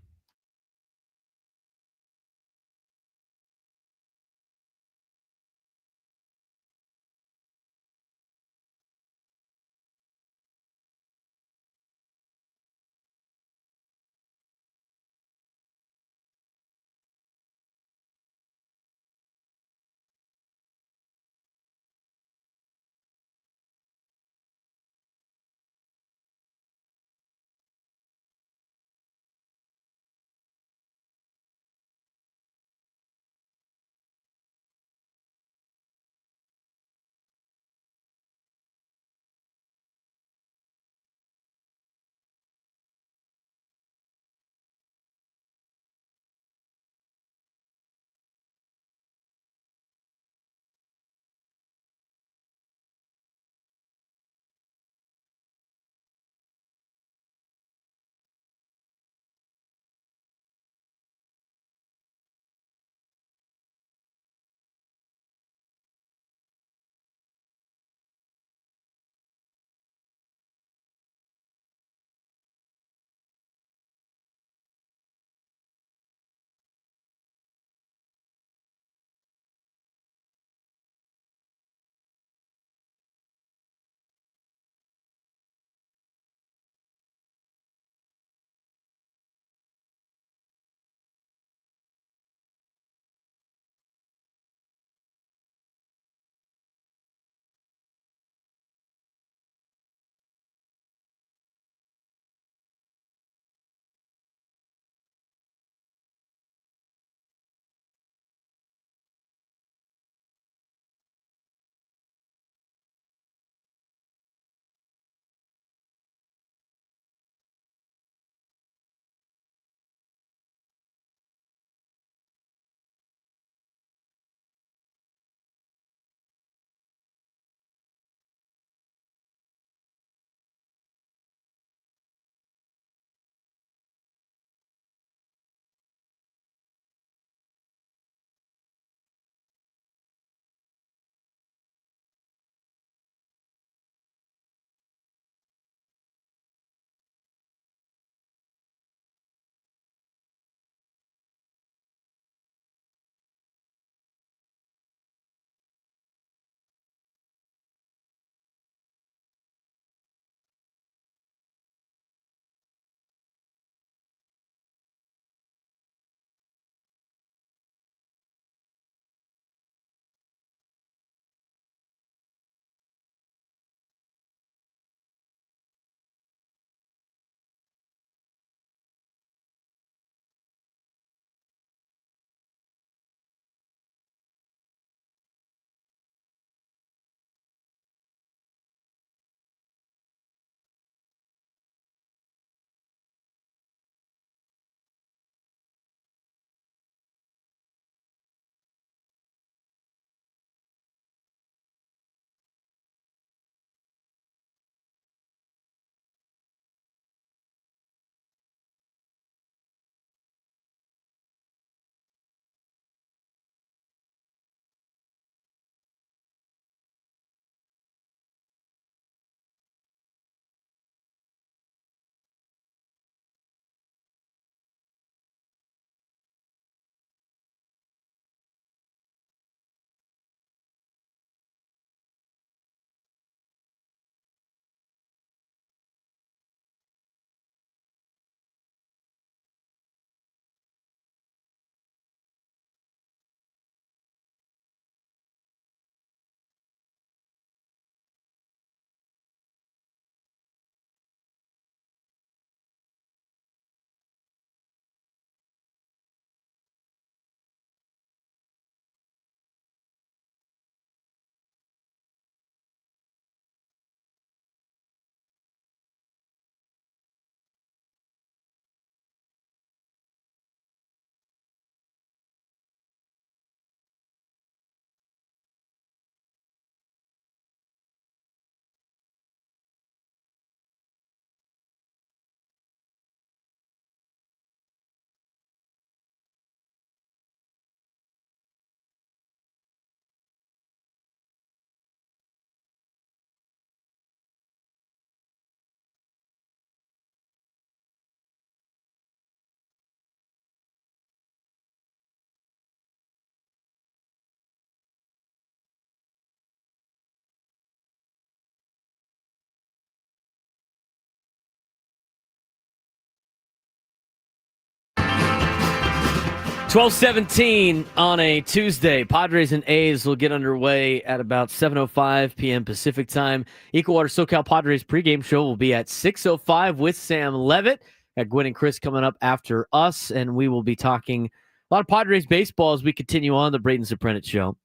12:17 on a Tuesday. Padres and A's will get underway at about 7:05 p.m. Pacific time. Equal Water SoCal Padres pregame show will be at 6:05 with Sam Levitt. Got Gwen and Chris coming up after us, and we will be talking a lot of Padres baseball as we continue on the Braden Surprenant show.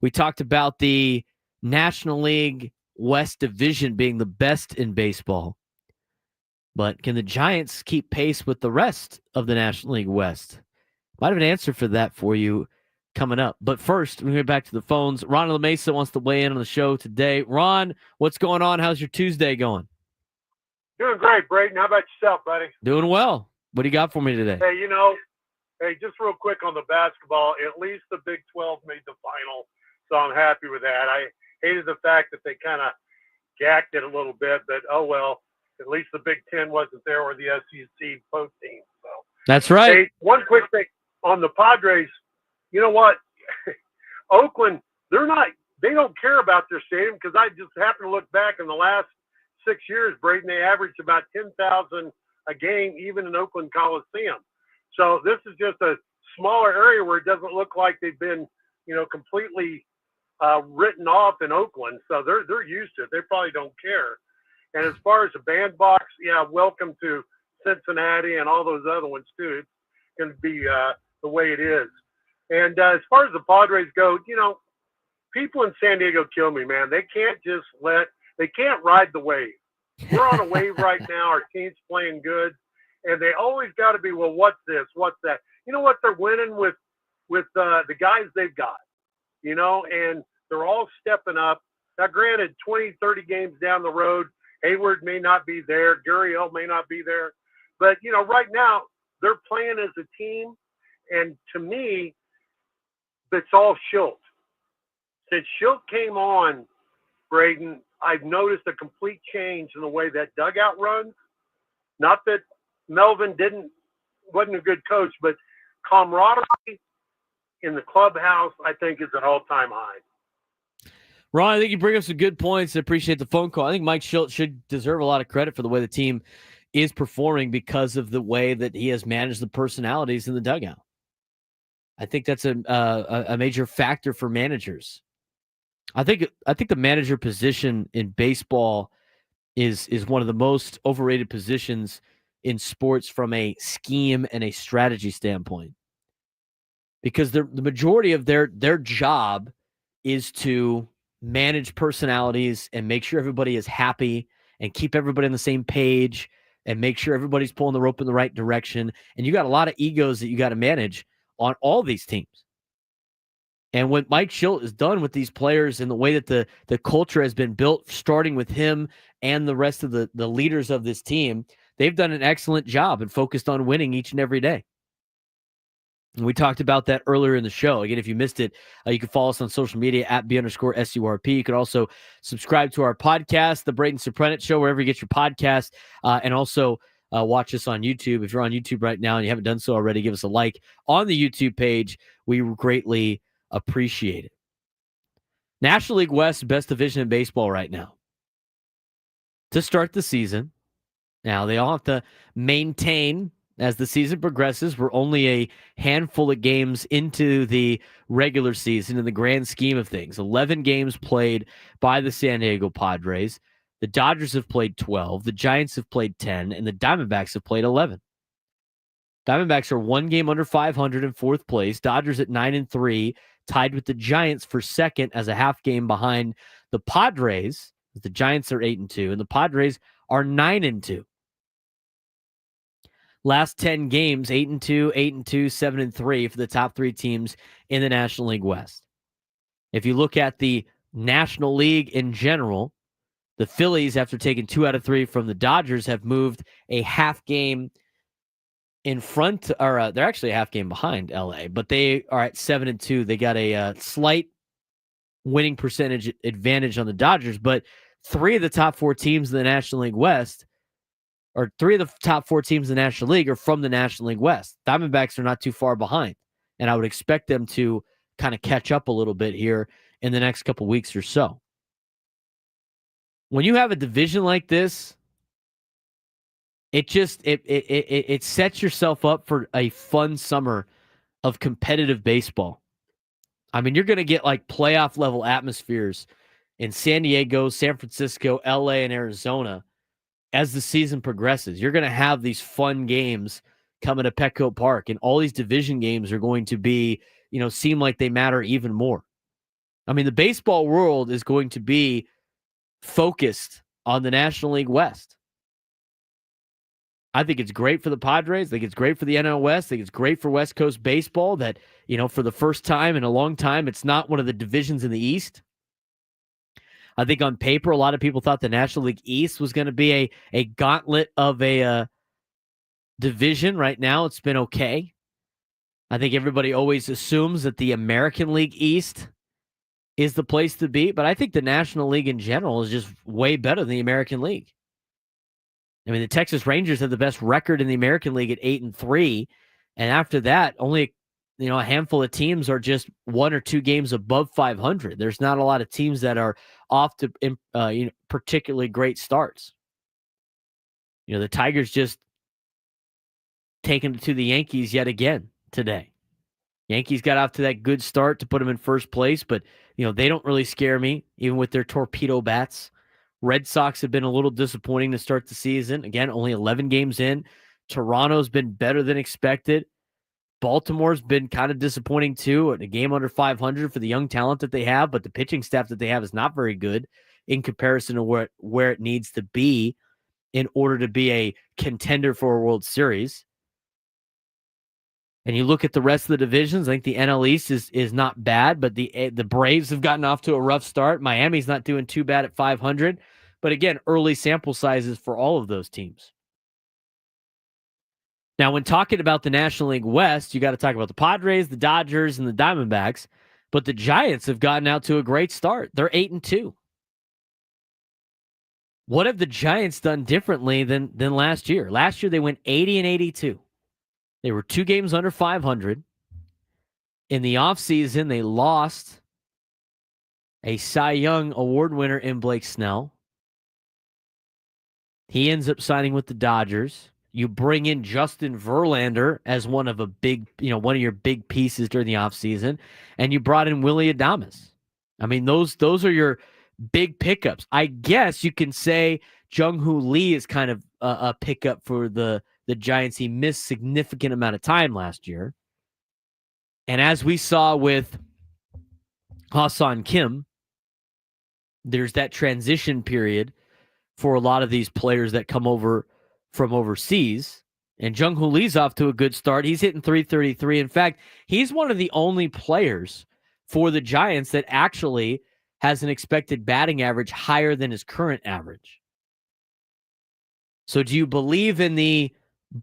We talked about the National League West Division being the best in baseball. But can the Giants keep pace with the rest of the National League West? Might have an answer for that for you coming up. But first, we're going to get back to the phones. Ron La Mesa wants to weigh in on the show today. Ron, what's going on? How's your Tuesday going? Doing great, Braden. How about yourself, buddy? Doing well. What do you got for me today? Hey, just real quick on the basketball, at least the Big 12 made the final, so I'm happy with that. I hated the fact that they kind of gacked it a little bit, but oh well, at least the Big 10 wasn't there or the SEC both teams. So that's right. Hey, one quick thing on the Padres. You know what? Oakland, they don't care about their stadium because I just happened to look back in the last 6 years, Braden, they averaged about 10,000 a game, even in Oakland Coliseum. So this is just a smaller area where it doesn't look like they've been, completely written off in Oakland. So they're used to it. They probably don't care. And as far as the bandbox, welcome to Cincinnati and all those other ones too. It's going to be the way it is. And as far as the Padres go, people in San Diego kill me, man. They can't they can't ride the wave. We're on a wave right now. Our team's playing good. And they always got to be, well, what's this? What's that? You know what? They're winning with the guys they've got, and they're all stepping up. Now, granted, 20, 30 games down the road, Hayward may not be there. Gurriel may not be there. But, right now, they're playing as a team. And to me, it's all Schilt. Since Schilt came on, Braden, I've noticed a complete change in the way that dugout runs. Not that Melvin wasn't a good coach, but camaraderie in the clubhouse, I think, is an all-time high. Ron, I think you bring up some good points. I appreciate the phone call. I think Mike Schilt should deserve a lot of credit for the way the team is performing because of the way that he has managed the personalities in the dugout. I think that's a major factor for managers. I think the manager position in baseball is one of the most overrated positions in sports from a scheme and a strategy standpoint. Because the majority of their job is to manage personalities and make sure everybody is happy and keep everybody on the same page and make sure everybody's pulling the rope in the right direction. And you got a lot of egos that you got to manage on all these teams. And what Mike Schilt has done with these players and the way that the culture has been built, starting with him and the rest of the leaders of this team, they've done an excellent job and focused on winning each and every day. And we talked about that earlier in the show. Again, if you missed it, you can follow us on social media at @B_SURP. You can also subscribe to our podcast, The Braden Surprenant Show, wherever you get your podcast, and also watch us on YouTube. If you're on YouTube right now and you haven't done so already, give us a like on the YouTube page. We greatly appreciate it. National League West, best division in baseball right now. To start the season, now they all have to maintain as the season progresses. We're only a handful of games into the regular season in the grand scheme of things. 11 games played by the San Diego Padres. The Dodgers have played 12. The Giants have played 10. And the Diamondbacks have played 11. Diamondbacks are one game under 500 in fourth place. Dodgers at 9-3, tied with the Giants for second as a half game behind the Padres. The Giants are 8-2, and the Padres are 9-2. Last 10 games, 8-2, 8-2, 7-3 for the top three teams in the National League West. If you look at the National League in general, the Phillies, after taking 2 out of 3 from the Dodgers, have moved a half game in front, or they're actually a half game behind LA, but they are at 7-2. They got a slight winning percentage advantage on the Dodgers, but 3 of the top 4 teams in the National League West, or 3 of the top 4 teams in the National League, are from the National League West. Diamondbacks are not too far behind, and I would expect them to kind of catch up a little bit here in the next couple weeks or so. When you have a division like this, it sets yourself up for a fun summer of competitive baseball. I mean, you're going to get like playoff level atmospheres in San Diego, San Francisco, LA, and Arizona as the season progresses. You're going to have these fun games coming to Petco Park, and all these division games are going to be, seem like they matter even more. I mean, the baseball world is going to be focused on the National League West. I think it's great for the Padres. I think it's great for the NL West. I think it's great for West Coast baseball that, for the first time in a long time, it's not one of the divisions in the East. I think on paper, a lot of people thought the National League East was going to be a gauntlet of a division. Right now, it's been okay. I think everybody always assumes that the American League East is the place to be, but I think the National League in general is just way better than the American League. I mean, the Texas Rangers have the best record in the American League at 8-3, and after that, only a handful of teams are just 1 or 2 games above 500. There's not a lot of teams that are off to particularly great starts. The Tigers just taken it to the Yankees yet again today. Yankees got off to that good start to put them in first place, but they don't really scare me, even with their torpedo bats. Red Sox have been a little disappointing to start the season. Again, only 11 games in. Toronto's been better than expected. Baltimore's been kind of disappointing too, a game under 500 for the young talent that they have, but the pitching staff that they have is not very good in comparison to where it needs to be in order to be a contender for a World Series. And you look at the rest of the divisions, I think the NL East is not bad, but the Braves have gotten off to a rough start. Miami's not doing too bad at 500. But again, early sample sizes for all of those teams. Now, when talking about the National League West, you got to talk about the Padres, the Dodgers, and the Diamondbacks. But the Giants have gotten out to a great start. They're 8-2. What have the Giants done differently than last year? Last year, they went 80-82. They were 2 games under 500. In the offseason, they lost a Cy Young Award winner in Blake Snell. He ends up signing with the Dodgers. You bring in Justin Verlander as one of your big pieces during the offseason, and you brought in Willy Adames. I mean, those are your big pickups. I guess you can say Jung-Hoo Lee is kind of a pickup for the Giants. He missed significant amount of time last year. And as we saw with Ha-Seong Kim, there's that transition period for a lot of these players that come over from overseas. And Jung-Hoo Lee's off to a good start. He's hitting .333. In fact, he's one of the only players for the Giants that actually has an expected batting average higher than his current average. So do you believe in the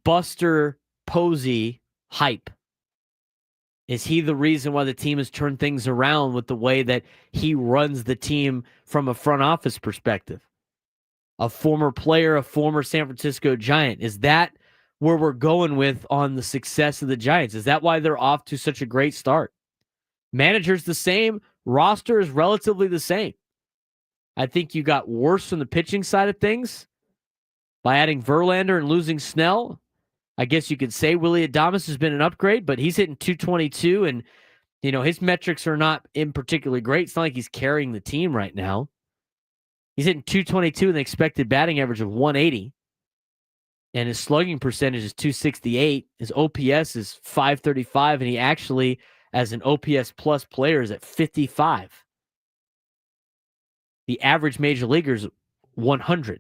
Buster Posey hype? Is he the reason why the team has turned things around with the way that he runs the team from a front office perspective? A former player, a former San Francisco Giant. Is that where we're going with on the success of the Giants? Is that why they're off to such a great start? Manager's the same. Roster is relatively the same. I think you got worse from the pitching side of things by adding Verlander and losing Snell. I guess you could say Willy Adames has been an upgrade, but he's hitting .222, and his metrics are not in particularly great. It's not like he's carrying the team right now. He's hitting .222 with an expected batting average of 180, and his slugging percentage is .268. His OPS is .535, and he actually, as an OPS plus player, is at 55. The average major leaguer is 100.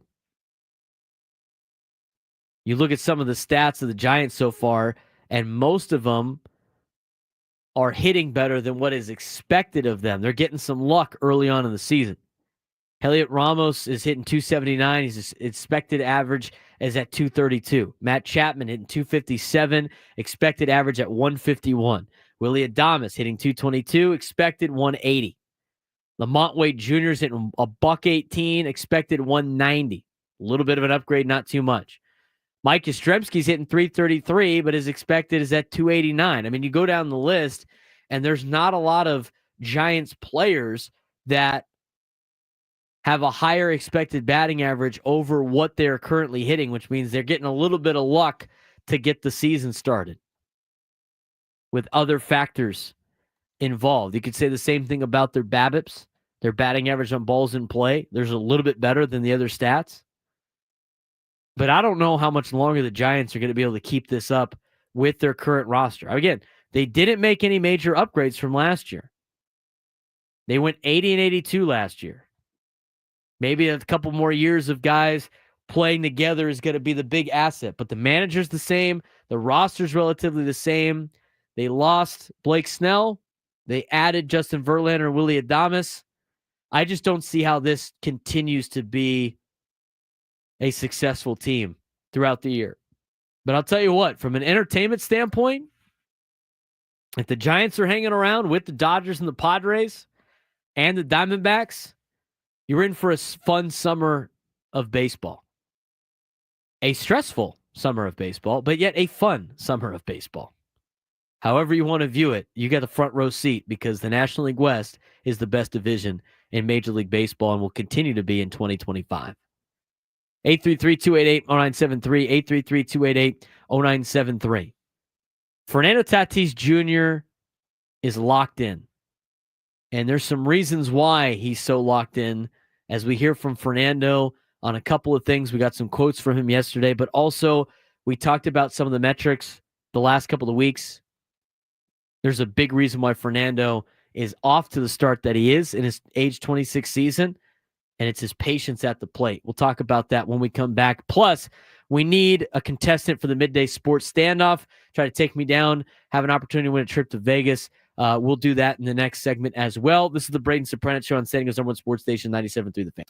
You look at some of the stats of the Giants so far, and most of them are hitting better than what is expected of them. They're getting some luck early on in the season. Heliot Ramos is hitting .279. His expected average is at .232. Matt Chapman hitting .257. Expected average at .151. Willy Adames hitting .222. Expected .180. Lamont Wade Jr. is hitting a $118. Expected .190. A little bit of an upgrade, not too much. Mike Yastrzemski's hitting .333, but his expected is at .289. I mean, you go down the list, and there's not a lot of Giants players that have a higher expected batting average over what they're currently hitting, which means they're getting a little bit of luck to get the season started. with other factors involved. You could say the same thing about their BABIPs, their batting average on balls in play. There's a little bit better than the other stats. But I don't know how much longer the Giants are going to be able to keep this up with their current roster. Again, they didn't make any major upgrades from last year. They went 80 and 82 last year. Maybe a couple more years of guys playing together is going to be the big asset. But the manager's the same. The roster's relatively the same. They lost Blake Snell. They added Justin Verlander and Willie Adames. I just don't see how this continues to be a successful team throughout the year. But I'll tell you what, from an entertainment standpoint, if the Giants are hanging around with the Dodgers and the Padres and the Diamondbacks, you're in for a fun summer of baseball. A stressful summer of baseball, but yet a fun summer of baseball. However you want to view it, you get a front row seat because the National League West is the best division in Major League Baseball and will continue to be in 2025. 833-288-0973, 833-288-0973. Fernando Tatís Jr. is locked in. And there's some reasons why he's so locked in as we hear from Fernando on a couple of things. We got some quotes from him yesterday, but also we talked about some of the metrics the last couple of weeks. There's a big reason why Fernando is off to the start that he is in his age 26 season, and it's his patience at the plate. We'll talk about that when we come back. Plus, we need a contestant for the Midday Sports Standoff. Try to take me down, have an opportunity to win a trip to Vegas. We'll do that in the next segment as well. This is the Braden Surprenant Show on San Diego's #1 sports station, 97.3 The Fan.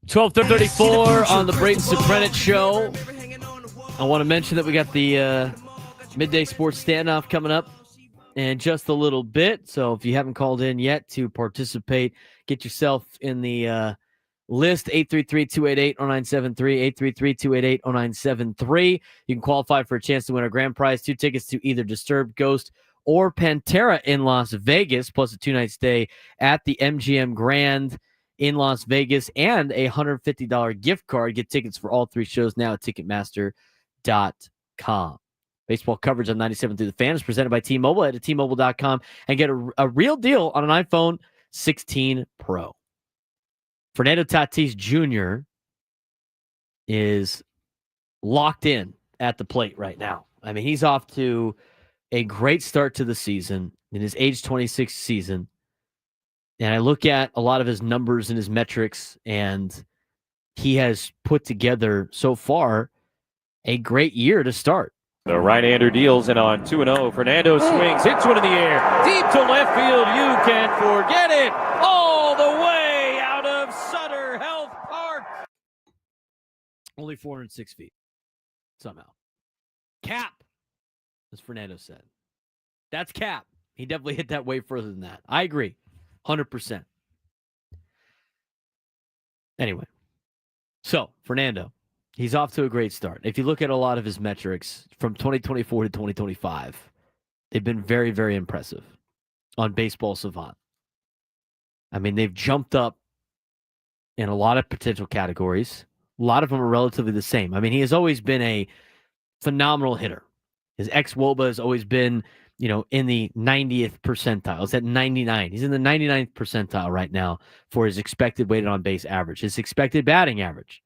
12:34 on the Braden Surprenant show. I want to mention that we got the Midday Sports Standoff coming up in just a little bit. So if you haven't called in yet to participate, get yourself in the list, 833-288-0973, 833-288-0973. You can qualify for a chance to win a grand prize, 2 tickets to either Disturbed, Ghost, or Pantera in Las Vegas, plus a 2-night stay at the MGM Grand in Las Vegas, and a $150 gift card. Get tickets for all 3 shows now at Ticketmaster.com. Baseball coverage on 97 through the Fan is presented by T-Mobile. Head to T-Mobile.com and get a real deal on an iPhone 16 Pro. Fernando Tatís Jr. is locked in at the plate right now. I mean, he's off to a great start to the season in his age 26 season. And I look at a lot of his numbers and his metrics, and he has put together so far a great year to start. The right-hander deals, and on 2-0, Fernando swings, hits one in the air, deep to left field. You can forget it. All the way out of Sutter Health Park. Only 406 feet, somehow. Cap, as Fernando said. That's cap. He definitely hit that way further than that. I agree. 100%. Anyway, so Fernando, he's off to a great start. If you look at a lot of his metrics from 2024 to 2025, they've been very, very impressive on Baseball Savant. I mean, they've jumped up in a lot of potential categories. A lot of them are relatively the same. I mean, he has always been a phenomenal hitter. His ex-WOBA has always been, in the 90th percentile. It's at 99. He's in the 99th percentile right now for his expected weighted on base average. His expected batting average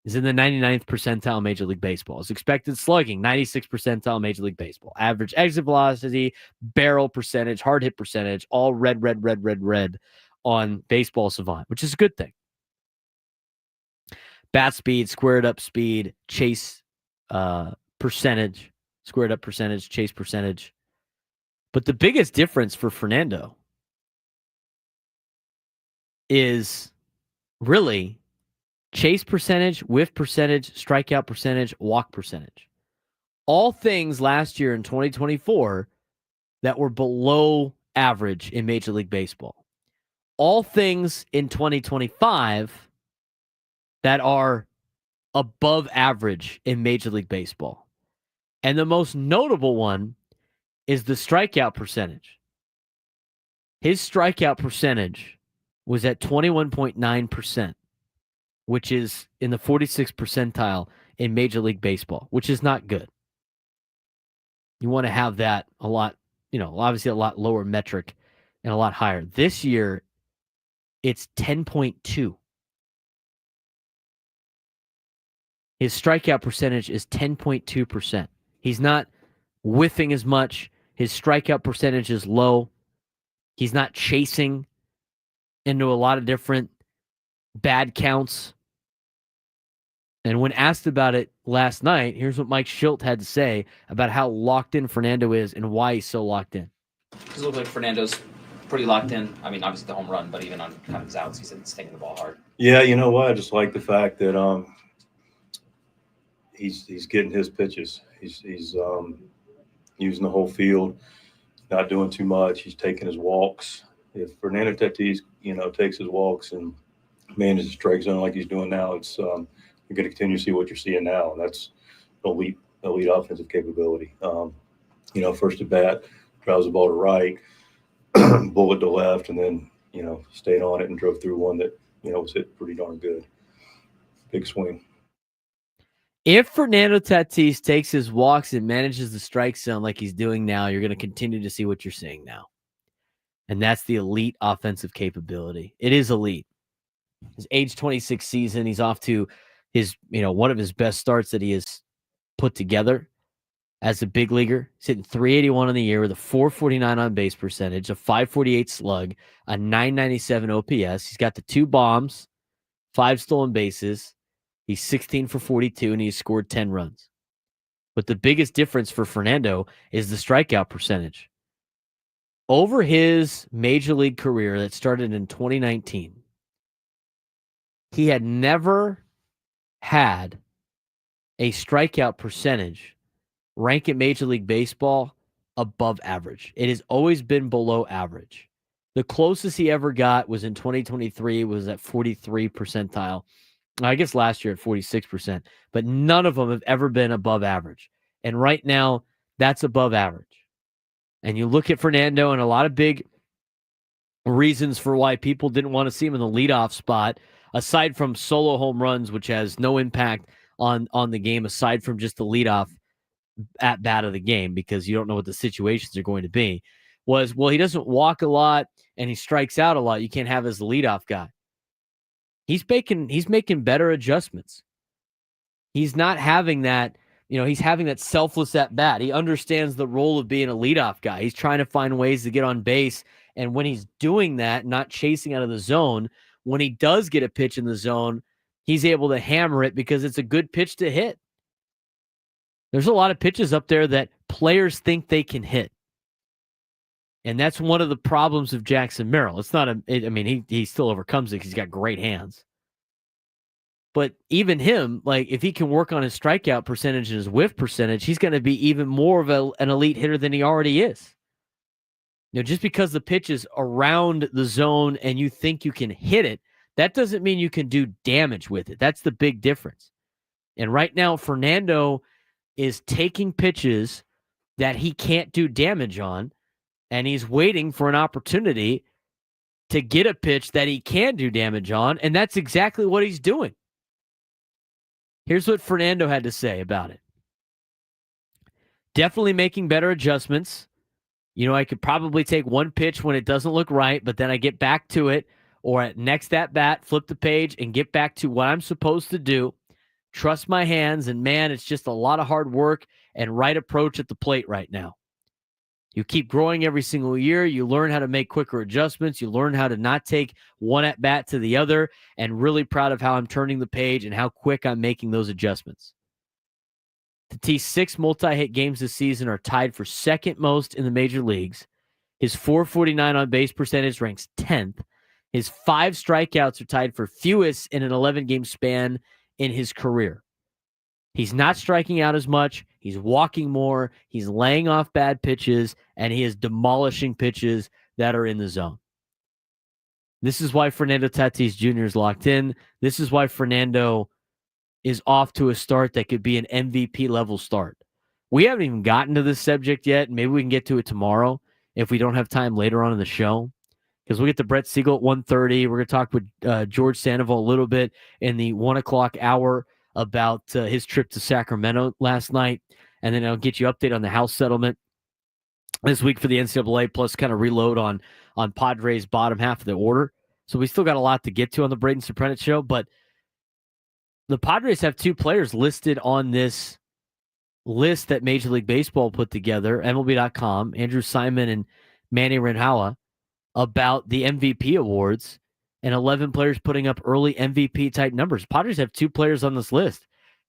is in the 99th percentile in Major League Baseball. His expected slugging, 96th percentile in Major League Baseball. Average exit velocity, barrel percentage, hard hit percentage, all red on Baseball Savant, which is a good thing. Bat speed, squared up speed, chase percentage, squared up percentage, chase percentage. But the biggest difference for Fernando is really chase percentage, whiff percentage, strikeout percentage, walk percentage. All things last year in 2024 that were below average in Major League Baseball. All things in 2025 that are above average in Major League Baseball. And the most notable one is the strikeout percentage. His strikeout percentage was at 21.9%, which is in the 46th percentile in Major League Baseball, which is not good. You want to have that a lot, obviously a lot lower metric and a lot higher. This year, it's 10.2. His strikeout percentage is 10.2%. He's not whiffing as much. His strikeout percentage is low. He's not chasing into a lot of different bad counts. And when asked about it last night, here's what Mike Schilt had to say about how locked in Fernando is and why he's so locked in. Does it look like Fernando's pretty locked in? I mean, obviously the home run, but even on kind of his outs, he's taking the ball hard. Yeah, you know what? I just like the fact that he's getting his pitches. He's using the whole field, not doing too much. He's taking his walks. If Fernando Tatís, takes his walks and manages the strike zone like he's doing now, it's you're going to continue to see what you're seeing now. And that's elite offensive capability. First at bat, drives the ball to right, bullet to left, and then stayed on it and drove through one that was hit pretty darn good. Big swing. If Fernando Tatís takes his walks and manages the strike zone like he's doing now, you're going to continue to see what you're seeing now. And that's the elite offensive capability. It is elite. His age 26 season, he's off to his, one of his best starts that he has put together as a big leaguer. He's hitting .381 in the year with a .449 on base percentage, a .548 slug, a .997 OPS. He's got the 2 bombs, 5 stolen bases. He's 16 for 42, and he's scored 10 runs. But the biggest difference for Fernando is the strikeout percentage. Over his major league career that started in 2019, he had never had a strikeout percentage rank in Major League Baseball above average. It has always been below average. The closest he ever got was in 2023, was at 43 percentile. I guess last year at 46%, but none of them have ever been above average. And right now, that's above average. And you look at Fernando, and a lot of big reasons for why people didn't want to see him in the leadoff spot, aside from solo home runs, which has no impact on the game, aside from just the leadoff at bat of the game, because you don't know what the situations are going to be, was, well, he doesn't walk a lot and he strikes out a lot. You can't have as the leadoff guy. He's making better adjustments. He's not having that, he's having that selfless at bat. He understands the role of being a leadoff guy. He's trying to find ways to get on base. And when he's doing that, not chasing out of the zone, when he does get a pitch in the zone, he's able to hammer it because it's a good pitch to hit. There's a lot of pitches up there that players think they can hit. And that's one of the problems of Jackson Merrill. It's not he still overcomes it because he's got great hands. But even him, like, if he can work on his strikeout percentage and his whiff percentage, he's going to be even more of an elite hitter than he already is. Just because the pitch is around the zone and you think you can hit it, that doesn't mean you can do damage with it. That's the big difference. And right now, Fernando is taking pitches that he can't do damage on, and he's waiting for an opportunity to get a pitch that he can do damage on, and that's exactly what he's doing. Here's what Fernando had to say about it. Definitely making better adjustments. I could probably take one pitch when it doesn't look right, but then I get back to it, or at next at bat, flip the page and get back to what I'm supposed to do. Trust my hands, and man, it's just a lot of hard work and right approach at the plate right now. You keep growing every single year. You learn how to make quicker adjustments. You learn how to not take one at bat to the other, and really proud of how I'm turning the page and how quick I'm making those adjustments. Tatis' 6 multi-hit games this season are tied for second most in the major leagues. His .449 on base percentage ranks 10th. His 5 strikeouts are tied for fewest in an 11-game span in his career. He's not striking out as much. He's walking more. He's laying off bad pitches, and he is demolishing pitches that are in the zone. This is why Fernando Tatís Jr. is locked in. This is why Fernando is off to a start that could be an MVP level start. We haven't even gotten to this subject yet. Maybe we can get to it tomorrow if we don't have time later on in the show, because we'll get to Brett Siegel at 1:30. We're going to talk with George Sandoval a little bit in the 1 o'clock hour about his trip to Sacramento last night. And then I'll get you update on the House settlement this week for the NCAA, plus kind of reload on Padres' bottom half of the order. So we still got a lot to get to on the Braden Surprenant show, but the Padres have 2 players listed on this list that Major League Baseball put together, MLB.com, Andrew Simon and Manny Renhawa, about the MVP awards, and 11 players putting up early MVP-type numbers. Padres have 2 players on this list,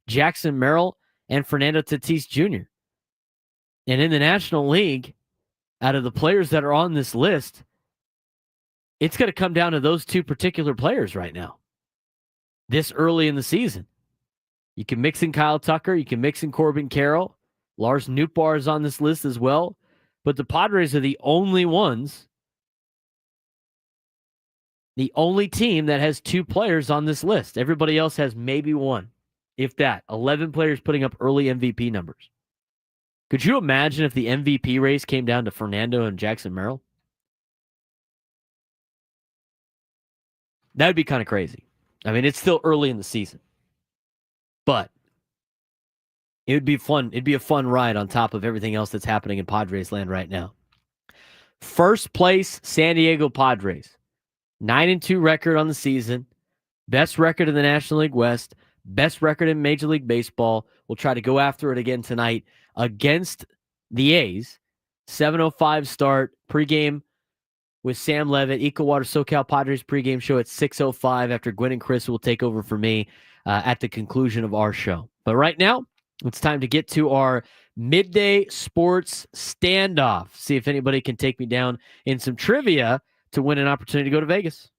Jackson Merrill and Fernando Tatís Jr. And in the National League, out of the players that are on this list, it's going to come down to those 2 particular players right now, this early in the season. You can mix in Kyle Tucker. You can mix in Corbin Carroll. Lars Nootbaar is on this list as well. But the Padres are the only ones, the only team that has 2 players on this list. Everybody else has maybe 1, if that. 11 players putting up early MVP numbers. Could you imagine if the MVP race came down to Fernando and Jackson Merrill? That would be kind of crazy. I mean, it's still early in the season, but it would be fun. It'd be a fun ride on top of everything else that's happening in Padres land right now. First place, San Diego Padres. 9-2 record on the season. Best record in the National League West. Best record in Major League Baseball. We'll try to go after it again tonight against the A's. 7:05 start. Pregame with Sam Levitt. Eco Water SoCal Padres pregame show at 6:05 after Gwen and Chris will take over for me at the conclusion of our show. But right now, it's time to get to our midday sports standoff. See if anybody can take me down in some trivia to win an opportunity to go to Vegas.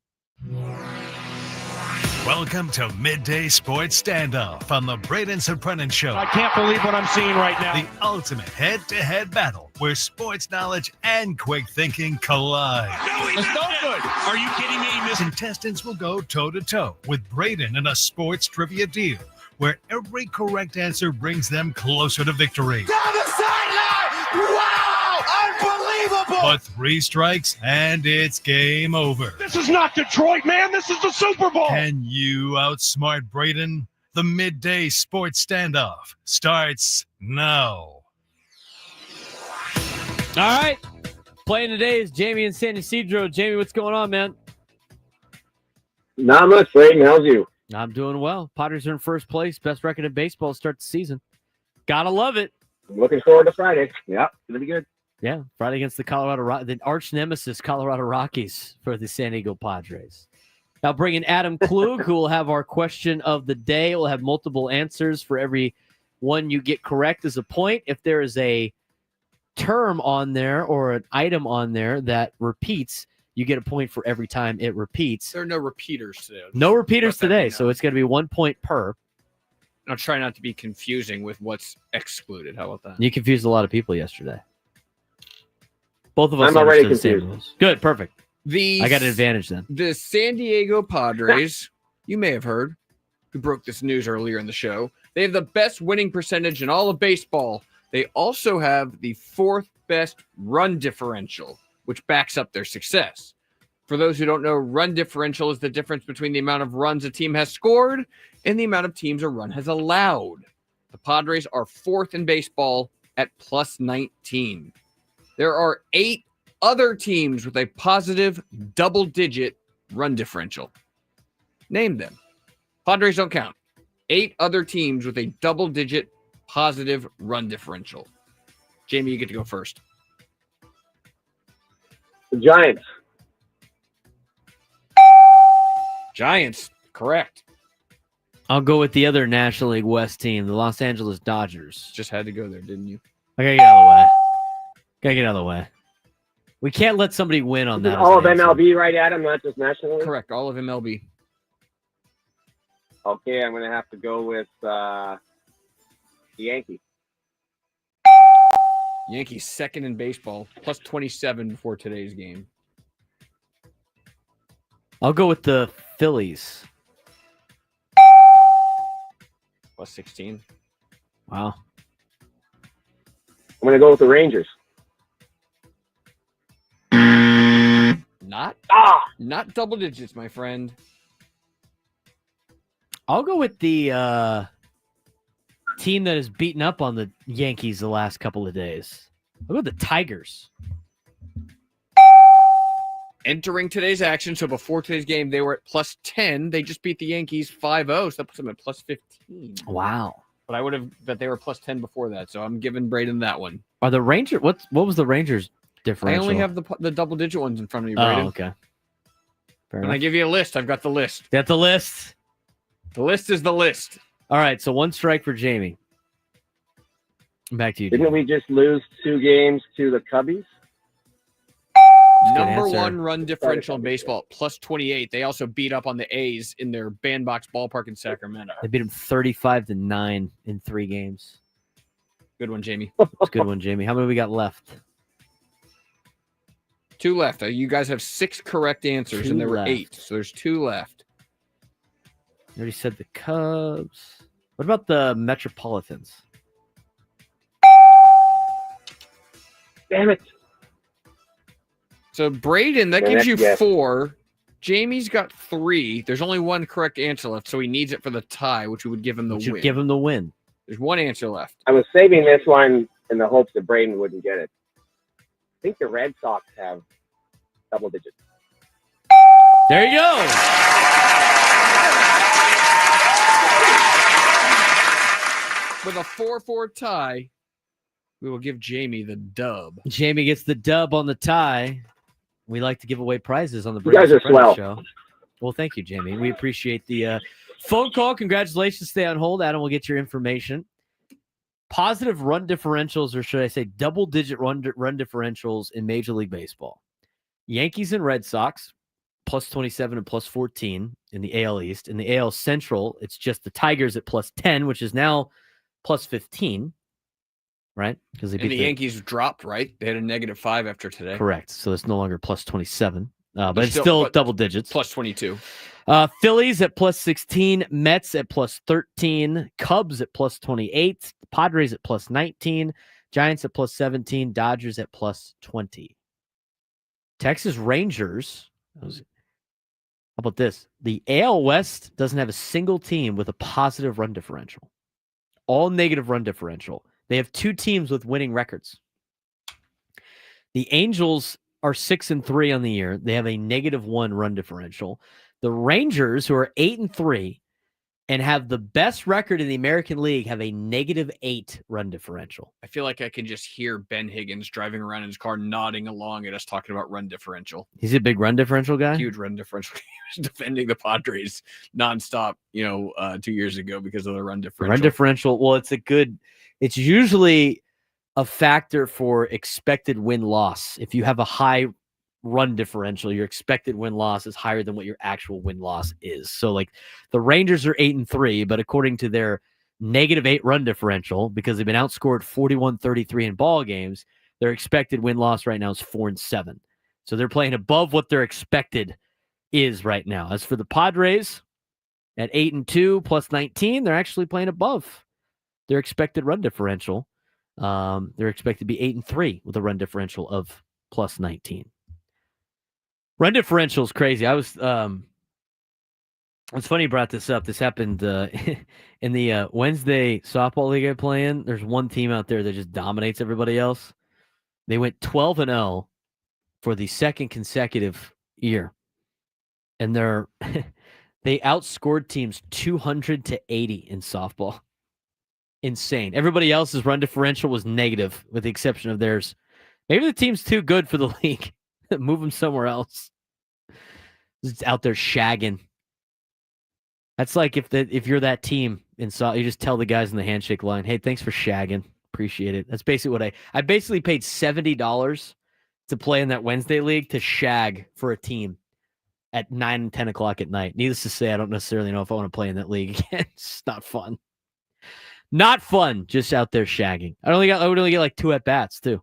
Welcome to Midday Sports Standoff on the Braden Surprenant Show. I can't believe what I'm seeing right now. The ultimate head-to-head battle where sports knowledge and quick thinking collide. No, he's no good. Are you kidding me? Contestants will go toe-to-toe with Braden in a sports trivia deal where every correct answer brings them closer to victory. Down the sideline! Wow! Unbelievable! But 3 strikes and it's game over. This is not Detroit, man. This is the Super Bowl. Can you outsmart Braden? The Midday Sports Standoff starts now. All right. Playing today is Jamie and San Diego. Jamie, what's going on, man? Not much, Braden. How's you? I'm doing well. Padres are in first place. Best record in baseball to start the season. Gotta love it. I'm looking forward to Friday. Yeah, it's going to be good. Yeah, Friday against the arch nemesis Colorado Rockies for the San Diego Padres. Now bringing Adam Klug, who will have our question of the day. We'll have multiple answers for every one you get correct as a point. If there is a term on there or an item on there that repeats, you get a point for every time it repeats. There are no repeaters today. No repeaters today, so it's going to be 1 point per. I'll try not to be confusing with what's excluded. How about that? You confused a lot of people yesterday. Both of us. I'm already understood the same confused. rules. Good, perfect. I got an advantage then. The San Diego Padres, you may have heard, we broke this news earlier in the show. They have the best winning percentage in all of baseball. They also have the 4th best run differential, which backs up their success. For those who don't know, run differential is the difference between the amount of runs a team has scored and the amount of teams a run has allowed. The Padres are 4th in baseball at plus 19. There are 8 other teams with a positive double-digit run differential. Name them. Padres don't count. 8 other teams with a double-digit positive run differential. Jamie, you get to go first. The Giants. Giants, correct. I'll go with the other National League West team, the Los Angeles Dodgers. Just had to go there, didn't you? I gotta get out of the way. Gotta get out of the way. We can't let somebody win on that. All of MLB, right, Adam? Not just National League? Correct, all of MLB. Okay, I'm going to have to go with the Yankees. Yankees 2nd in baseball, plus 27 before today's game. I'll go with the Phillies. Plus 16. Wow. I'm going to go with the Rangers. Not double digits, my friend. I'll go with the team that is beaten up on the Yankees the last couple of days. I'll go with the Tigers. Entering today's action, so before today's game, they were at plus 10. They just beat the Yankees 5-0, so that puts them at plus 15. Wow. But I would have bet they were plus 10 before that, so I'm giving Braden that one. Are the Rangers? What was the Rangers differential? I only have the double-digit ones in front of me, Braden. Oh, okay. Fair When enough. I give you a list, I've got the list. Got the list. The list is the list. All right, so 1 strike for Jamie. Back to you, Didn't Jamie. we just lose 2 games to the Cubbies? Number answer. 1 run differential in baseball, plus 28. They also beat up on the A's in their bandbox ballpark in Sacramento. They beat them 35-9 in 3 games. Good one, Jamie. That's a good one, Jamie. How many we got left? 2 left. You guys have 6 correct answers, 2 and there were left. 8. So there's 2 left. I already said the Cubs. What about the Metropolitans? Damn it. So Braden, that Yeah, gives you yes. 4. Jamie's got 3. There's only 1 correct answer left, so he needs it for the tie, which would give him the win. Give him the win. There's 1 answer left. I was saving this one in the hopes that Braden wouldn't get it. I think the Red Sox have double digits. There you go. With a 4-4 tie, we will give Jamie the dub. Jamie gets the dub on the tie. We like to give away prizes on the You guys Braden are Surprenant swell. Show. Well, thank you, Jamie. We appreciate the phone call. Congratulations. Stay on hold. Adam will get your information. Positive run differentials, or should I say double-digit run differentials in Major League Baseball. Yankees and Red Sox, plus 27 and plus 14 in the AL East. In the AL Central, it's just the Tigers at plus 10, which is now plus 15, right? Because they And beat the Yankees dropped, right? They had a -5 after today. Correct. So it's no longer plus 27, but it's still double digits. Plus 22. Phillies at plus 16, Mets at plus 13, Cubs at plus 28, Padres at plus 19, Giants at plus 17, Dodgers at plus 20. Texas Rangers. How about this? The AL West doesn't have a single team with a positive run differential. All negative run differential. They have 2 teams with winning records. The Angels are 6-3 on the year. They have a -1 run differential. The Rangers, who are 8-3 and have the best record in the American League, have a -8 run differential. I feel like I can just hear Ben Higgins driving around in his car, nodding along at us, talking about run differential. He's a big run differential guy. Huge run differential. He was defending the Padres nonstop, 2 years ago because of the run differential. Run differential. Well, it's usually a factor for expected win-loss. If you have a high run differential, your expected win-loss is higher than what your actual win-loss is. So, like, the Rangers are 8-3, but according to their -8 run differential, because they've been outscored 41-33 in ball games, their expected win-loss right now is 4-7. So they're playing above what their expected is right now. As for the Padres, at 8-2 plus 19, they're actually playing above their expected run differential. They're expected to be 8-3 with a run differential of plus 19. Run differential is crazy. It's funny you brought this up. This happened in the Wednesday softball league I play in. There's one team out there that just dominates everybody else. They went 12-0 for the second consecutive year. And they outscored teams 200-80 in softball. Insane. Everybody else's run differential was negative, with the exception of theirs. Maybe the team's too good for the league. Move them somewhere else. It's out there shagging. That's like if you're that team in you just tell the guys in the handshake line, "Hey, thanks for shagging. Appreciate it." That's basically what I basically paid $70 to play in that Wednesday league to shag for a team at 9 and 10 o'clock at night. Needless to say, I don't necessarily know if I want to play in that league again. It's not fun. Not fun, just out there shagging. I would only get like 2 at-bats, too.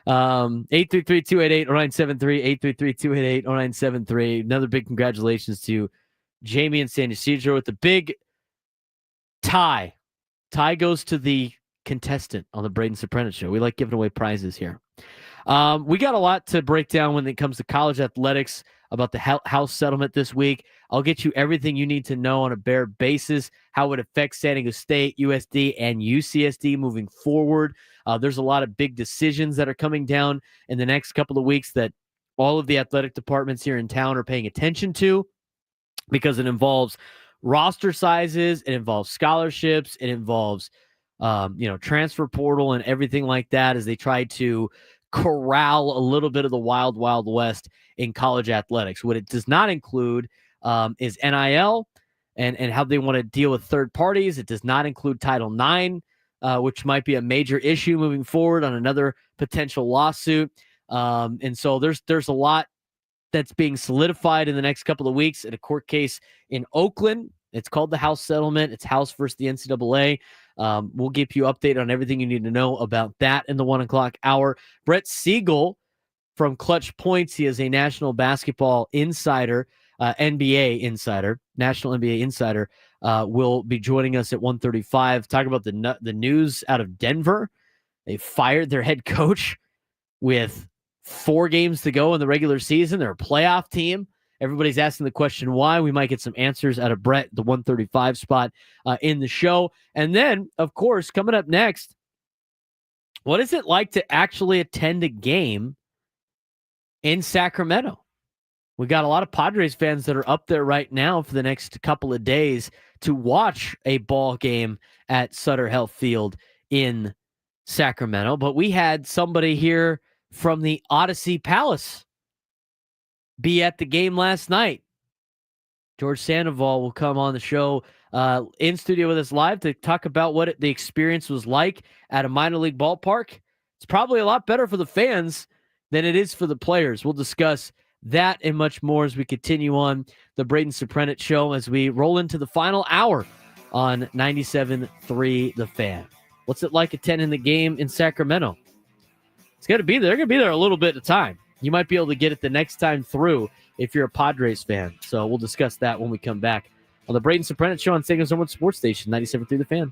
833-288-0973, 833-288-0973. Another big congratulations to Jamie and San Diego with the big tie. Tie goes to the contestant on the Braden Surprenant show. We like giving away prizes here. We got a lot to break down when it comes to college athletics about the House settlement this week. I'll get you everything you need to know on a bare basis, how it affects San Diego State, USD, and UCSD moving forward. There's a lot of big decisions that are coming down in the next couple of weeks that all of the athletic departments here in town are paying attention to, because it involves roster sizes, it involves scholarships, it involves transfer portal and everything like that, as they try to corral a little bit of the wild, wild west in college athletics. What it does not include is NIL and how they want to deal with third parties. It does not include Title IX, which might be a major issue moving forward on another potential lawsuit. And so there's a lot that's being solidified in the next couple of weeks in a court case in Oakland. It's called the House settlement. It's House versus the NCAA. We'll give you update on everything you need to know about that in the 1 o'clock hour. Brett Siegel from ClutchPoints. He is a national basketball insider, NBA insider, national NBA insider, will be joining us at 1:35. Talk about the news out of Denver. They fired their head coach with 4 games to go in the regular season. They're a playoff team. Everybody's asking the question why. We might get some answers out of Brett, the 1:35 spot in the show. And then, of course, coming up next, what is it like to actually attend a game in Sacramento? We got a lot of Padres fans that are up there right now for the next couple of days to watch a ball game at Sutter Health Field in Sacramento. But we had somebody here from the Odyssey Palace be at the game last night. George Sandoval will come on the show in studio with us live to talk about what the experience was like at a minor league ballpark. It's probably a lot better for the fans than it is for the players. We'll discuss That and much more as we continue on the Braden Surprenant Show as we roll into the final hour on 97.3 The Fan. What's it like attending the game in Sacramento? It's going to be there. They're going to be there a little bit of time. You might be able to get it the next time through if you're a Padres fan. So we'll discuss that when we come back on the Braden Surprenant Show on San Diego Sports Station, 97.3 The Fan.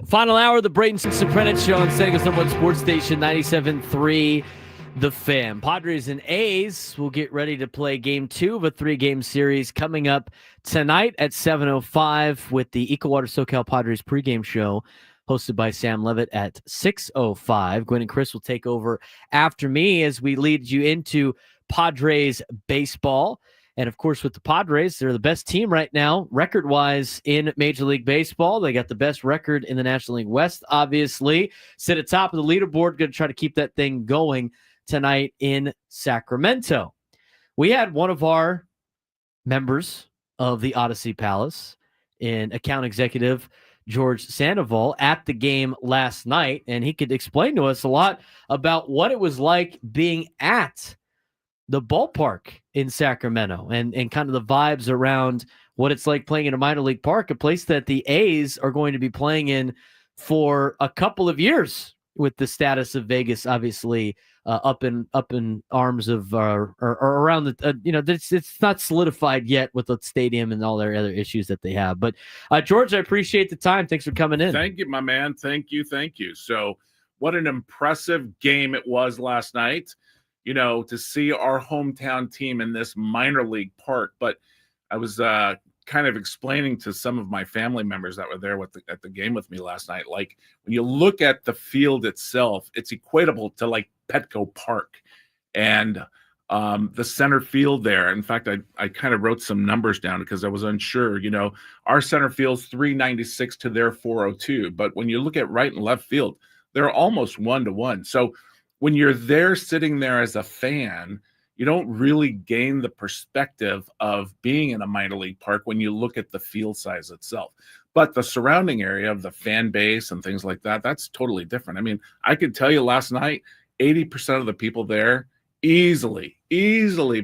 Final hour of the Braden Surprenant Show on San Diego Somewhat Sports Station 97.3 The Fan. Padres and A's will get ready to play game 2 of a 3-game series coming up tonight at 7:05 with the Ecowater SoCal Padres pregame show hosted by Sam Levitt at 6:05. Gwen and Chris will take over after me as we lead you into Padres baseball. And, of course, with the Padres, they're the best team right now, record-wise, in Major League Baseball. They got the best record in the National League West, obviously. Sit at top of the leaderboard, going to try to keep that thing going tonight in Sacramento. We had one of our members of the Odyssey Palace, in account executive George Sandoval, at the game last night, and he could explain to us a lot about what it was like being at the ballpark in Sacramento and kind of the vibes around what it's like playing in a minor league park, a place that the A's are going to be playing in for a couple of years with the status of Vegas, obviously up in arms of or around the it's not solidified yet with the stadium and all their other issues that they have. But George, I appreciate the time. Thanks for coming in. Thank you, my man. Thank you. So what an impressive game it was last night. To see our hometown team in this minor league park. But I was kind of explaining to some of my family members that were there at the game with me last night, like when you look at the field itself, it's equatable to like Petco Park and the center field there. In fact, I kind of wrote some numbers down because I was unsure. Our center field's 396 to their 402. But when you look at right and left field, they're almost 1-to-1. So when you're there sitting there as a fan, you don't really gain the perspective of being in a minor league park when you look at the field size itself. But the surrounding area of the fan base and things like that, that's totally different. I mean, I could tell you last night, 80% of the people there, easily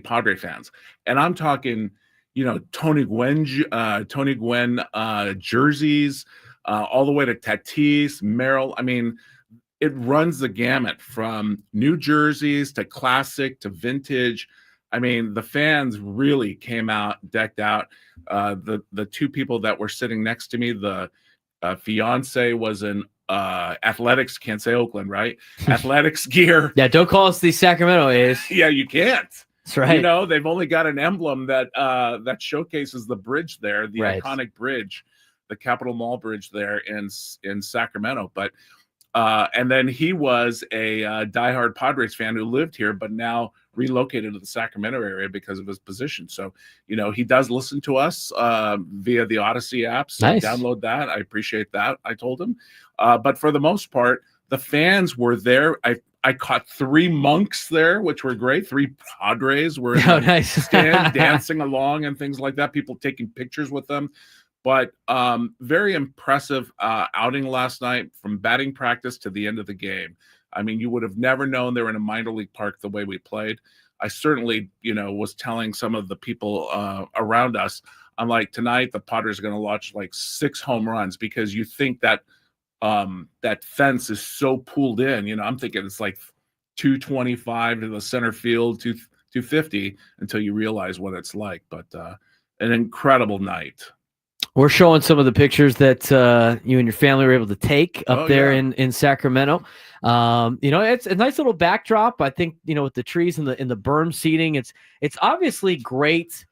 Padre fans. And I'm talking, Tony Gwynn jerseys, all the way to Tatis, Merrill. I mean, it runs the gamut from new jerseys to classic to vintage. I mean, the fans really came out decked out. The two people that were sitting next to me, the fiance was in athletics, can't say Oakland, right? Athletics gear. Yeah, don't call us the Sacramento A's. Yeah, you can't. That's right. They've only got an emblem that showcases the bridge there, the right. iconic bridge, the Capitol Mall bridge there in Sacramento. But and then he was a diehard Padres fan who lived here, but now relocated to the Sacramento area because of his position. So, he does listen to us via the Odyssey app. So nice. Download that. I appreciate that. I told him. But for the most part, the fans were there. I caught 3 monks there, which were great. 3 Padres were in the stand dancing along and things like that. People taking pictures with them. But very impressive outing last night from batting practice to the end of the game. I mean, you would have never known they were in a minor league park the way we played. I certainly, was telling some of the people around us, I'm like, tonight the Padres are going to launch like 6 home runs because you think that that fence is so pulled in. I'm thinking it's like 225 to the center field, 250 until you realize what it's like. But an incredible night. We're showing some of the pictures that you and your family were able to take up there in Sacramento. It's a nice little backdrop. I think, with the trees and the berm seating, it's obviously great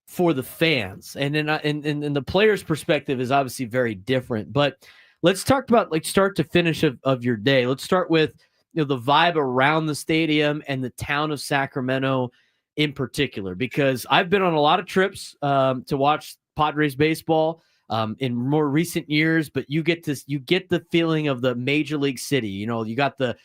for the fans. And in the players' perspective is obviously very different. But let's talk about like start to finish of your day. Let's start with the vibe around the stadium and the town of Sacramento in particular, because I've been on a lot of trips to watch Padres baseball in more recent years, but you get the feeling of the major league city. You got the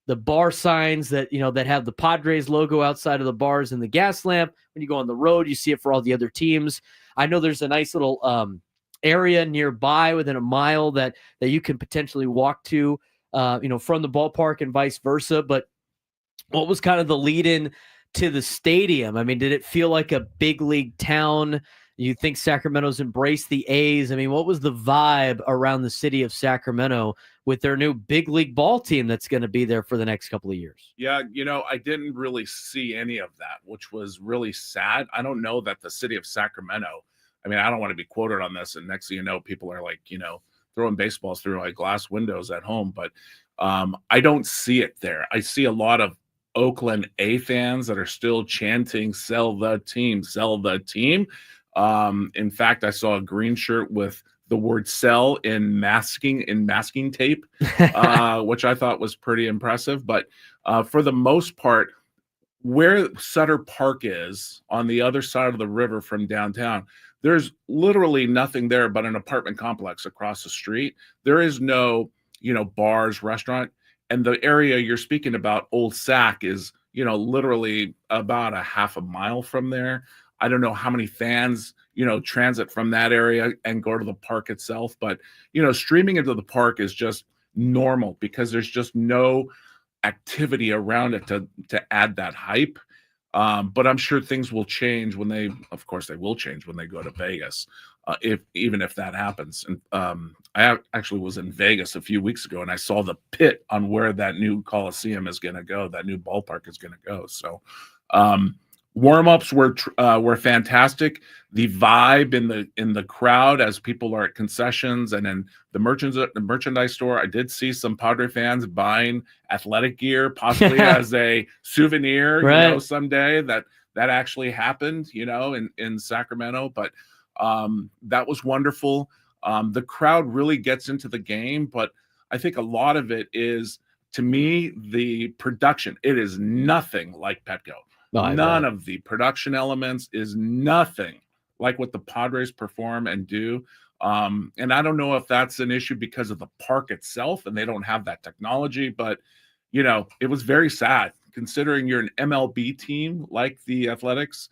bar signs that that have the Padres logo outside of the bars and the gas lamp. When you go on the road, you see it for all the other teams. I know there's a nice little area nearby within a mile that you can potentially walk to from the ballpark and vice versa. But what was kind of the lead in to the stadium? I mean, did it feel like a big league town? You think Sacramento's embraced the A's? I mean, what was the vibe around the city of Sacramento with their new big league ball team that's going to be there for the next couple of years? Yeah, I didn't really see any of that, which was really sad. I don't know that the city of Sacramento, I mean, I don't want to be quoted on this, and next thing you know, people are like, throwing baseballs through like glass windows at home. But I don't see it there. I see a lot of Oakland A fans that are still chanting, "Sell the team, sell the team." In fact, I saw a green shirt with the word "sell" in masking tape, which I thought was pretty impressive. But for the most part, where Sutter Park is on the other side of the river from downtown, there's literally nothing there but an apartment complex across the street. There is no, bars, restaurant. And the area you're speaking about, Old Sac, is, literally about a half a mile from there. I don't know how many fans, transit from that area and go to the park itself. But, streaming into the park is just normal because there's just no activity around it to add that hype. But I'm sure things will change when they will change when they go to Vegas, even if that happens. And I actually was in Vegas a few weeks ago, and I saw the pit on where that new Coliseum is going to go, that new ballpark is going to go. So warm-ups were fantastic. The vibe in the crowd as people are at concessions and in the merchandise store, I did see some Padre fans buying athletic gear, possibly as a souvenir, right. Someday. That actually happened, in Sacramento. But that was wonderful. The crowd really gets into the game, but I think a lot of it is, to me, the production. It is nothing like Petco. No, None of the production elements is nothing like what the Padres perform and do. And I don't know if that's an issue because of the park itself and they don't have that technology, but it was very sad considering you're an MLB team like the Athletics,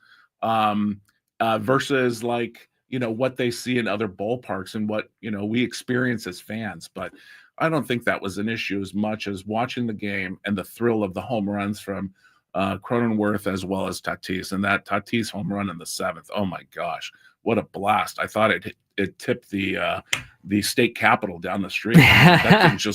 versus like, what they see in other ballparks and what, we experience as fans. But I don't think that was an issue as much as watching the game and the thrill of the home runs from Cronenworth as well as Tatis, and that Tatis home run in the 7th. Oh my gosh, what a blast. I thought it tipped the state capitol down the street. That thing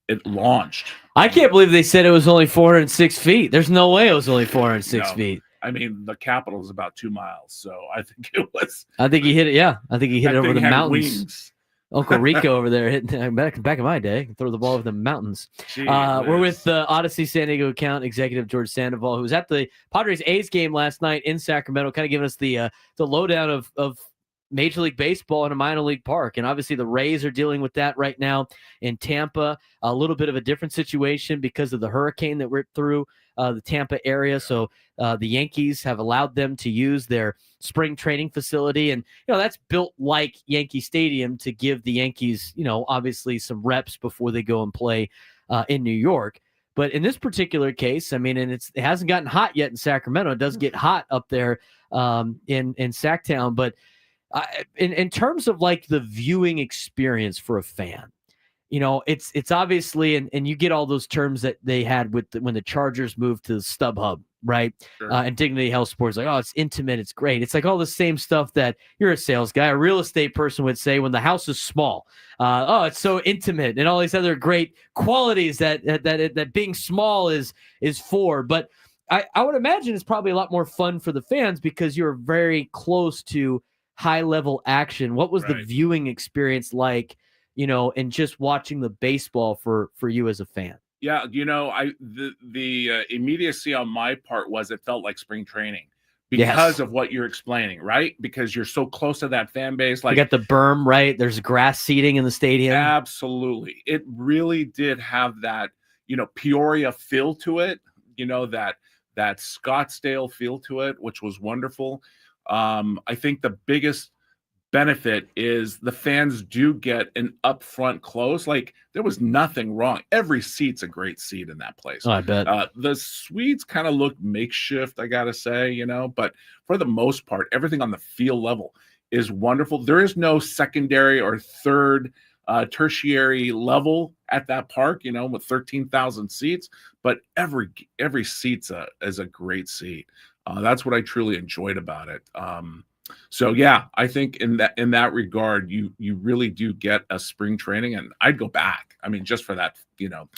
it launched. I can't believe they said it was only 406 feet. There's no way it was only 406 feet. I mean, the Capitol is about 2 miles, so I think it was. I think he hit it. Yeah, I think he hit it over the mountains. Wings. Uncle Rico over there hitting back in my day, throw the ball over the mountains. We're with the Odyssey San Diego account executive George Sandoval, who was at the Padres A's game last night in Sacramento, kind of giving us the lowdown of Major League Baseball in a minor league park. And obviously the Rays are dealing with that right now in Tampa. A little bit of a different situation because of the hurricane that ripped through the Tampa area. So the Yankees have allowed them to use their spring training facility. And, that's built like Yankee Stadium to give the Yankees, obviously some reps before they go and play in New York. But in this particular case, I mean, and it hasn't gotten hot yet in Sacramento. It does get hot up there in Sacktown. But in terms of like the viewing experience for a fan, it's obviously, and you get all those terms that they had with when the Chargers moved to StubHub, right? Sure. And Dignity Health Sports, like, oh, it's intimate, it's great. It's like all the same stuff that you're a sales guy, a real estate person would say when the house is small. Oh, it's so intimate, and all these other great qualities that being small is for. But I would imagine it's probably a lot more fun for the fans because you're very close to high level action. What was the viewing experience like, and just watching the baseball for you as a fan? Yeah, the immediacy on my part was it felt like spring training because of what you're explaining, right? Because you're so close to that fan base. Like, you got the berm, right? There's grass seating in the stadium. Absolutely. It really did have that, Peoria feel to it, that Scottsdale feel to it, which was wonderful. I think the biggest benefit is the fans do get an upfront close. Like, there was nothing wrong. Every seat's a great seat in that place. Oh, I bet. The suites kind of look makeshift, I gotta say, but for the most part, everything on the field level is wonderful. There is no secondary or third tertiary level at that park, with 13,000 seats, but every seat's is a great seat. That's what I truly enjoyed about it. So yeah, I think in that regard, you really do get a spring training, and I'd go back. I mean, just for that,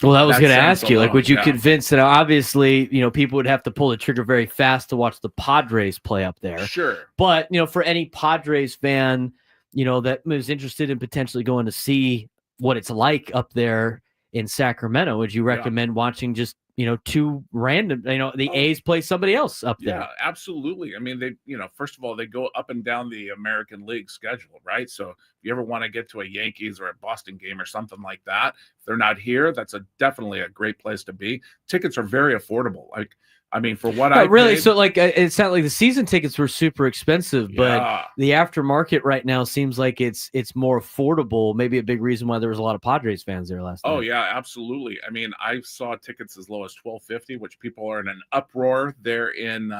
Well, I was going to ask you, like, would you yeah. convince that? Obviously, people would have to pull the trigger very fast to watch the Padres play up there. Sure. But for any Padres fan, that was interested in potentially going to see what it's like up there in Sacramento, would you recommend watching just, two random, the A's play somebody else up there? Yeah, absolutely. I mean, they, first of all, they go up and down the American League schedule, right? So if you ever want to get to a Yankees or a Boston game or something like that, if they're not here, that's definitely a great place to be. Tickets are very affordable. Like, I mean, for what I really, paid, so like it's not like the season tickets were super expensive, but the aftermarket right now seems like it's more affordable. Maybe a big reason why there was a lot of Padres fans there last night. Oh yeah, absolutely. I mean, I saw tickets as low as $12.50, which people are in an uproar there in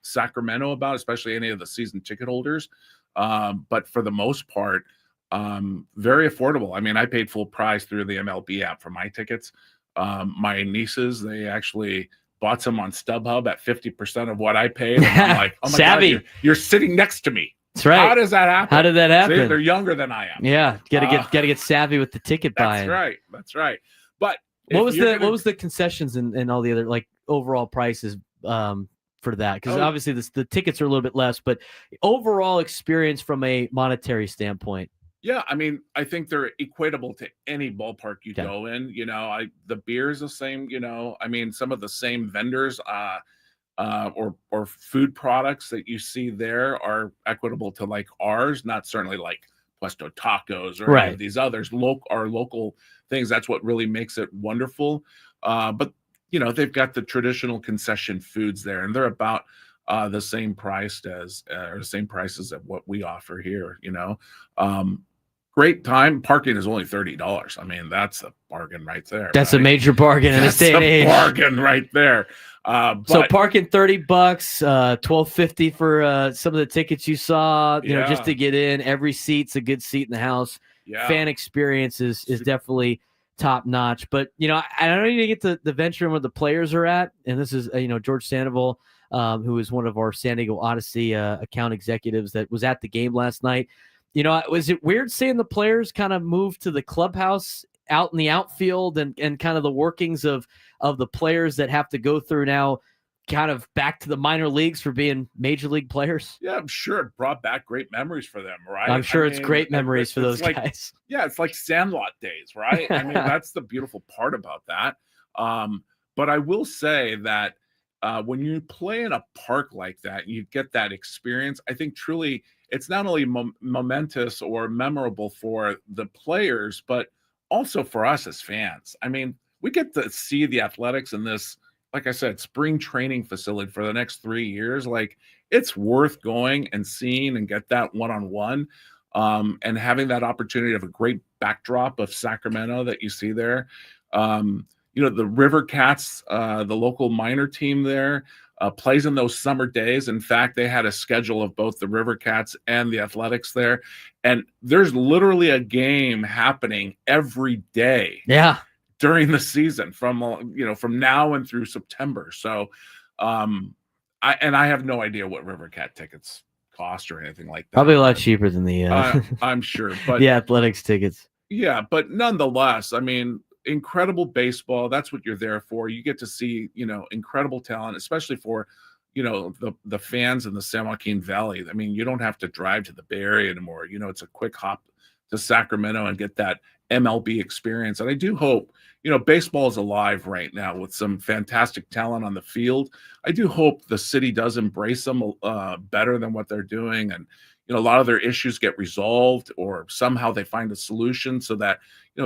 Sacramento about, especially any of the season ticket holders. But for the most part, very affordable. I mean, I paid full price through the MLB app for my tickets. My nieces, they actually bought some on StubHub at 50% of what I paid. And I'm like, oh my Savvy. God, you're sitting next to me. That's right. How does that happen? How did that happen? See, they're younger than I am. Yeah, gotta get savvy with the ticket buying. That's right. But what was the concessions and all the other like overall prices for that? Because obviously the tickets are a little bit less, but overall experience from a monetary standpoint. Yeah, I mean, I think they're equatable to any ballpark you go in. The beer is the same. I mean, some of the same vendors or food products that you see there are equitable to like ours. Not certainly like Puesto Tacos or any of these others. Our local things. That's what really makes it wonderful. But they've got the traditional concession foods there, and they're about the same price as at what we offer here. Great time. Parking is only $30. I mean, that's a bargain right there. That's a major bargain in this day and age. Bargain right there. So parking $30, $12.50 for some of the tickets you saw. Just to get in. Every seat's a good seat in the house. Yeah. Fan experience is definitely top notch. But I don't need to get to the venture in where the players are at. And this is George Sandoval, who is one of our San Diego Odyssey account executives that was at the game last night. Was it weird seeing the players kind of move to the clubhouse out in the outfield and kind of the workings of the players that have to go through now kind of back to the minor leagues for being major league players? Yeah, I'm sure it brought back great memories for them, right? I'm sure it's great memories for those guys. Yeah, it's like Sandlot days, right? I mean, that's the beautiful part about that. But I will say that when you play in a park like that, you get that experience. I think truly it's not only momentous or memorable for the players, but also for us as fans. I mean, we get to see the Athletics in this, like I said, spring training facility for the next 3 years. Like, it's worth going and seeing and get that one-on-one and having that opportunity of a great backdrop of Sacramento that you see there. The River Cats, the local minor team there, plays in those summer days. In fact, they had a schedule of both the River Cats and the Athletics there. And there's literally a game happening every day. Yeah. During the season from now and through September. So I have no idea what River Cat tickets cost or anything like that. Probably a lot cheaper than the I'm sure, but the Athletics tickets. Yeah, but nonetheless, I mean, incredible baseball. That's what you're there for. You get to see, incredible talent, especially for, the fans in the San Joaquin Valley. I mean, you don't have to drive to the Bay Area anymore. It's a quick hop to Sacramento and get that MLB experience. And I do hope, baseball is alive right now with some fantastic talent on the field. I do hope the city does embrace them better than what they're doing. And, a lot of their issues get resolved or somehow they find a solution so that,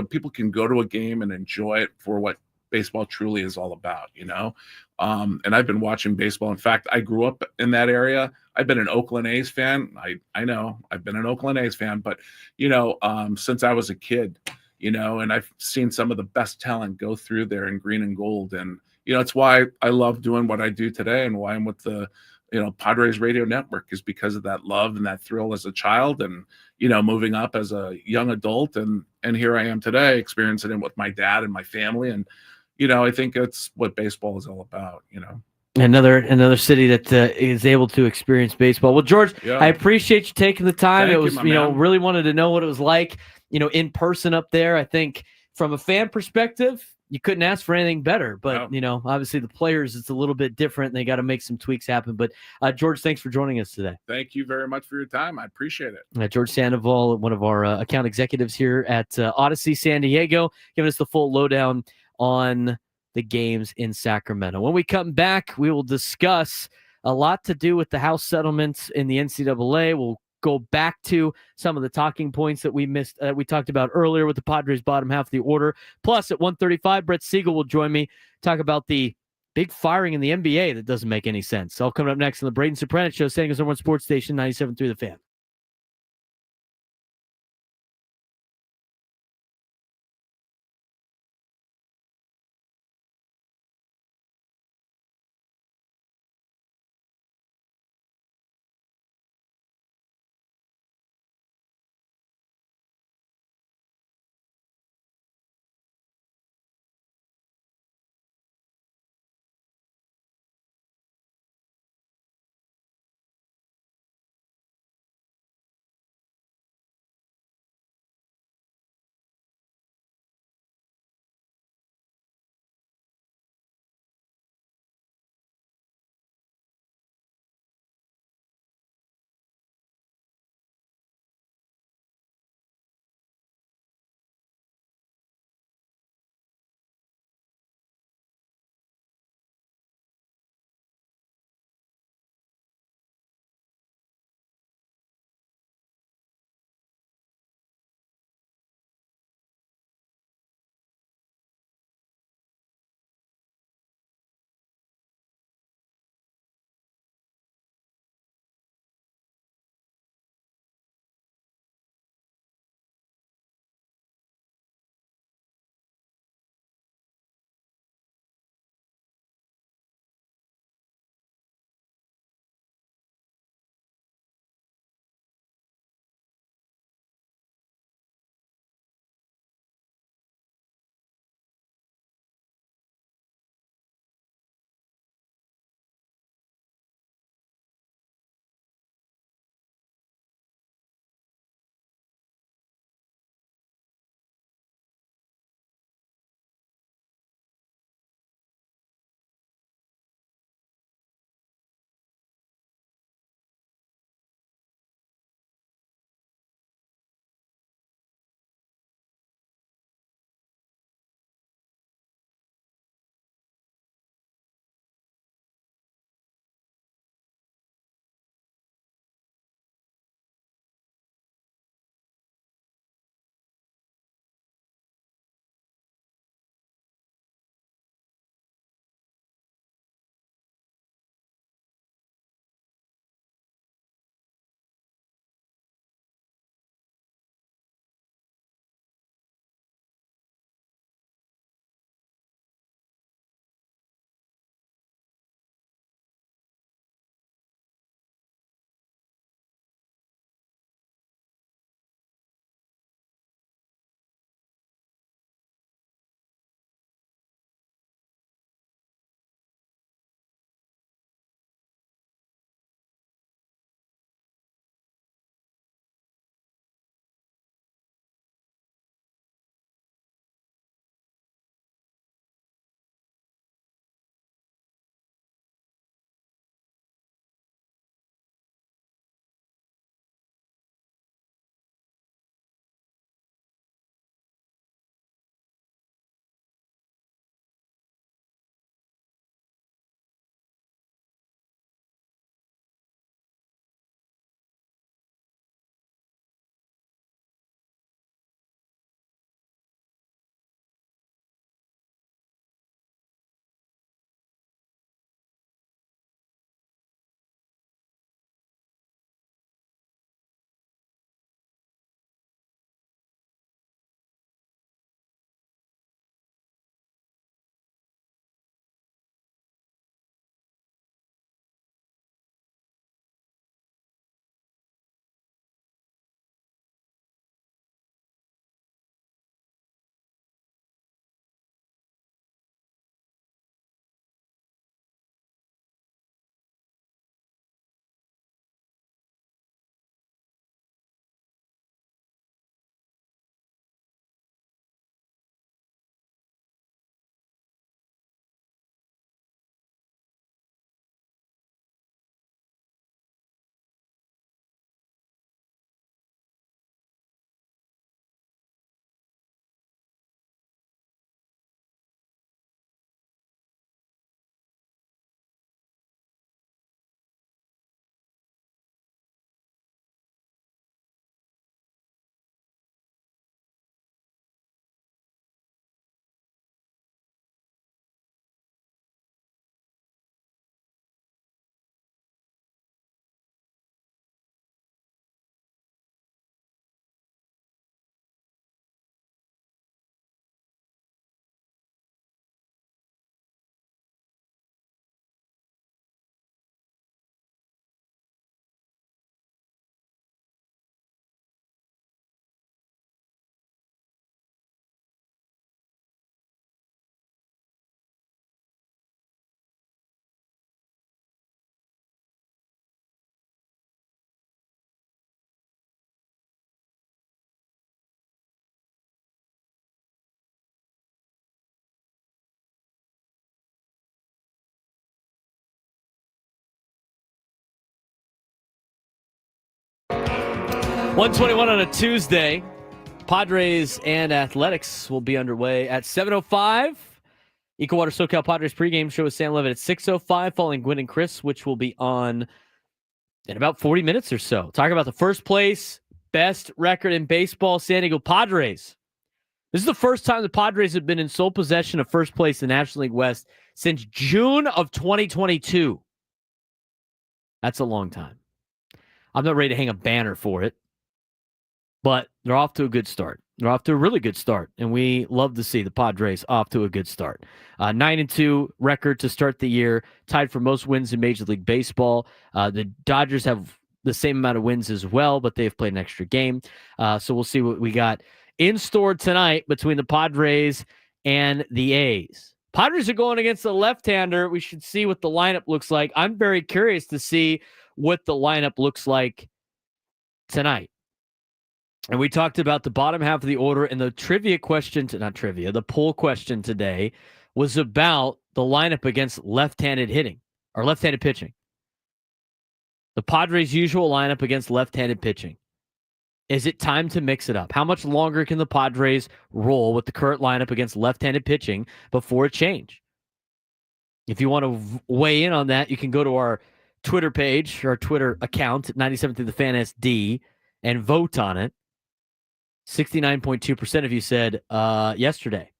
people can go to a game and enjoy it for what baseball truly is all about, And I've been watching baseball. In fact, I grew up in that area. I've been an Oakland A's fan. I know I've been an Oakland A's fan, but, since I was a kid, and I've seen some of the best talent go through there in green and gold. And, it's why I love doing what I do today and why I'm with the, Padres radio network is because of that love and that thrill as a child and, moving up as a young adult. And here I am today experiencing it with my dad and my family. And, I think that's what baseball is all about, Another city that is able to experience baseball. Well, George, I appreciate you taking the time. Thank it was, man. Really wanted to know what it was like, in person up there. I think from a fan perspective, you couldn't ask for anything better. But, No. Obviously the players, it's a little bit different. They got to make some tweaks happen. But, George, thanks for joining us today. Thank you very much for your time. I appreciate it. George Sandoval, one of our account executives here at Odyssey San Diego, giving us the full lowdown on the games in Sacramento. When we come back, we will discuss a lot to do with the House settlements in the NCAA. We'll go back to some of the talking points that we missed, we talked about earlier with the Padres bottom half of the order. Plus, at 1:35, Brett Siegel will join me, talk about the big firing in the NBA that doesn't make any sense. All coming up next on the Braden Surprenant Show, San Diego's #1 sports station, 97.3 The Fan. 121 on a Tuesday. Padres and Athletics will be underway at 7:05. Equal Water SoCal Padres pregame show with Sam Levitt at 6:05, following Gwynn and Chris, which will be on in about 40 minutes or so. Talk about the first place, best record in baseball, San Diego Padres. This is the first time the Padres have been in sole possession of first place in the National League West since June of 2022. That's a long time. I'm not ready to hang a banner for it, but they're off to a good start. They're off to a really good start, and we love to see the Padres off to a good start. 9-2 record to start the year, tied for most wins in Major League Baseball. The Dodgers have the same amount of wins as well, but they've played an extra game. So we'll see what we got in store tonight between the Padres and the A's. Padres are going against the left-hander. We should see what the lineup looks like. I'm very curious to see what the lineup looks like tonight. And we talked about the bottom half of the order, and the trivia question, the poll question today was about the lineup against left-handed hitting or left-handed pitching. The Padres' usual lineup against left-handed pitching. Is it time to mix it up? How much longer can the Padres roll with the current lineup against left-handed pitching before a change? If you want to weigh in on that, you can go to our Twitter page, our Twitter account at 97 through the Fan SD, and vote on it. 69.2% of you said yesterday.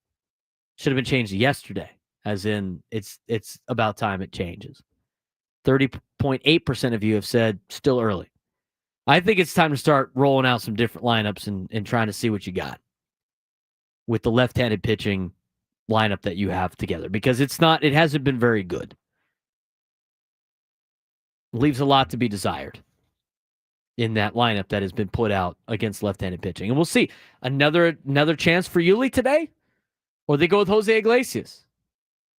Should have been changed yesterday, as in it's about time it changes. 30.8% of you have said still early. I think it's time to start rolling out some different lineups and trying to see what you got with the left-handed pitching lineup that you have together, because it hasn't been very good. Leaves a lot to be desired in that lineup that has been put out against left-handed pitching. And we'll see. Another chance for Yuli today? Or they go with Jose Iglesias?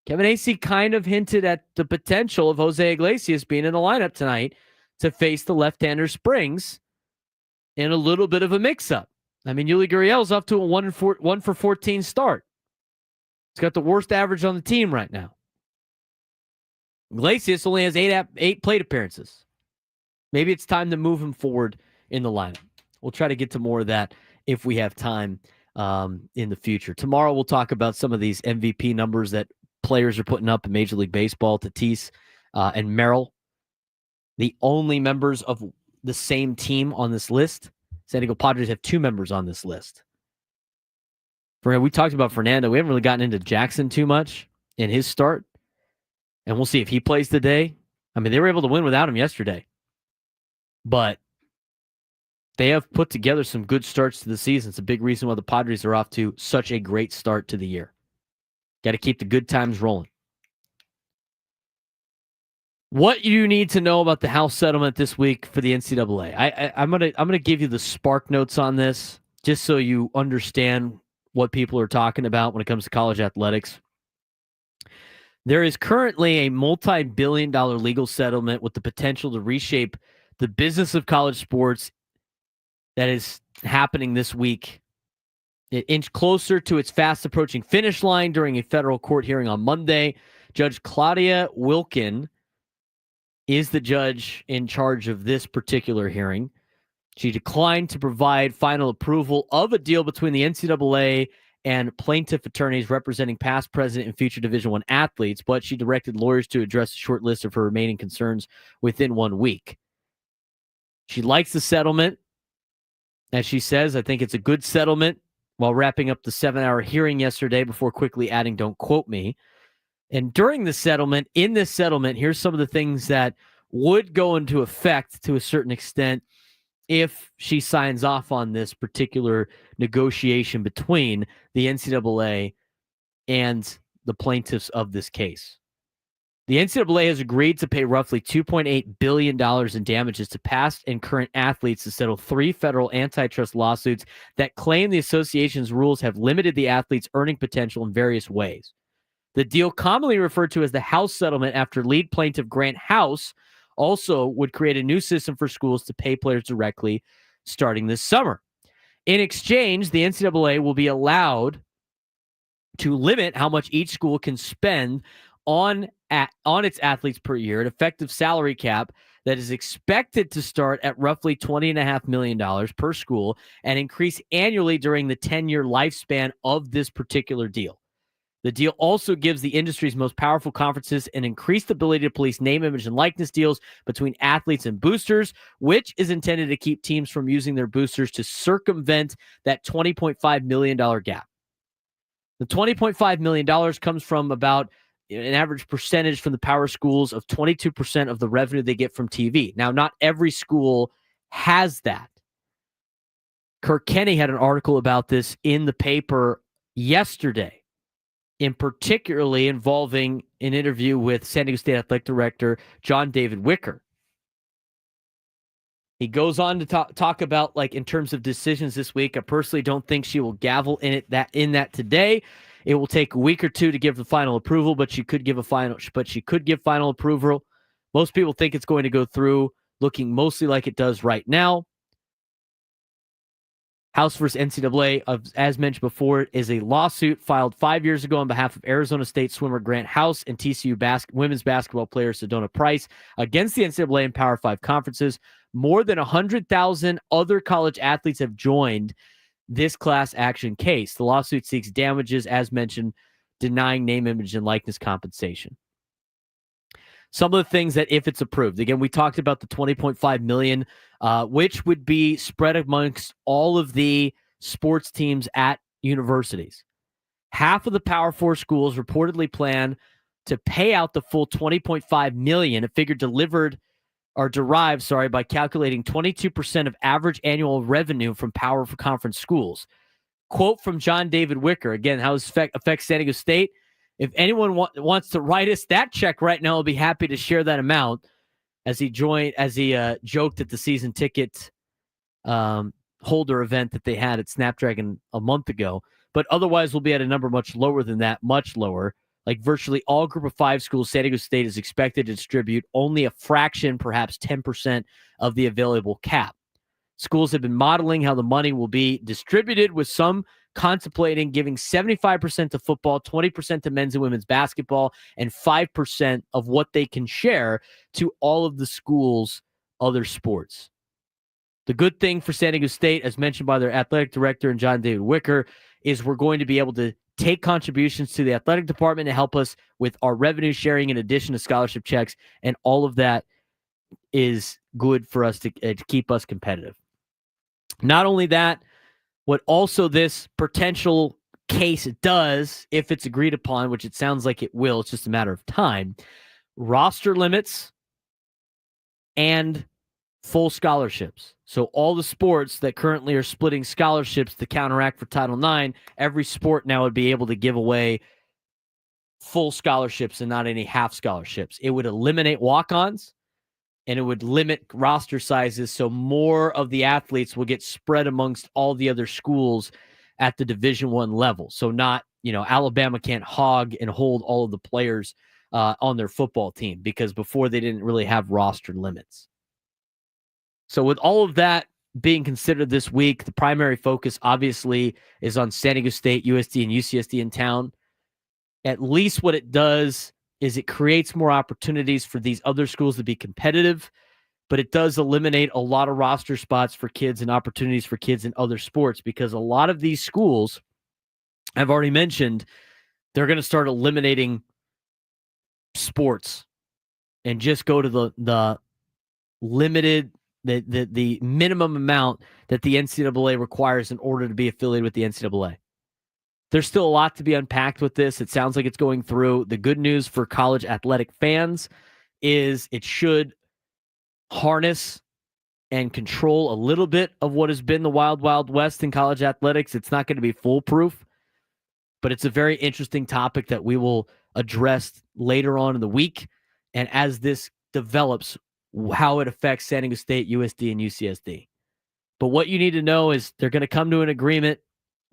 Kevin Acee kind of hinted at the potential of Jose Iglesias being in the lineup tonight to face the left-hander Springs in a little bit of a mix-up. I mean, Yuli Gurriel's off to a 1 for 14 start. He's got the worst average on the team right now. Iglesias only has eight plate appearances. Maybe it's time to move him forward in the lineup. We'll try to get to more of that if we have time in the future. Tomorrow we'll talk about some of these MVP numbers that players are putting up in Major League Baseball. Tatis and Merrill, the only members of the same team on this list. San Diego Padres have 2 members on this list. We talked about Fernando. We haven't really gotten into Jackson too much in his start. And we'll see if he plays today. I mean, they were able to win without him yesterday. But they have put together some good starts to the season. It's a big reason why the Padres are off to such a great start to the year. Got to keep the good times rolling. What you need to know about the House settlement this week for the NCAA. I'm gonna give you the spark notes on this, just so you understand what people are talking about when it comes to college athletics. There is currently a multi-billion-dollar legal settlement with the potential to reshape the business of college sports that is happening this week. It inched closer to its fast-approaching finish line during a federal court hearing on Monday. Judge Claudia Wilkin is the judge in charge of this particular hearing. She declined to provide final approval of a deal between the NCAA and plaintiff attorneys representing past, present, and future Division I athletes, but she directed lawyers to address a short list of her remaining concerns within 1 week. She likes the settlement. As she says, I think it's a good settlement, while wrapping up the 7-hour hearing yesterday before quickly adding, "Don't quote me." And during the settlement, here's some of the things that would go into effect to a certain extent if she signs off on this particular negotiation between the NCAA and the plaintiffs of this case. The NCAA has agreed to pay roughly $2.8 billion in damages to past and current athletes to settle 3 federal antitrust lawsuits that claim the association's rules have limited the athletes' earning potential in various ways. The deal, commonly referred to as the House settlement after lead plaintiff Grant House, also would create a new system for schools to pay players directly starting this summer. In exchange, the NCAA will be allowed to limit how much each school can spend on on its athletes per year, an effective salary cap that is expected to start at roughly $20.5 million per school and increase annually during the 10-year lifespan of this particular deal. The deal also gives the industry's most powerful conferences an increased ability to police name, image, and likeness deals between athletes and boosters, which is intended to keep teams from using their boosters to circumvent that $20.5 million gap. The $20.5 million comes from about an average percentage from the power schools of 22% of the revenue they get from TV. Now, not every school has that. Kirk Kenney had an article about this in the paper yesterday, in particularly involving an interview with San Diego State Athletic Director John David Wicker. He goes on to talk about, like, in terms of decisions this week. I personally don't think she will gavel in that today. It will take a week or two to give the final approval, but she could give final approval. Most people think it's going to go through, looking mostly like it does right now. House versus NCAA, as mentioned before, is a lawsuit filed 5 years ago on behalf of Arizona State swimmer Grant House and TCU women's basketball player Sedona Price against the NCAA and Power 5 conferences. More than 100,000 other college athletes have joined this class action case. The lawsuit seeks damages, as mentioned, denying name, image, and likeness compensation. Some of the things that, if it's approved, again, we talked about the $20.5 million, which would be spread amongst all of the sports teams at universities. Half of the Power 4 schools reportedly plan to pay out the full $20.5 million, a figure derived by calculating 22% of average annual revenue from Power Conference schools. Quote from John David Wicker, again, how this affects San Diego State. If anyone wants to write us that check right now, I'll be happy to share that amount, as he joked at the season ticket holder event that they had at Snapdragon a month ago. But otherwise, we'll be at a number much lower than that, much lower. Like virtually all Group of 5 schools, San Diego State is expected to distribute only a fraction, perhaps 10% of the available cap. Schools have been modeling how the money will be distributed, with some contemplating giving 75% to football, 20% to men's and women's basketball, and 5% of what they can share to all of the schools' other sports. The good thing for San Diego State, as mentioned by their athletic director and John David Wicker, is we're going to be able to take contributions to the athletic department to help us with our revenue sharing in addition to scholarship checks, and all of that is good for us to keep us competitive. Not only that, what also this potential case does, if it's agreed upon, which it sounds like it will, it's just a matter of time, roster limits and full scholarships. So all the sports that currently are splitting scholarships to counteract for Title IX, every sport now would be able to give away full scholarships and not any half scholarships. It would eliminate walk-ons, and it would limit roster sizes, so more of the athletes will get spread amongst all the other schools at the Division I level. So not, Alabama can't hog and hold all of the players on their football team, because before they didn't really have roster limits. So with all of that being considered this week, the primary focus obviously is on San Diego State, USD, and UCSD in town. At least what it does is it creates more opportunities for these other schools to be competitive, but it does eliminate a lot of roster spots for kids and opportunities for kids in other sports, because a lot of these schools, I've already mentioned, they're going to start eliminating sports and just go to the limited, the minimum amount that the NCAA requires in order to be affiliated with the NCAA. There's still a lot to be unpacked with this. It sounds like it's going through. The good news for college athletic fans is it should harness and control a little bit of what has been the wild, wild west in college athletics. It's not going to be foolproof, but it's a very interesting topic that we will address later on in the week. And as this develops, how it affects San Diego State, USD, and UCSD. But what you need to know is they're going to come to an agreement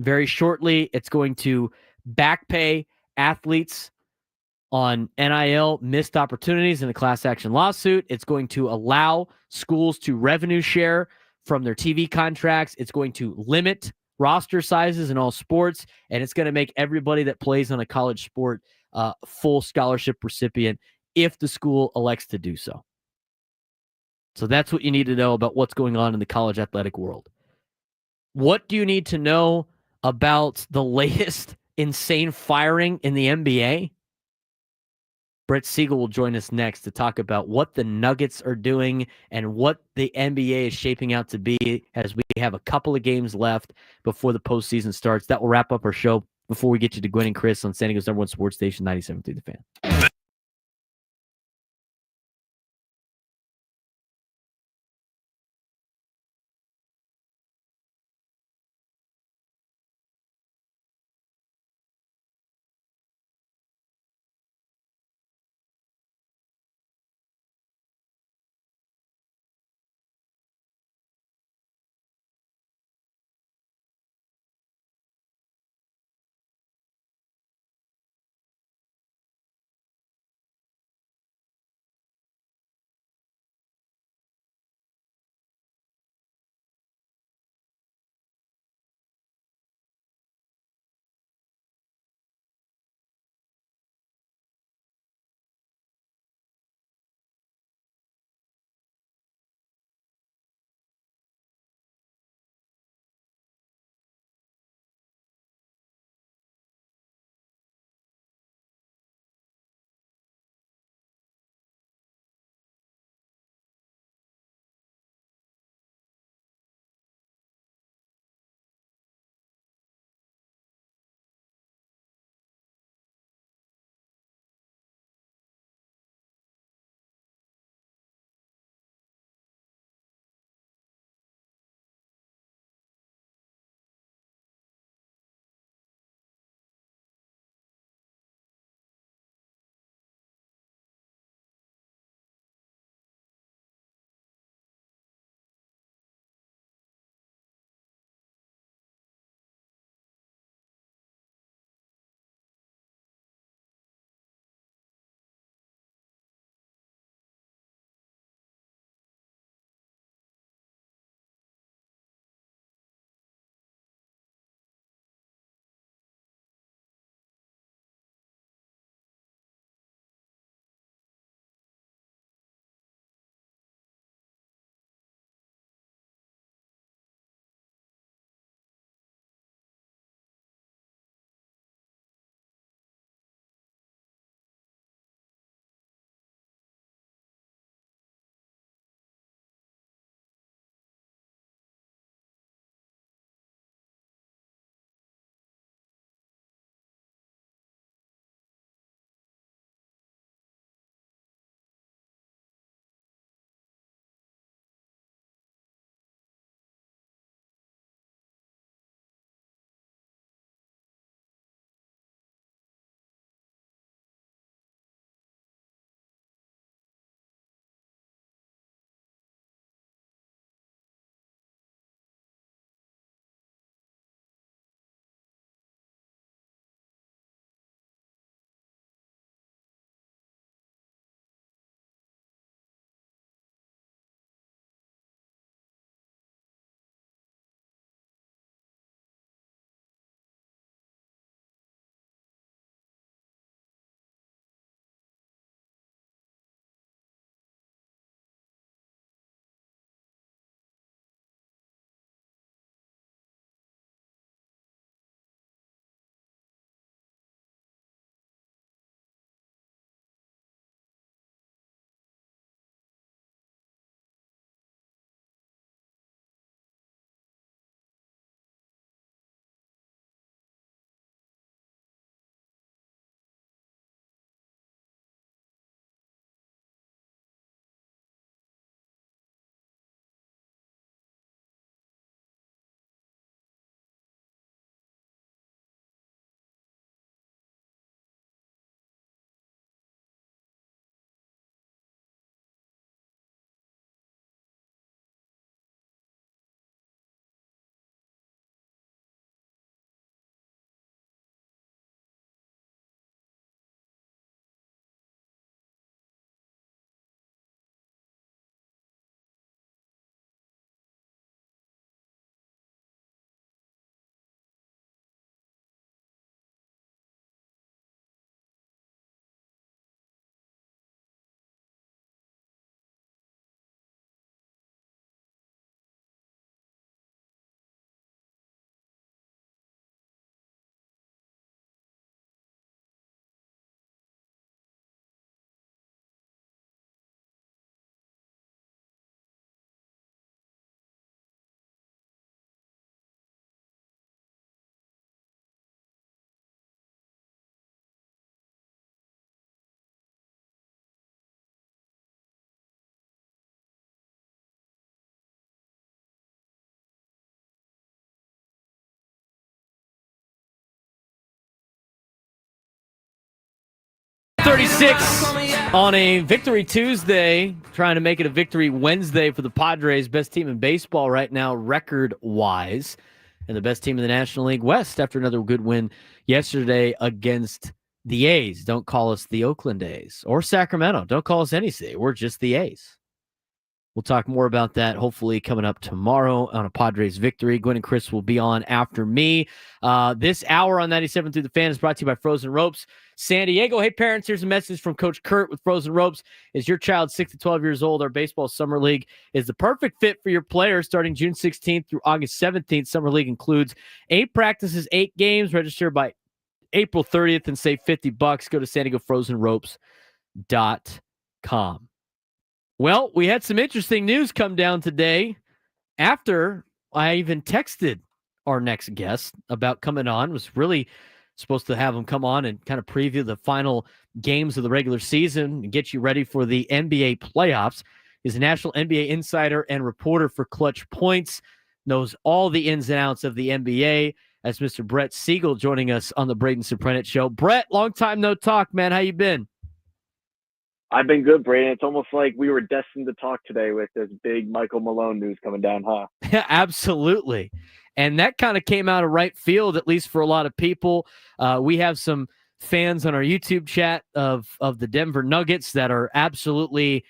very shortly. It's going to back pay athletes on NIL missed opportunities in a class action lawsuit. It's going to allow schools to revenue share from their TV contracts. It's going to limit roster sizes in all sports, and it's going to make everybody that plays on a college sport full scholarship recipient if the school elects to do so. So that's what you need to know about what's going on in the college athletic world. What do you need to know about the latest insane firing in the NBA? Brett Siegel will join us next to talk about what the Nuggets are doing and what the NBA is shaping out to be as we have a couple of games left before the postseason starts. That will wrap up our show before we get you to Gwen and Chris on San Diego's #1 sports station, 97.3 The Fan. 36 on a Victory Tuesday, trying to make it a Victory Wednesday for the Padres, best team in baseball right now, record-wise, and the best team in the National League West after another good win yesterday against the A's. Don't call us the Oakland A's or Sacramento. Don't call us any city. We're just the A's. We'll talk more about that hopefully coming up tomorrow on a Padres victory. Gwen and Chris will be on after me. This hour on 97 Through the Fan is brought to you by Frozen Ropes San Diego. Hey, parents, here's a message from Coach Kurt with Frozen Ropes. Is your child 6 to 12 years old? Our baseball summer league is the perfect fit for your player starting June 16th through August 17th. Summer league includes 8 practices, 8 games. Register by April 30th and save $50. Go to SanDiegoFrozenRopes.com. Well, we had some interesting news come down today after I even texted our next guest about coming on. Was really supposed to have him come on and kind of preview the final games of the regular season and get you ready for the NBA playoffs. He's a national NBA insider and reporter for ClutchPoints, knows all the ins and outs of the NBA. That's Mr. Brett Siegel joining us on the Braden Surprenant Show. Brett, long time no talk, man. How you been? I've been good, Braden. It's almost like we were destined to talk today with this big Michael Malone news coming down, huh? Yeah, absolutely. And that kind of came out of right field, at least for a lot of people. We have some fans on our YouTube chat of the Denver Nuggets that are absolutely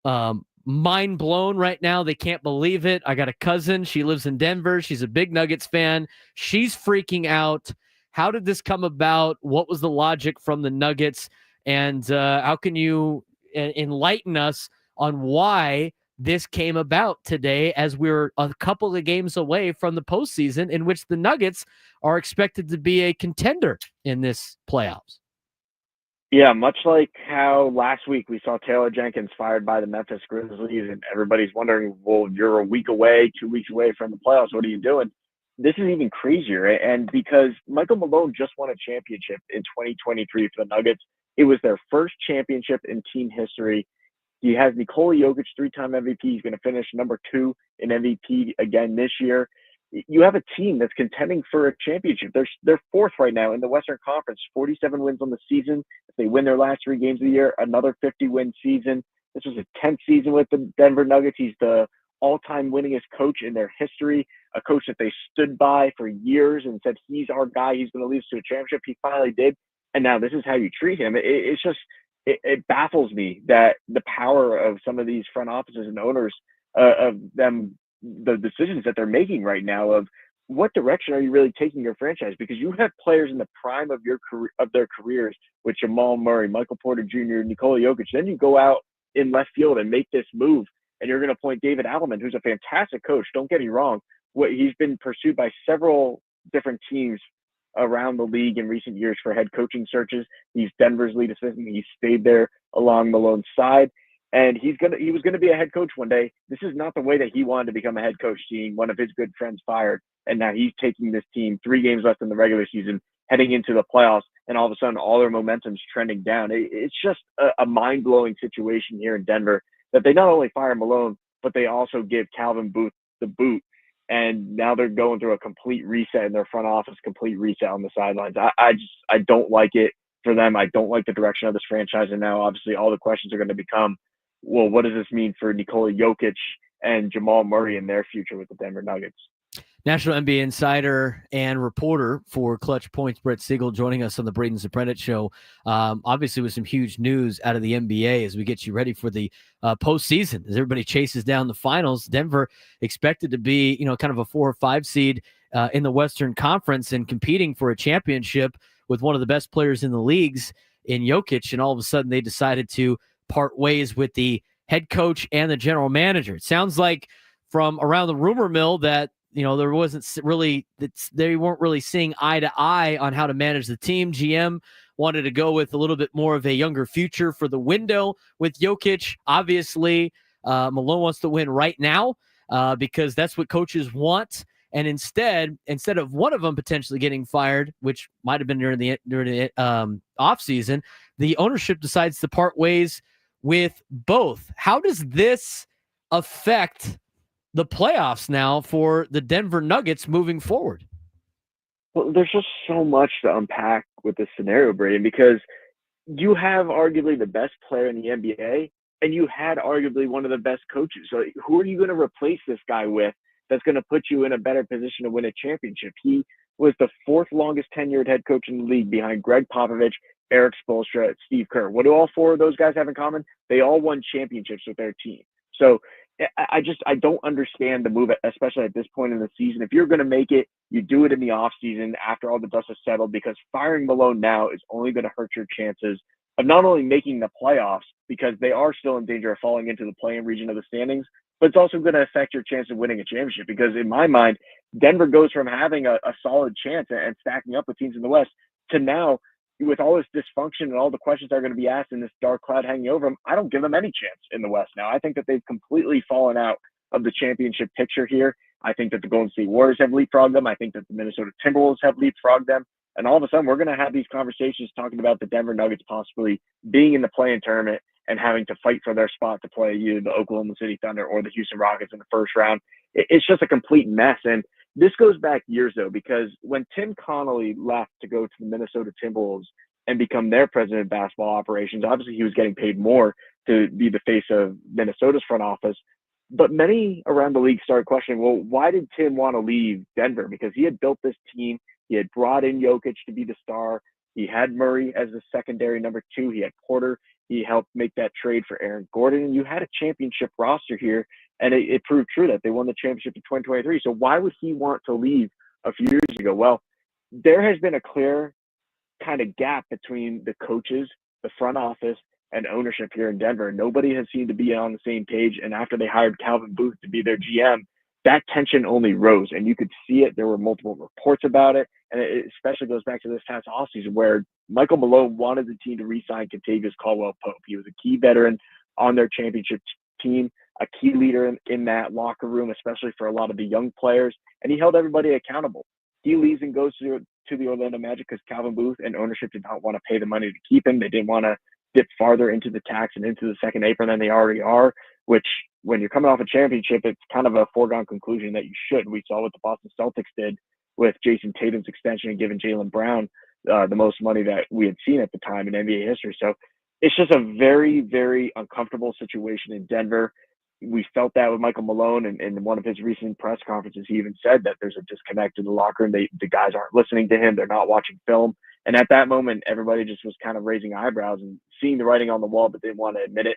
mind blown right now. They can't believe it. I got a cousin. She lives in Denver. She's a big Nuggets fan. She's freaking out. How did this come about? What was the logic from the Nuggets? And how can you enlighten us on why this came about today as we're a couple of games away from the postseason in which the Nuggets are expected to be a contender in this playoffs? Yeah, much like how last week we saw Taylor Jenkins fired by the Memphis Grizzlies and everybody's wondering, well, you're a week away, 2 weeks away from the playoffs. What are you doing? This is even crazier. And because Michael Malone just won a championship in 2023 for the Nuggets, it was their first championship in team history. He has Nikola Jokic, 3-time MVP. He's going to finish number 2 in MVP again this year. You have a team that's contending for a championship. They're 4th right now in the Western Conference, 47 wins on the season. If they win their last 3 games of the year, another 50-win season. This was a 10th season with the Denver Nuggets. He's the all-time winningest coach in their history, a coach that they stood by for years and said, he's our guy. He's going to lead us to a championship. He finally did. And now this is how you treat him. It baffles me that the power of some of these front offices and owners of them, the decisions that they're making right now of what direction are you really taking your franchise? Because you have players in the prime of their careers with Jamal Murray, Michael Porter Jr., Nikola Jokic. Then you go out in left field and make this move, and you're going to appoint David Alleman, who's a fantastic coach. Don't get me wrong. He's been pursued by several different teams around the league in recent years for head coaching searches. He's Denver's lead assistant. He stayed there along Malone's side, and he was gonna be a head coach one day. This is not the way that he wanted to become a head coach, seeing one of his good friends fired, and now he's taking this team 3 games left in the regular season, heading into the playoffs, and all of a sudden all their momentum's trending down. It's just a mind-blowing situation here in Denver that they not only fire Malone, but they also give Calvin Booth the boot. And now they're going through a complete reset in their front office, complete reset on the sidelines. I don't like it for them. I don't like the direction of this franchise. And now obviously all the questions are going to become, well, what does this mean for Nikola Jokic and Jamal Murray in their future with the Denver Nuggets? National NBA insider and reporter for ClutchPoints, Brett Siegel, joining us on the Braden Surprenant Show. Obviously, with some huge news out of the NBA as we get you ready for the postseason. As everybody chases down the finals, Denver expected to be, kind of a 4 or 5 seed in the Western Conference and competing for a championship with one of the best players in the leagues in Jokic, and all of a sudden they decided to part ways with the head coach and the general manager. It sounds like from around the rumor mill that there wasn't really, they weren't really seeing eye to eye on how to manage the team. GM wanted to go with a little bit more of a younger future for the window with Jokic. Obviously, Malone wants to win right now because that's what coaches want. And instead of one of them potentially getting fired, which might have been during the offseason, the ownership decides to part ways with both. How does this affect the playoffs now for the Denver Nuggets moving forward? Well, there's just so much to unpack with this scenario, Braden, because you have arguably the best player in the NBA, and you had arguably one of the best coaches. So who are you going to replace this guy with that's going to put you in a better position to win a championship? He was the fourth longest tenured head coach in the league behind Greg Popovich, Eric Spoelstra, Steve Kerr. What do all four of those guys have in common? They all won championships with their team. So I don't understand the move, especially at this point in the season. If you're going to make it, you do it in the offseason after all the dust has settled, because firing Malone now is only going to hurt your chances of not only making the playoffs, because they are still in danger of falling into the play-in region of the standings, but it's also going to affect your chance of winning a championship. Because in my mind, Denver goes from having a solid chance and stacking up with teams in the West to now, with all this dysfunction and all the questions that are going to be asked in this dark cloud hanging over them, I don't give them any chance in the West now. I think that they've completely fallen out of the championship picture here. I think that the Golden State Warriors have leapfrogged them. I think that the Minnesota Timberwolves have leapfrogged them. And all of a sudden, we're going to have these conversations talking about the Denver Nuggets possibly being in the play-in tournament and having to fight for their spot to play either the Oklahoma City Thunder or the Houston Rockets in the first round. It's just a complete mess. And this goes back years, though, because when Tim Connolly left to go to the Minnesota Timberwolves and become their president of basketball operations, obviously he was getting paid more to be the face of Minnesota's front office. But many around the league started questioning, well, why did Tim want to leave Denver? Because he had built this team. He had brought in Jokic to be the star. He had Murray as the secondary number two. He had Porter. He helped make that trade for Aaron Gordon. And you had a championship roster here. And it proved true that they won the championship in 2023. So why would he want to leave a few years ago? Well, there has been a clear kind of gap between the coaches, the front office, and ownership here in Denver. Nobody has seemed to be on the same page. And after they hired Calvin Booth to be their GM, that tension only rose. And you could see it. There were multiple reports about it. And it especially goes back to this past offseason where Michael Malone wanted the team to re-sign Kentavious Caldwell-Pope. He was a key veteran on their championship team, a key leader in that locker room, especially for a lot of the young players. And he held everybody accountable. He leaves and goes to the Orlando Magic because Calvin Booth and ownership did not want to pay the money to keep him. They didn't want to dip farther into the tax and into the second apron than they already are, which when you're coming off a championship, it's kind of a foregone conclusion that you should. We saw what the Boston Celtics did with Jason Tatum's extension and giving Jaylen Brown the most money that we had seen at the time in NBA history. So it's just a very, very uncomfortable situation in Denver. We felt that with Michael Malone, and in one of his recent press conferences, he even said that there's a disconnect in the locker room. The guys aren't listening to him. They're not watching film. And at that moment, everybody just was kind of raising eyebrows and seeing the writing on the wall, but didn't want to admit it.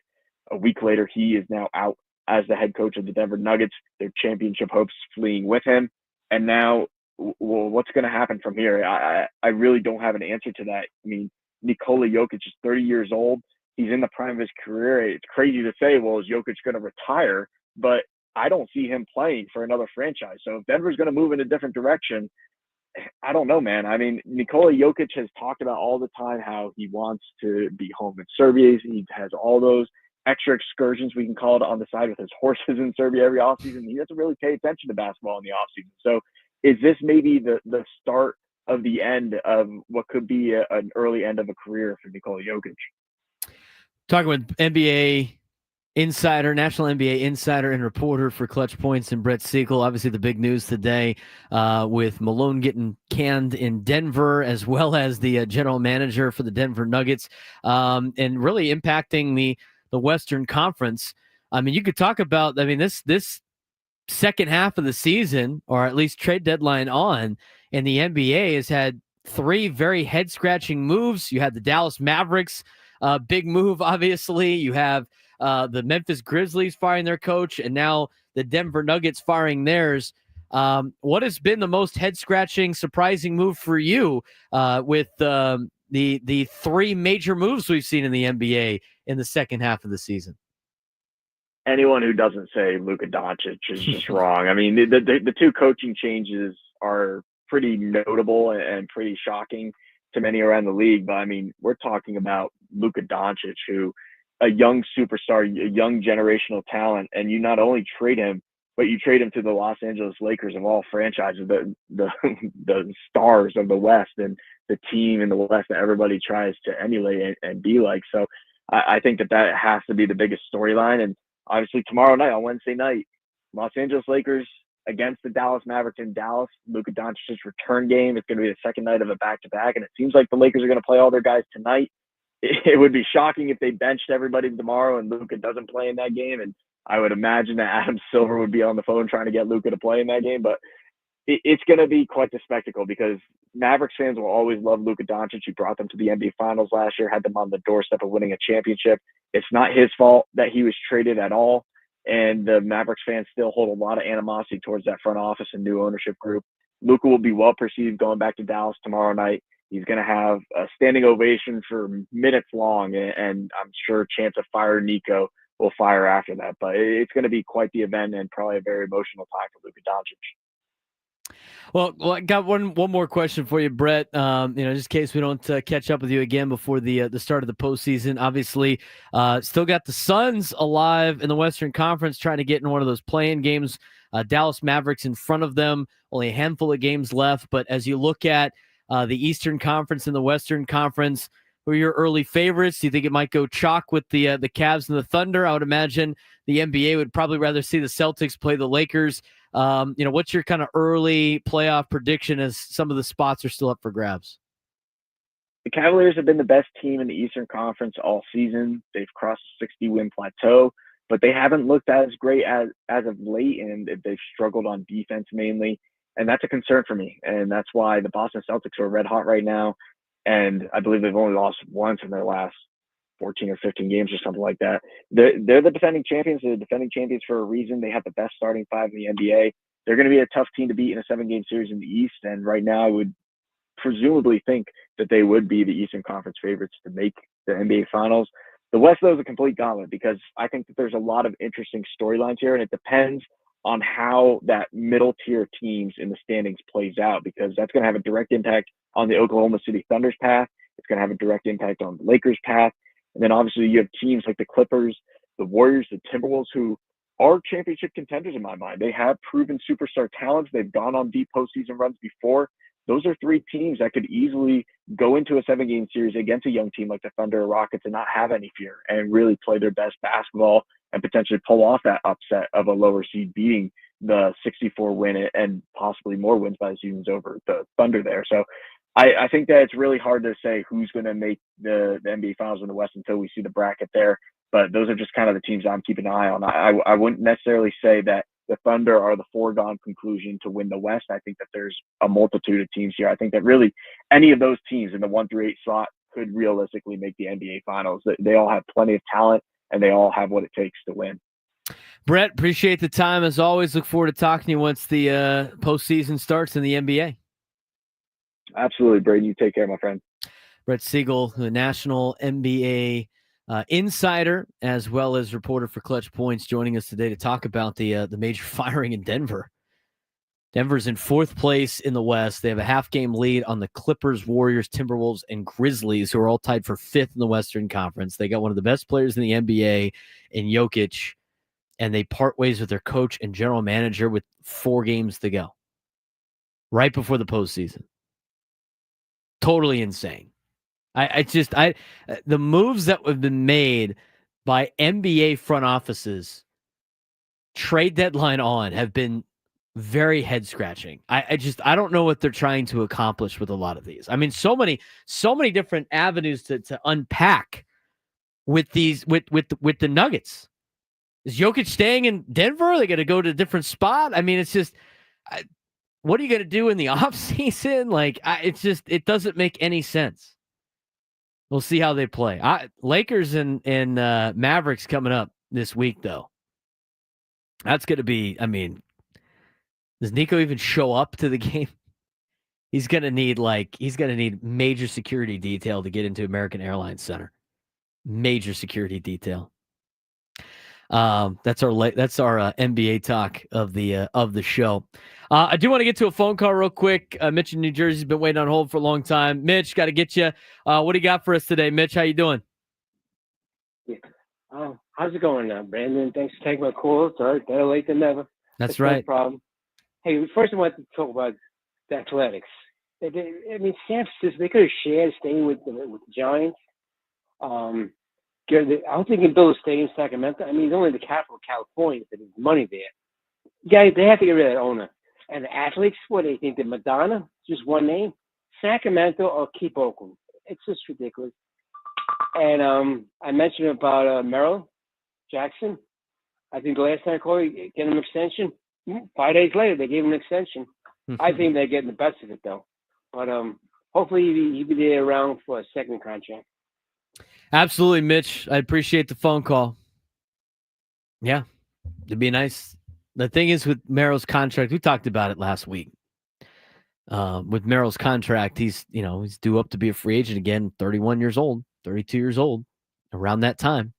A week later, he is now out as the head coach of the Denver Nuggets, their championship hopes fleeing with him. And now, well, what's going to happen from here? I really don't have an answer to that. I mean, Nikola Jokic is 30 years old. He's in the prime of his career. It's crazy to say, well, is Jokic going to retire? But I don't see him playing for another franchise. So if Denver's going to move in a different direction, I don't know, man. I mean, Nikola Jokic has talked about all the time how he wants to be home in Serbia. He has all those extra excursions, we can call it, on the side with his horses in Serbia every offseason. He doesn't really pay attention to basketball in the offseason. So is this maybe the start of the end of what could be an early end of a career for Nikola Jokic? Talking with NBA insider, national NBA insider and reporter for ClutchPoints and Brett Siegel. Obviously the big news today with Malone getting canned in Denver, as well as the general manager for the Denver Nuggets, and really impacting the Western Conference. I mean, you could talk about, this second half of the season, or at least trade deadline on, and the NBA has had three very head-scratching moves. You had the Dallas Mavericks, big move, obviously. You have the Memphis Grizzlies firing their coach, and now the Denver Nuggets firing theirs. What has been the most head-scratching, surprising move for you with the three major moves we've seen in the NBA in the second half of the season? Anyone who doesn't say Luka Doncic is just wrong. I mean, the two coaching changes are pretty notable and pretty shocking to many around the league. But I mean, we're talking about Luka Doncic, who a young superstar, a young generational talent, and you not only trade him, but you trade him to the Los Angeles Lakers of all franchises, the stars of the West and the team in the West that everybody tries to emulate and be like. So I think that has to be the biggest storyline. And obviously tomorrow night, on Wednesday night, Los Angeles Lakers against the Dallas Mavericks in Dallas. Luka Doncic's return game. It's going to be the second night of a back-to-back, and it seems like the Lakers are going to play all their guys tonight. it would be shocking if they benched everybody tomorrow and Luka doesn't play in that game. And I would imagine that Adam Silver would be on the phone trying to get Luka to play in that game. But it's going to be quite the spectacle because Mavericks fans will always love Luka Doncic. He brought them to the NBA Finals last year, had them on the doorstep of winning a championship. It's not his fault that he was traded at all. And the Mavericks fans still hold a lot of animosity towards that front office and new ownership group. Luka will be well perceived going back to Dallas tomorrow night. He's going to have a standing ovation for minutes long, and I'm sure chants of fire Nico will fire after that. But it's going to be quite the event and probably a very emotional time for Luka Doncic. Well, I got one more question for you, Brett. Just in case we don't catch up with you again before the start of the postseason. Obviously, still got the Suns alive in the Western Conference, trying to get in one of those play-in games. Dallas Mavericks in front of them, only a handful of games left. But as you look at the Eastern Conference and the Western Conference, who are your early favorites? Do you think it might go chalk with the Cavs and the Thunder? I would imagine the NBA would probably rather see the Celtics play the Lakers. What's your kind of early playoff prediction as some of the spots are still up for grabs? The Cavaliers have been the best team in the Eastern Conference all season. They've crossed a 60-win plateau, but they haven't looked as great as of late, and they've struggled on defense mainly. And that's a concern for me. And that's why the Boston Celtics are red hot right now. And I believe they've only lost once in their last 14 or 15 games or something like that. They're the defending champions. They're the defending champions for a reason. They have the best starting five in the NBA. They're going to be a tough team to beat in a 7-game series in the East. And right now I would presumably think that they would be the Eastern Conference favorites to make the NBA Finals. The West, though, is a complete gauntlet because I think that there's a lot of interesting storylines here, and it depends on how that middle tier teams in the standings plays out, because that's going to have a direct impact on the Oklahoma City Thunder's path. It's going to have a direct impact on the Lakers' path. And then obviously you have teams like the Clippers, the Warriors, the Timberwolves, who are championship contenders in my mind. They have proven superstar talents. They've gone on deep postseason runs before. Those are three teams that could easily go into a 7-game series against a young team like the Thunder or Rockets and not have any fear and really play their best basketball and potentially pull off that upset of a lower seed beating the 64 win and possibly more wins by the season's over the Thunder there. So I think that it's really hard to say who's going to make the NBA Finals in the West until we see the bracket there. But those are just kind of the teams I'm keeping an eye on. I wouldn't necessarily say that the Thunder are the foregone conclusion to win the West. I think that there's a multitude of teams here. I think that really any of those teams in the 1 through 8 slot could realistically make the NBA Finals. They all have plenty of talent, and they all have what it takes to win. Brett, appreciate the time. As always, look forward to talking to you once the postseason starts in the NBA. Absolutely, Braden. You take care, my friend. Brett Siegel, the national NBA insider, as well as reporter for Clutch Points, joining us today to talk about the major firing in Denver. Denver's in 4th place in the West. They have a half-game lead on the Clippers, Warriors, Timberwolves, and Grizzlies, who are all tied for 5th in the Western Conference. They got one of the best players in the NBA in Jokic, and they part ways with their coach and general manager with 4 games to go, right before the postseason. Totally insane. The moves that have been made by NBA front offices trade deadline on have been very head scratching. I don't know what they're trying to accomplish with a lot of these. I mean, so many different avenues to unpack with these, with the Nuggets. Is Jokic staying in Denver? Are they going to go to a different spot? I mean, it's just, what are you going to do in the off season? It doesn't make any sense. We'll see how they play. Lakers and Mavericks coming up this week, though. That's going to be, I mean, does Nico even show up to the game? He's going to need major security detail to get into American Airlines Center. Major security detail. That's our NBA talk of the show. I do want to get to a phone call real quick. Mitch in New Jersey's been waiting on hold for a long time. Mitch, got to get you. What do you got for us today, Mitch? How you doing? Yeah. How's it going now, Brandon? Thanks for taking my call. It's all right. Better late than never. That's right. No problem. Hey, first I want to talk about the Athletics. San Francisco, they could have shared staying with the Giants. I don't think they can build a stadium in Sacramento. I mean, it's only the capital of California, but there's money there. Guys, they have to get rid of that owner. And the Athletics, what do they think? The Madonna? Just one name? Sacramento or keep Oakland? It's just ridiculous. And I mentioned about Merrill Jackson. I think the last time I called, get him an extension. 5 days later, they gave him an extension. I think they're getting the best of it, though. But hopefully he'll be there around for a second contract. Absolutely, Mitch. I appreciate the phone call. Yeah, it'd be nice. The thing is with Merrill's contract, we talked about it last week. With Merrill's contract, he's due up to be a free agent again, 31 years old, 32 years old, around that time,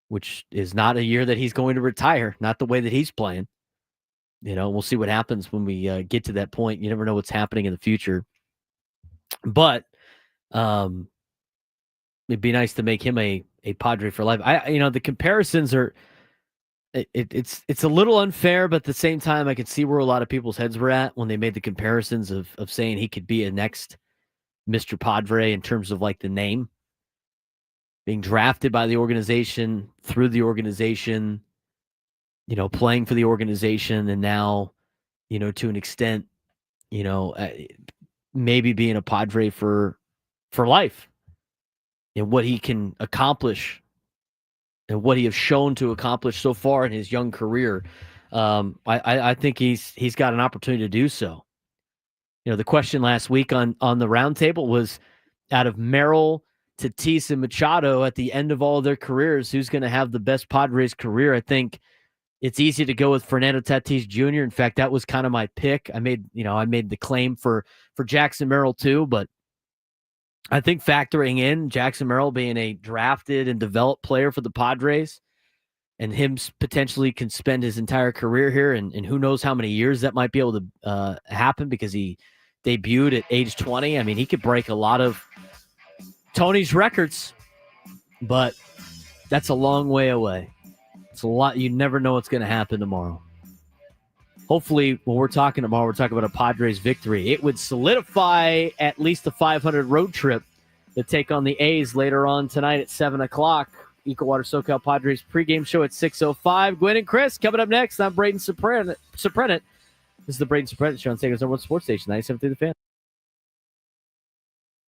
which is not a year that he's going to retire, not the way that he's playing. We'll see what happens when we get to that point. You never know what's happening in the future. But it'd be nice to make him a Padre for life. The comparisons are it's a little unfair, but at the same time, I could see where a lot of people's heads were at when they made the comparisons of saying he could be a next Mr. Padre in terms of like the name, being drafted by the organization, through the organization, playing for the organization, and now, to an extent, maybe being a Padre for life, and what he can accomplish and what he has shown to accomplish so far in his young career. I think he's got an opportunity to do so. The question last week on the roundtable was, out of Merrill, Tatis, and Machado at the end of all of their careers, who's going to have the best Padres career? I think it's easy to go with Fernando Tatís Jr. In fact, that was kind of my pick. I made the claim for Jackson Merrill too, but I think factoring in Jackson Merrill being a drafted and developed player for the Padres, and him potentially can spend his entire career here, and who knows how many years that might be able to happen, because he debuted at age 20. I mean, he could break a lot of Tony's records, but that's a long way away. It's a lot. You never know what's going to happen tomorrow. Hopefully, when we're talking tomorrow, we're talking about a Padres victory. It would solidify at least a 500 road trip to take on the A's later on tonight at 7 o'clock. Equal Water SoCal Padres pregame show at 6:05. Gwen and Chris coming up next. I'm Braden Surprenant. This is the Braden Surprenant Show on San Diego Sports Station 97.3 The Fan.